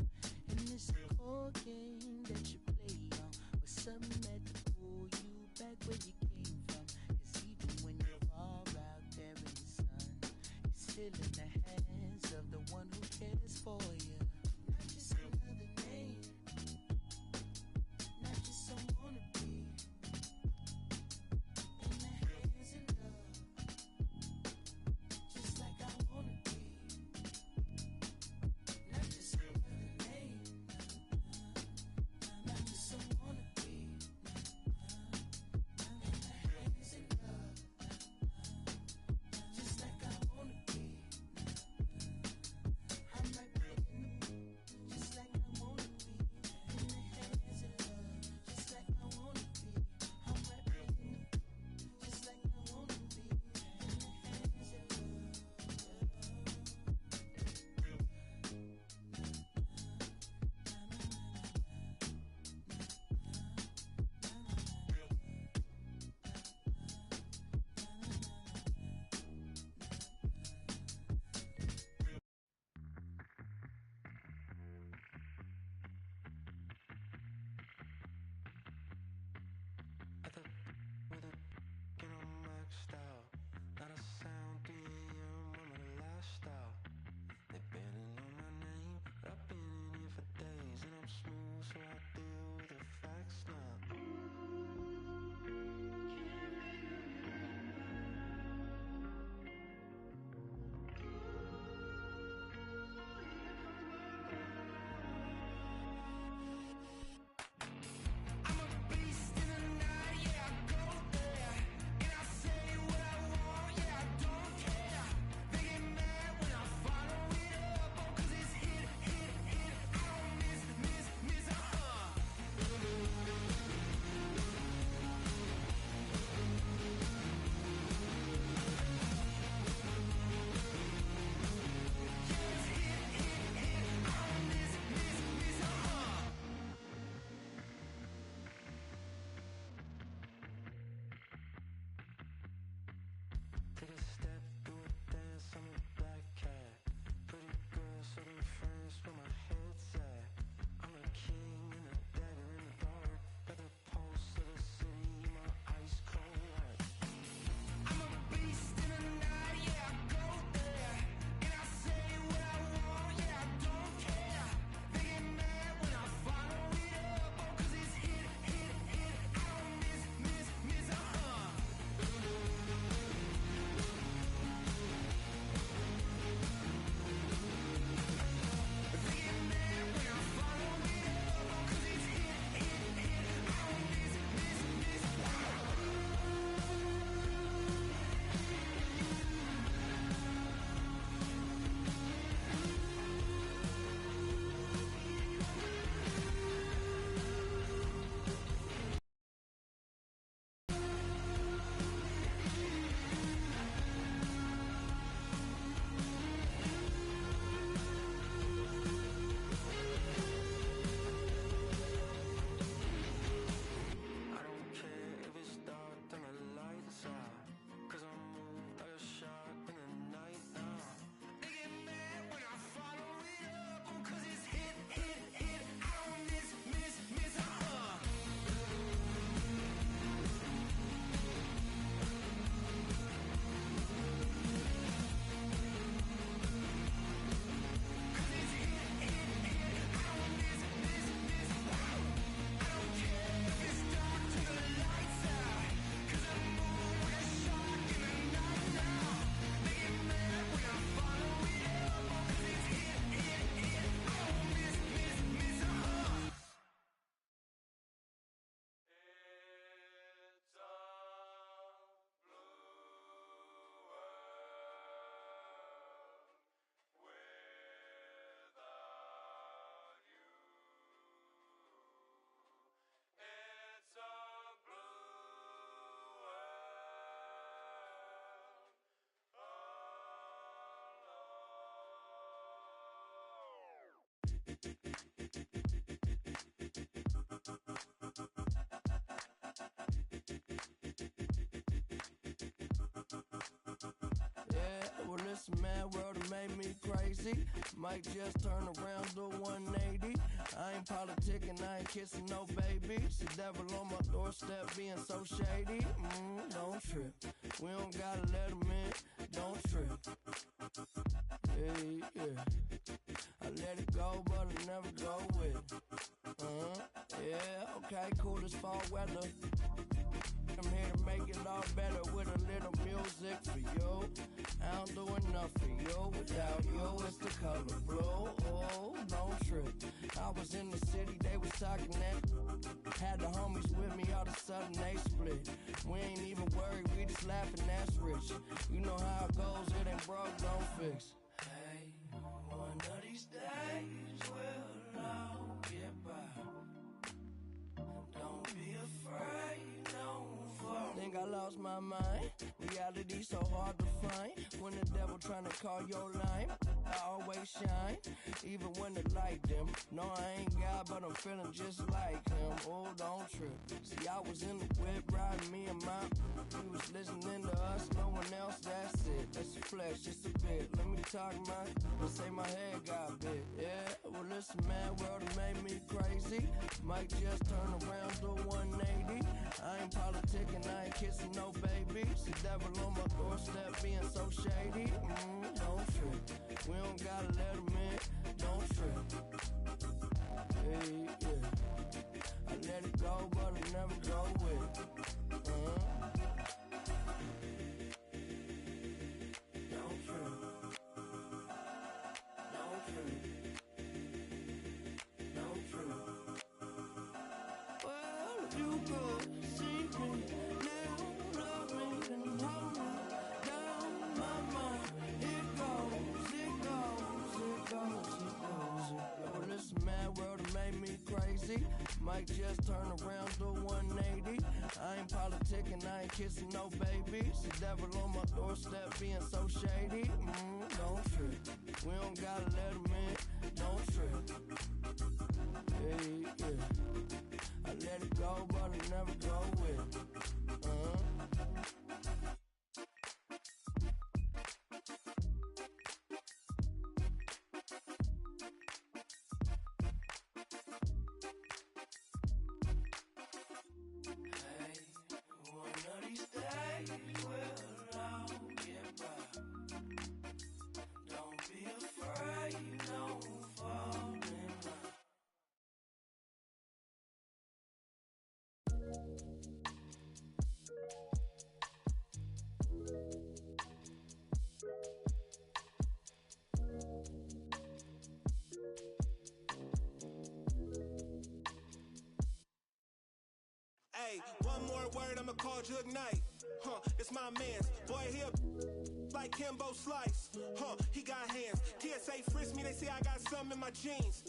And this cold game that you play on, but something had to pull you back where you came from. Cause even when you're far out there in the sun, you're still in the hands of the one who cares for you. Not just another name, not just someone to be. this mad world that made me crazy. Might just turn around, do 180. I ain't politicking, I ain't kissing no babies. The devil on my doorstep being so shady. Don't trip. We don't gotta let him in. Don't trip. Yeah. I let it go, but I never go with it. Yeah, okay, cool as fall weather. I'm here to make it all better with a little music for you. I don't do enough for you. Without you, it's the color blue. Oh, don't trip. I was in the city, they was talking that. Had the homies with me, all of a sudden they split. We ain't even worried, we just laughing, that's rich. You know how it goes, it ain't broke, don't fix. Hey, one of these days we'll all get by. Don't be afraid, don't fall. Think I lost my mind. Reality so hard to find. When the devil tryna call your line, I always shine, even when the light dim. No, I ain't God, but I'm feeling just like him. Oh, don't trip. See, I was in the whip riding me and my. We was listening to us, no one else. That's it. That's a flex, just a bit. Let me talk let's say my head got big. Yeah, well, it's a mad world that made me crazy. Might just turn around, do 180. I ain't politicking, I ain't kissing no babies. The devil on my doorstep being so shady. Don't trip. We don't gotta let him in. Don't trip. Yeah. I let it go, but I never go with it. Don't trip. Don't trip. Don't trip. Well, if you could see me now, love me and hold me down my mind. It goes. Well, this mad world that made me crazy. Might just turn around, do 180. I ain't politicking, I ain't kissing no babies. The devil on my doorstep being so shady. Don't trip. We don't gotta let him in. Don't trip. Yeah. I let it go, but I never go with it. Hey, one more word, I'ma call Jug Knight. It's my man's. Boy, here like Kimbo Slice. He got hands. TSA frisk me, they say I got something in my jeans.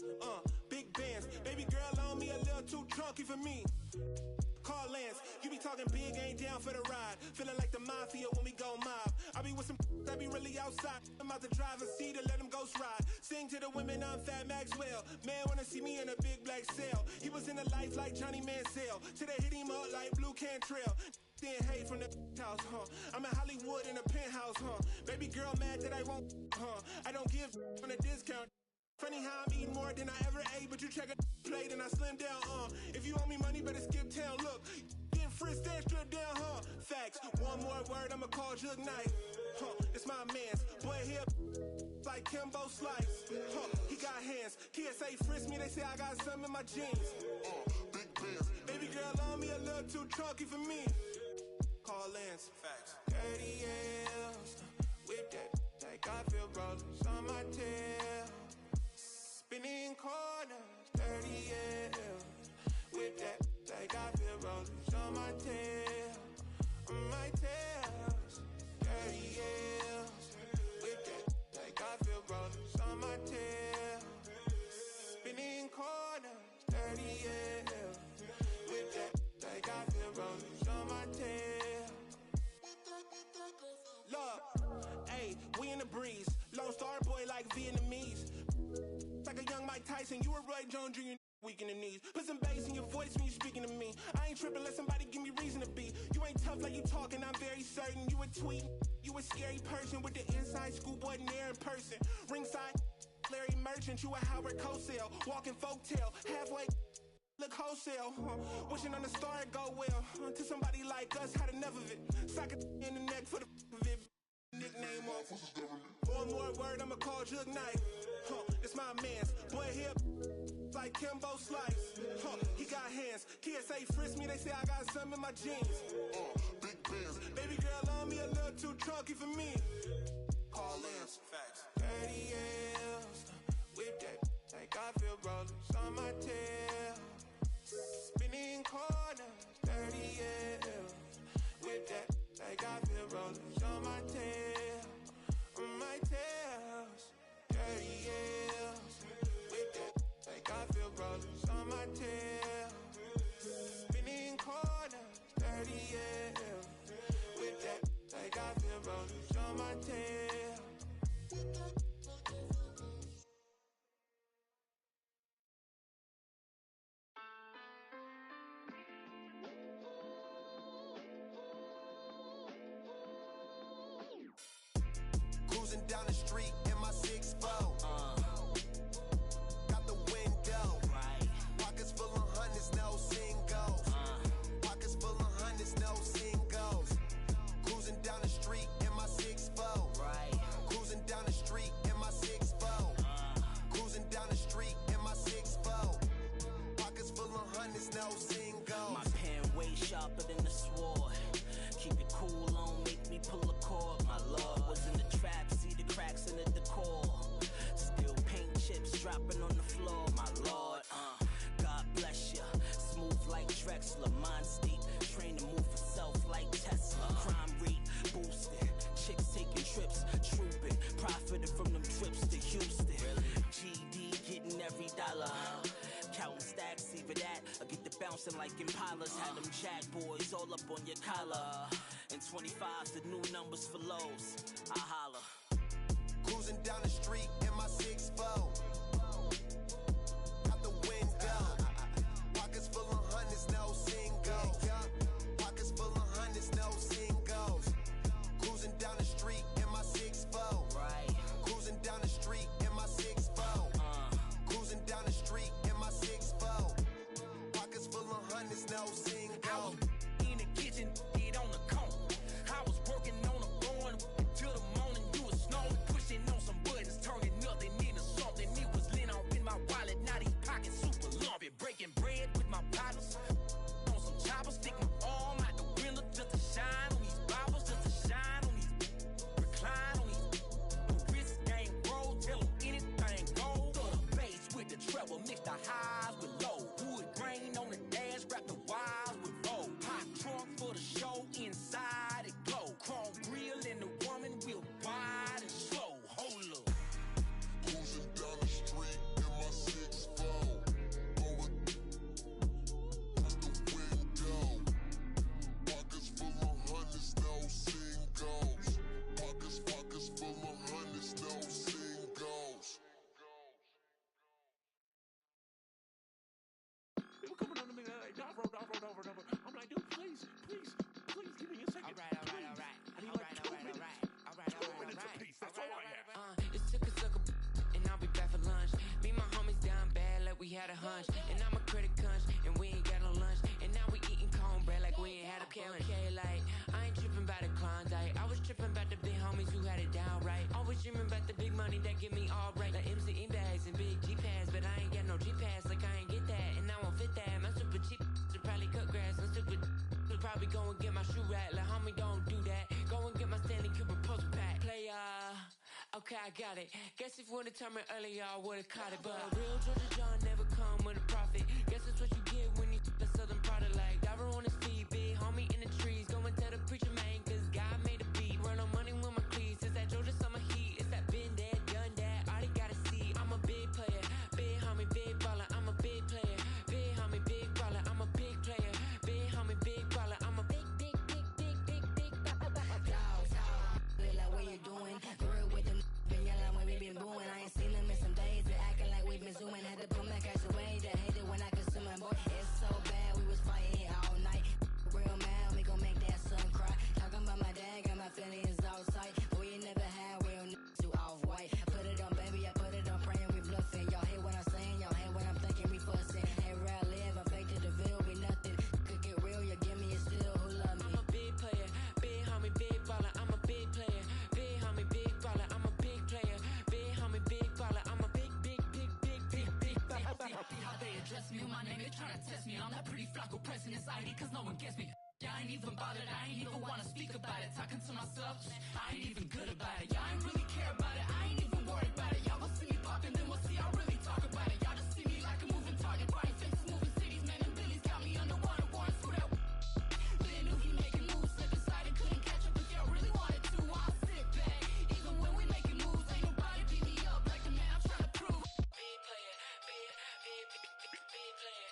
Big bands. Baby girl on me, a little too drunky for me. Call Lance, you be talking big, ain't down for the ride. Feeling like the mafia when we go mob. I be with some that be really outside. I'm out to drive a seat to let them ghost ride. Sing to the women, I'm Fat Maxwell. Man wanna see me in a big black cell. He was in the life like Johnny Mansell. Till they hit him up like Blue Cantrell. Then hate from the house, I'm in Hollywood in a penthouse, Baby girl mad that I won't, I don't give on a discount. Funny how I'm eating more than I ever ate, but you check a plate and I slim down, If you owe me money, better skip town, look. Getting frisked extra down, Facts, one more word, I'ma call Jug Knight. It's my man's. Boy, here like Kimbo Slice. He got hands. TSA frisk me, they say I got something in my jeans. Big bands. Baby girl on me, a little too chunky for me. Call Lance. Facts. 30 years. Whip that, like I feel rollers on my tail. Spinning corners, 30 years. With that, like I feel rollers on my tail. On my tails, 30 years. With that, like I feel rollers on my tail. Spinning corners, 30 years. With that, like I feel rollers on my tail. Look, hey, we in the breeze. Lone Star boy like Vietnamese. Like a young Mike Tyson, you a Roy Jones Jr. weak in the knees. Put some bass in your voice when you speaking to me. I ain't tripping, let somebody give me reason to be. You ain't tough like you talking, I'm very certain. You a tweet, you a scary person with the inside. high school, boy, near in person. Ringside, Larry Merchant, you a Howard Cosell. Walking folktale, halfway, look wholesale. Wishing on the star it go well. To somebody like us, had enough of it. Sock it in the neck for the of it. Nickname off. One more word, I'ma call Jug Knight. It's my man's. Boy, here like Kimbo Slice. He got hands. Kids say frisk me, they say I got some in my jeans. Big bands. Baby girl on me a little too chunky for me. Call Lance. Facts. 30 years. Whip that. Like I feel rollers on my tail. Spinning corners. 30 years. Whip that. Like I feel rollers on my tail. On my tails. 30 years. Whip that. Like I feel rollers on my tail. Spinning corners. 30 years. Whip that. Like I feel rollers on my tail. Cruising down the street in my 6'4". Got the window. Right. Pockets full of hundreds, no singles. Pockets full of hundreds, no singles. Cruising down the street in my 6'4". Right. Cruising down the street in my 6'4". Cruising down the street in my 6'4". Pockets full of hundreds, no singles. My pen way sharper than the sword. Keep it cool, don't make me pull a cord. My lord was in the trap, see the cracks in the decor. Still paint chips dropping on the floor. My lord, God bless ya. Smooth like Drexler, mind state, train to move for self like Tesla. Crime rate boosting, chicks taking trips, trooping, profiting from them trips to Houston. GD getting every dollar. Counting stacks, either that or get the bouncing like Impalas. Had them jack boys all up on your collar. And 25's the new numbers for lows. I holla. Cruising down the street in my 6'4". Out the window. Pockets full of hundreds, no singles. Pockets full of hundreds, no singles. Cruising down the street in my 6'4". Right. Cruising down the street in my 6'4". Cruising down the street in my 6'4". Pockets full of hundreds, no singles. I was in the kitchen, get on the cone. I was working on a phone till the morning. You was snowing, pushing on some buttons, turning nothing into something. It was lint off in my wallet, now these pockets super lumpy. Breaking bread with my partners on some choppers, stick my arm out the window just to shine on these bottles, just to shine on these, recline on these. The wrist game roll, tell them anything goes. Throw the bass with the treble, mix the highs with low. Wood grain on the dash, wrap the wires with roll. Hot trunk for the show, inside it glow. Chrome grill and the woman will wide and slow. Hold up. Cruising down the street in my 6'4". Going out the window. Pockets full of hundreds, no singles. Pockets full of hundreds, no singles. They were coming on to me like, Davo. I'm like, dude, please, give me a second. All right. I need like 2 minutes. 2 minutes apiece, that's all I have. It took us like and I'll be back for lunch. Me and my homies down bad like we had a hunch. And I'm a critic hunch, and we ain't got no lunch. And now we eating cornbread like we ain't had a punch. Okay, like, I ain't tripping about the Klondike. I was tripping about the big homies who had it down right. Always dreaming about the big money that get me all right. Like MC bags and big G-Pads, but I ain't got no G-Pads, like I ain't get that. And I won't fit that. My super cheap should probably cut grass. I'm stupid should probably go and get my shoe rack. Like, homie, don't do that. Go and get my Stanley Cooper poster pack. Play, okay, I got it. Guess if you would've told me earlier, I would've caught it. But real Georgia John never come with a profit. Guess that's what you get when you the southern product. Like Diver on his feet, big homie in the trees. Go and tell the preacher man, cause God made a beat. Run on money with my cleats. It's that Georgia summer heat. It's that been dead, done that. All they gotta see. I'm a big player, big homie, big baller. I'm a big player, big homie, big baller. I'm a big player, big homie, big baller. I'm a big dogs. Look like what you doing? Grew with them, been yelling when we been booing. I ain't seen them in some days. They acting like we been zooming. Had to put equal present anxiety, cause no one gets me. Yeah, I ain't even bothered, I ain't even wanna speak about it. Talking to myself, I ain't even good about it. Yeah, I ain't really care about it, I ain't even worried about it. Y'all will see me poppin', then we'll see I really talk about it. Y'all just see me like a moving target, buying fences, moving cities, man, and Billy's got me underwater, warrants for that. They knew he making moves, slip aside and couldn't catch up if y'all really wanted to. I'll sit back, even when we making moves, ain't nobody beat me up like the man I'm trying to prove. Big player, big player, big player,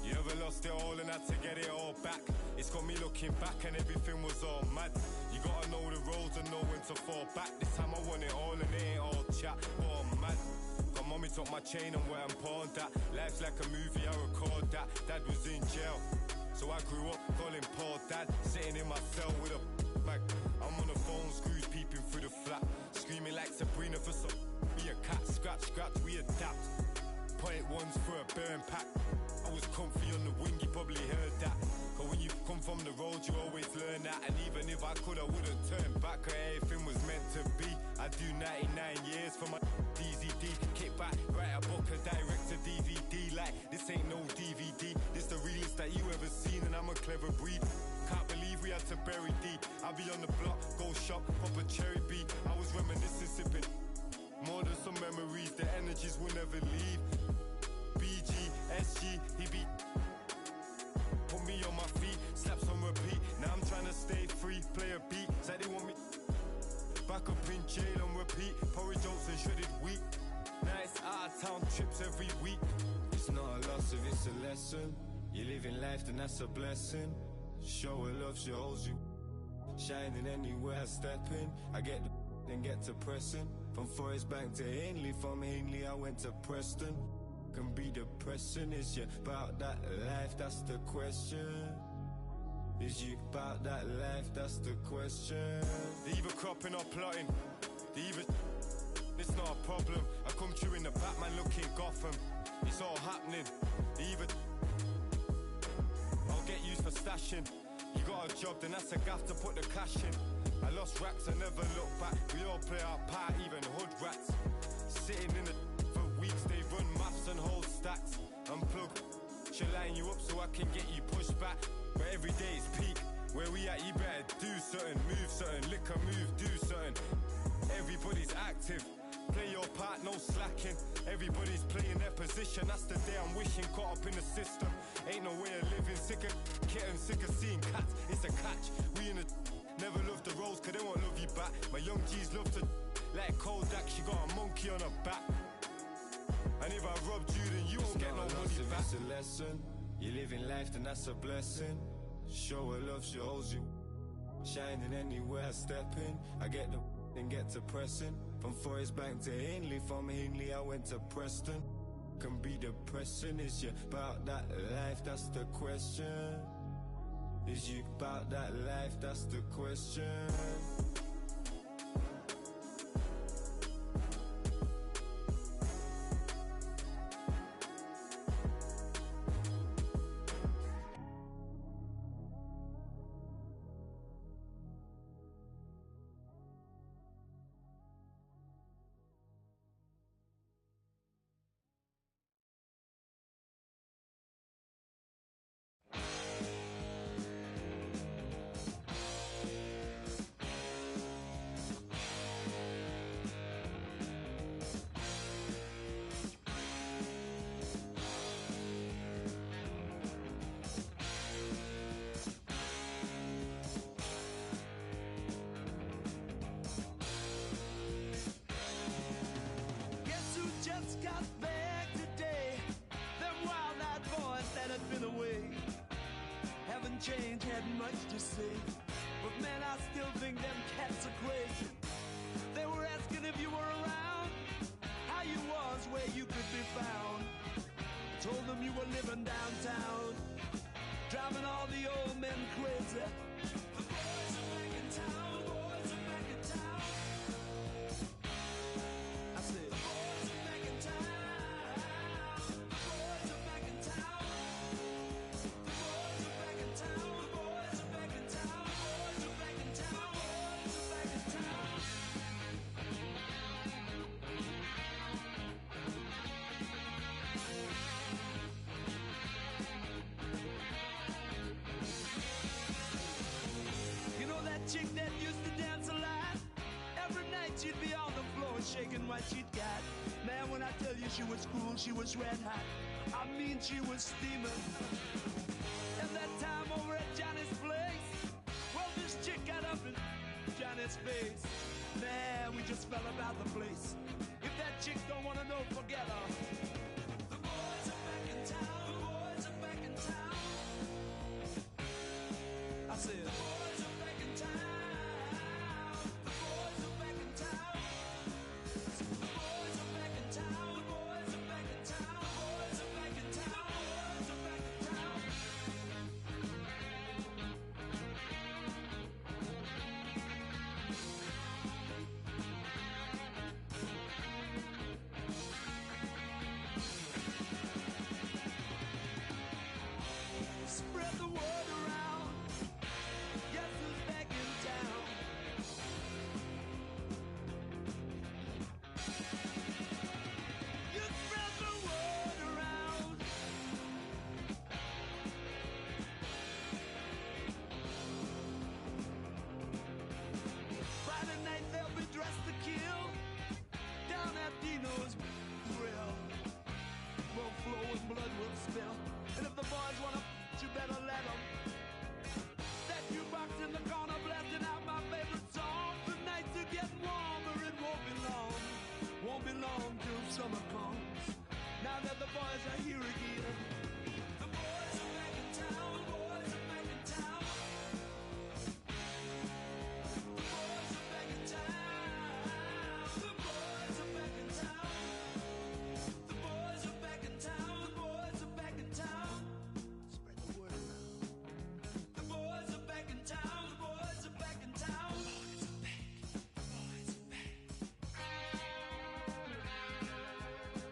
You ever lost it all and had to get it all back? It's got me looking back and everything was all mad. You gotta know the roads and know when to fall back. This time I want it all and it ain't all chat, but I'm mad. Got mommy took my chain and went and pawned that. Life's like a movie, I record that. Dad was in jail, so I grew up calling Paul Dad. Sitting in my cell with a bag. I'm on the phone, screws peeping through the flat. Screaming like Sabrina for some be a cat. Scratch, scratch, we adapt. Point ones for a burn pack. I was comfy on the wing, you probably heard that. Cause when you come from the road, you always learn that. And even if I could, I wouldn't turn back. Cause everything was meant to be. I do 99 years for my DZD. Kick back, write a book and direct to DVD. Like, this ain't no DVD. This the realest that you ever seen, and I'm a clever breed. Can't believe we had to bury D. I'll be on the block, go shop, pop a cherry B. I was reminiscing, sipping more than some memories. The energies will never leave. BG, SG, he beat. Put me on my feet, slaps on repeat. Now I'm trying to stay free, play a beat. Say they want me back up in jail on repeat. Porridge oats and shredded wheat. Nice out of town trips every week. It's not a loss if it's a lesson. You're living life, then that's a blessing. Show her love, she holds you. Shining anywhere I step in. I get the then get to pressing. From Forest Bank to Ainley, from Ainley I went to Preston. Can be depressing, is you about that life, that's the question. Is you about that life, that's the question. They either cropping or plotting. They either it's not a problem. I come through in the Batman looking Gotham. It's all happening. They either I'll get used for stashing. You got a job, then that's a gaff to put the cash in. I lost racks, I never look back. We all play our part, even hood rats. Sitting in the for weeks, they run maths and hold stacks. Unplug, she'll line you up so I can get you pushed back. But every day is peak. Where we at, you better do something, move something, lick a move, do something. Everybody's active. Play your part, no slacking. Everybody's playing their position. That's the day I'm wishing, caught up in the system. Ain't no way of living, sick of kitten, sick of seeing cats. It's a catch. We in the never love the roads, cause they won't love you back. My young G's love to like Kodak, she got a monkey on her back. And if I robbed you, then you won't get no money back. It's a lesson. You're living life, then that's a blessing. Show her love, she holds you. Shining anywhere I step in. I get the then get to pressing. From Forest Bank to Ainley, from Ainley I went to Preston. Can be depressing, is you about that life, that's the question. Is you about that life, that's the question. change, hadn't much to say. But man, I still think them cats are crazy. They were asking if you were around, how you was, where you could be found. Told them you were living downtown, driving all the old men crazy. The boys are back in town, the boys are back in town. I said, the boys are back in town, the boys are back in town. The boys are back in town, the boys are back in town, the boys are back in town, the boys are back in town. You know that chick that used to dance a lot? Every night she'd be on the floor shaking what she'd got. Man, when I tell you she was cool, she was red hot. I mean, she was steaming. And that time over at Johnny's place, well, this chick got up in Johnny's face. Man, we just fell about the place. If that chick don't wanna know, forget her. The boys are back in town, the boys are back in town. I said, the boys are back in town. The boys are back in town. The boys are back in town. The boys are back in town. The boys are back in town. The boys are back in town. Spread the word around. Guess who's back in town? You spread the word around. Friday night they'll be dressed to kill down at Dino's Grill. Will flow and blood will spill. And if the boys wanna, you better let them. That jukebox in the corner blasting out my favorite song. The nights are getting warmer, it won't be long. Won't be long till summer comes. Now that the boys are here again. The boys are back in town, the boys are back in town. The boys are back in town. The boys are back in town. The boys are back in town, the boys are back in town. Spread the word around. The boys are back in town, the boys are back in town. The boys are back, the boys are back.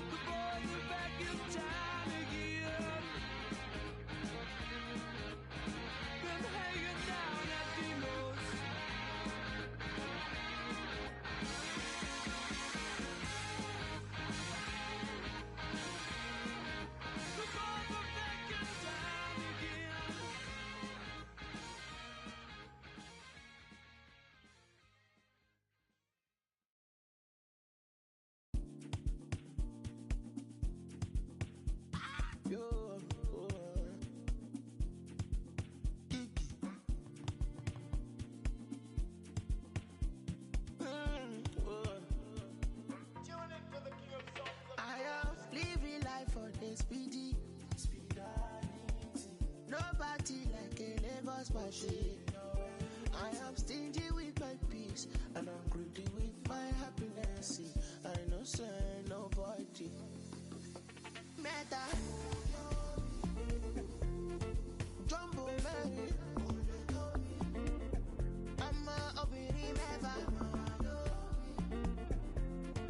The boys are back in town again. Been hanging down at Dino's. The boys are back in town again. Yo, I am living life for this PD. Nobody like a Lagos machine. I am stingy with my peace, and I'm greedy with my happiness. I know say nobody. Meta Jumbo Mary, I'm a Obiri Meva.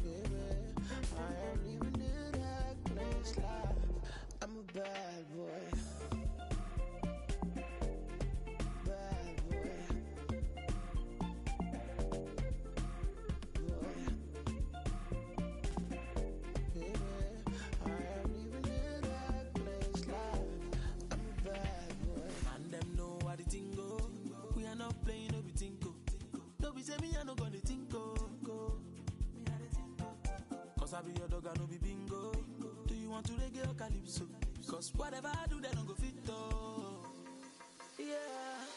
Baby, I am living the reckless life. I'm a bad boy. Bad boy. Boy. Cause I be your dog, I no be bingo. Do you want to reggae or calypso? Cause whatever I do, they don't go fit though. Yeah,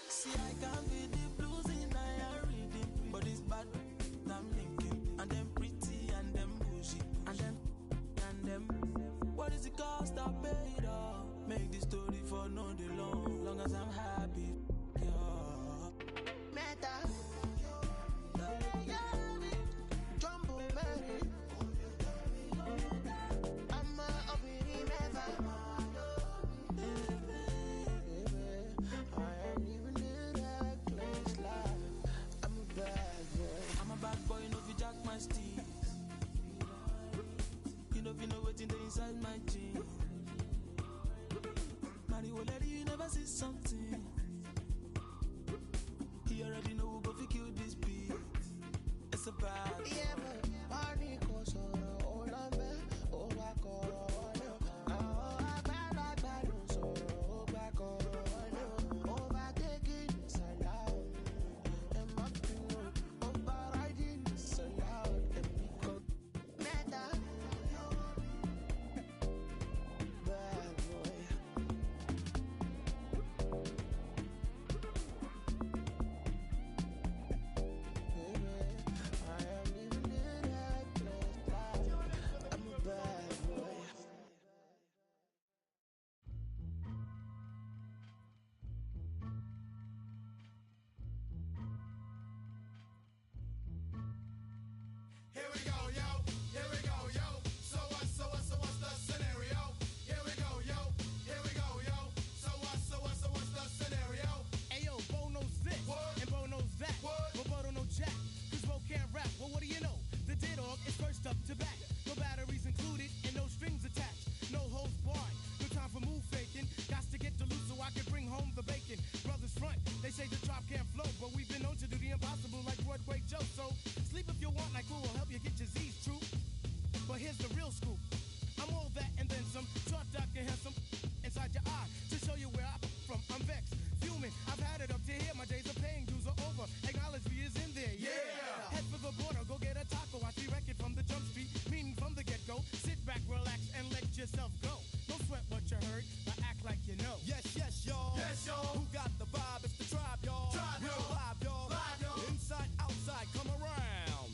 see I can be the blues in I reading, but it's bad. I'm thinking, and them pretty, and them bougie, and them. What is the cost I paid off? Make the story for no day long as I'm happy. Yeah. Meta. Jumbo Mary. I'm a operating never. I am even in that place life. I'm a bad boy. I'm a bad boy, no fi jack my steez. You know fi know what's inside my jeans. Mario lady, you never see something. You already know who go fi kill this beat. It's a bad boy. Yeah, but party goes on all I'm back. Oh, back on. Here we go, yo. Here we go, yo. So what's the scenario? Here we go, yo. Here we go, yo. So what's the scenario? Hey yo, Bo knows this, and Bo knows that. But Bo don't know jack, cause Bo can't rap. Well, what do you know? The dead dog is first up to bat. No batteries included and no strings attached. No holds barred, no time for move faking. Got to get the loot so I can bring home the bacon. Brothers front, they say the drop can't flow, but we've been known to do the impossible like Broadway Joe. So sleep if you want, like who will help you get your Z's true. But here's the real scoop. I'm all that and then some. Short, dark, and handsome inside your eye to show you where I'm from. I'm vexed, fuming. I've had it up to here. My days of paying dues are over. Acknowledge me is in there. Yeah. Head for the border, go get a taco. I see record from the jump street, meaning from the get go. Sit back, relax, and let yourself go. Don't sweat what you heard, but act like you know. Yes, y'all. Yes, y'all. Who got the vibe? It's the tribe, y'all. Tribe, y'all. Live, y'all. Live, y'all. Inside, outside, come around.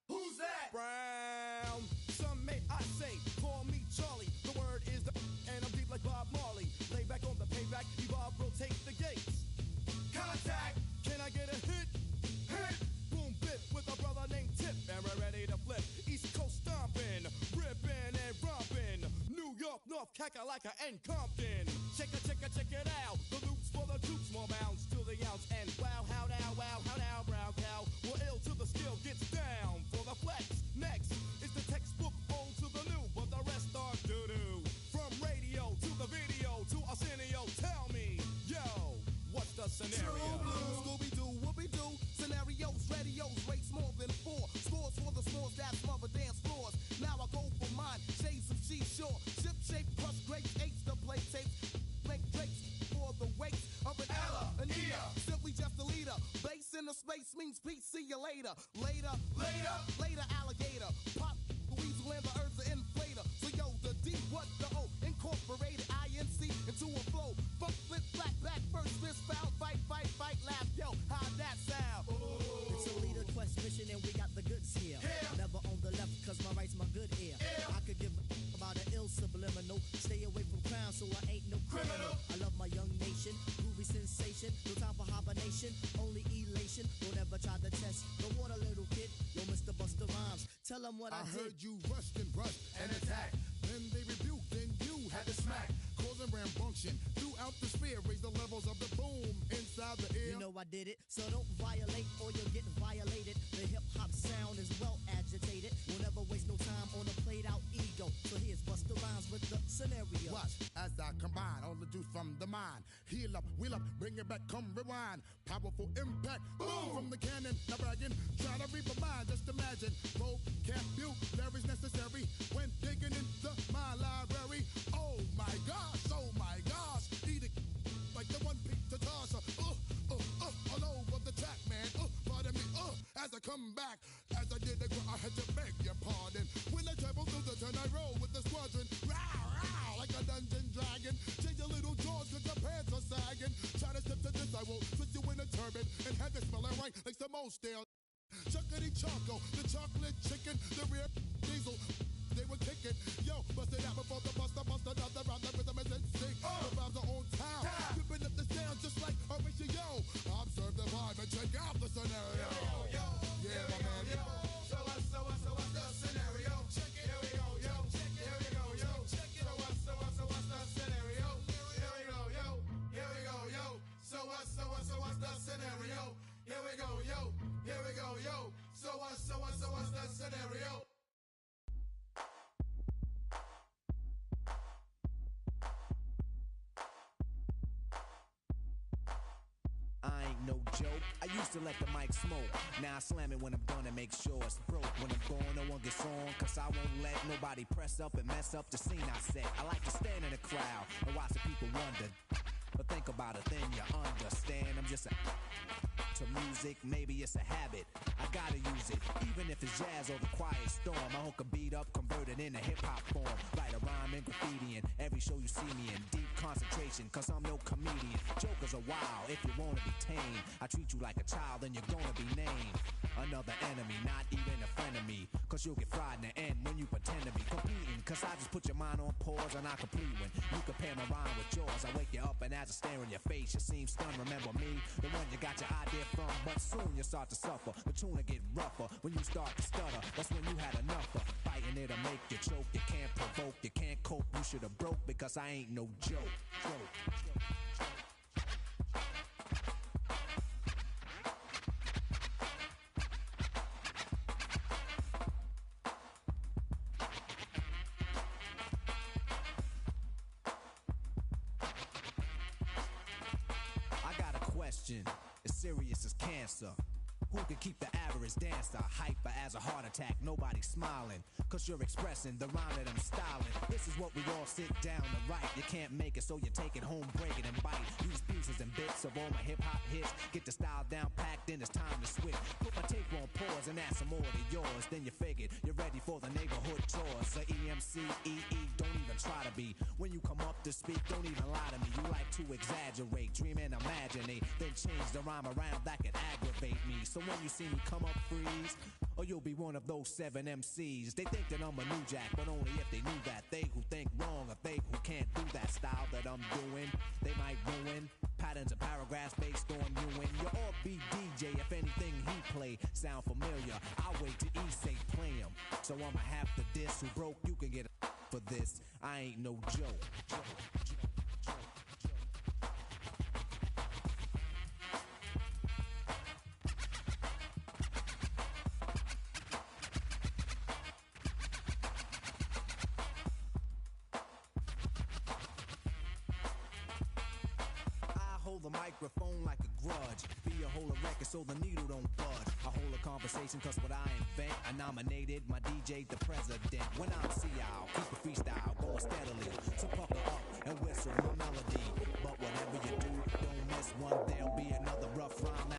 Who's that? Brown. Some may I say, call me Charlie. The word is the and I'm deep like Bob Marley. Lay back on the payback, evolve, rotate the gates. Contact. Can I get a hit? Hit. Boom, bip with a brother named Tip, and we're ready to flip. East Coast stomping, ripping and romping. New York, North, Kakalaka, and Compton. Check it out. The loops for the troops, more bounds to the ounce. And wow, how now, brown cow. We're ill till the skill gets down for the flex. Next is the textbook old to the new, but the rest are doo-doo. From radio to the video to Arsenio, tell me, yo, what's the scenario? True blue, Scooby-Doo, whoopie-doo. Scenarios, radios, rates more than 4. Scores for the smalls that smother dance floors. Now I go for mine, shades of seashore. Ship shape, crush grapes, apes to play tapes. Make drapes for the weight of an Ella, an Ea. Simply just a leader. Base in the space means peace, see you later. Later, alligator. Pop, the weasel and the herbs are inflator. So yo, the D, what the O? Incorporated INC into a flow. Funk, flip, flat, back, first, fist, foul, fight, laugh. Yo, how'd that sound? It's a leader quest mission and we got the goods here. Never on the left cause my right's my good ear. I could give a about an ill subliminal. Stay away from crime so I ain't no criminal. I love my young nation, groovy sensation. No time for hibernation, only elation. Don't ever try to test the water, little kid. Yo, Mr. Busta Rhymes, tell them what I did. Heard you rushed and attacked. Then they rebuked, then you had to smack. Causing rambunction throughout the sphere. Raise the levels of the boom inside the ear. You know I did it, so don't violate or you'll get violated. The hip-hop sound is well agitated. We'll never waste no time on a played-out ego. So here's Busta Rhymes with the scenario. Watch as I combine all the juice from the mind. Heal up, wheel up, bring it back, come rewind. Powerful impact, boom from the cannon. Now bragging, try to reap a mind. Just imagine, vocabulary is necessary when digging into my library. Oh my gosh, eat it like the one beat to toss. All over the track, man. Pardon me, as I come back, as I did, I had to beg your pardon. When I travel charcoal, the chocolate chicken, the rear diesel. They were kicking, yo, bust it out before the bust another round. The rhythm is in sync. The vibes are on town, gripping up the sound just like a ratio. Observe the vibe and check out the scenario. Yeah, my man. So what's the scenario? Check it. Here we go, yo. Here we go, yo. Check it. So what's the scenario? Here we go, yo. Here we go, yo. So what's the scenario? Here we go, yo. Here we go, yo. So what's the scenario? I ain't no joke. I used to let the mic smoke. Now I slam it when I'm done and make sure it's broke. When I'm gone, no one gets on, cause I won't let nobody press up and mess up the scene I set. I like to stand in the crowd and watch the people wonder. But think about it, then you understand. I'm just to music, maybe it's a habit. I gotta use it, even if it's jazz or the quiet storm. I hook a beat up, convert it into hip-hop form. Write a rhyme and graffiti in every show you see me in. Deep concentration, cause I'm no comedian. Jokers are wild, if you wanna be tame. I treat you like a child, then you're gonna be named another enemy, not even a friend of me. Cause you'll get fried in the end when you pretend to be competing. Cause I just put your mind on pause and I complete when you compare my rhyme with yours. I wake you up and as I stare in your face, you seem stunned. Remember me, the one you got your idea from. But soon you start to suffer, the tune will get rougher. When you start to stutter, that's when you had enough of fighting. It'll make you choke, you can't provoke, you can't cope. You should've broke because I ain't no joke. As serious as cancer. Who can keep the average dancer hyper as a heart attack? Nobody's smiling, cause you're expressing the rhyme that I'm styling. This is what we all sit down to write. You can't make it, so you take it home, break it and bite. Use pieces and bits of all my hip-hop hits. Get the style down packed, then it's time to switch. Put my tape on pause and add some more to yours. Then you figured you're ready for the neighborhood chores. The EMC, EE, don't even try to be. When you come up to speak, don't even lie to me. You like to exaggerate, dream and imaginate, then change the rhyme around that can aggravate me. So when you see me come up, freeze, or you'll be one of those 7 MCs. They think that I'm a new jack, but only if they knew that. They who think wrong, or they who can't do that style that I'm doing, they might ruin patterns and paragraphs based on you. And you're all be DJ if anything he play sound familiar. I'll wait till he say play him. So I'ma have to diss. Who broke, you can get a for this. I ain't no joke. The microphone like a grudge. Be a whole record so the needle don't budge. I hold a conversation cause what I invent, I nominated my DJ the president. When I'm I'll keep a freestyle going steadily. So pucker up and whistle my melody. But whatever you do,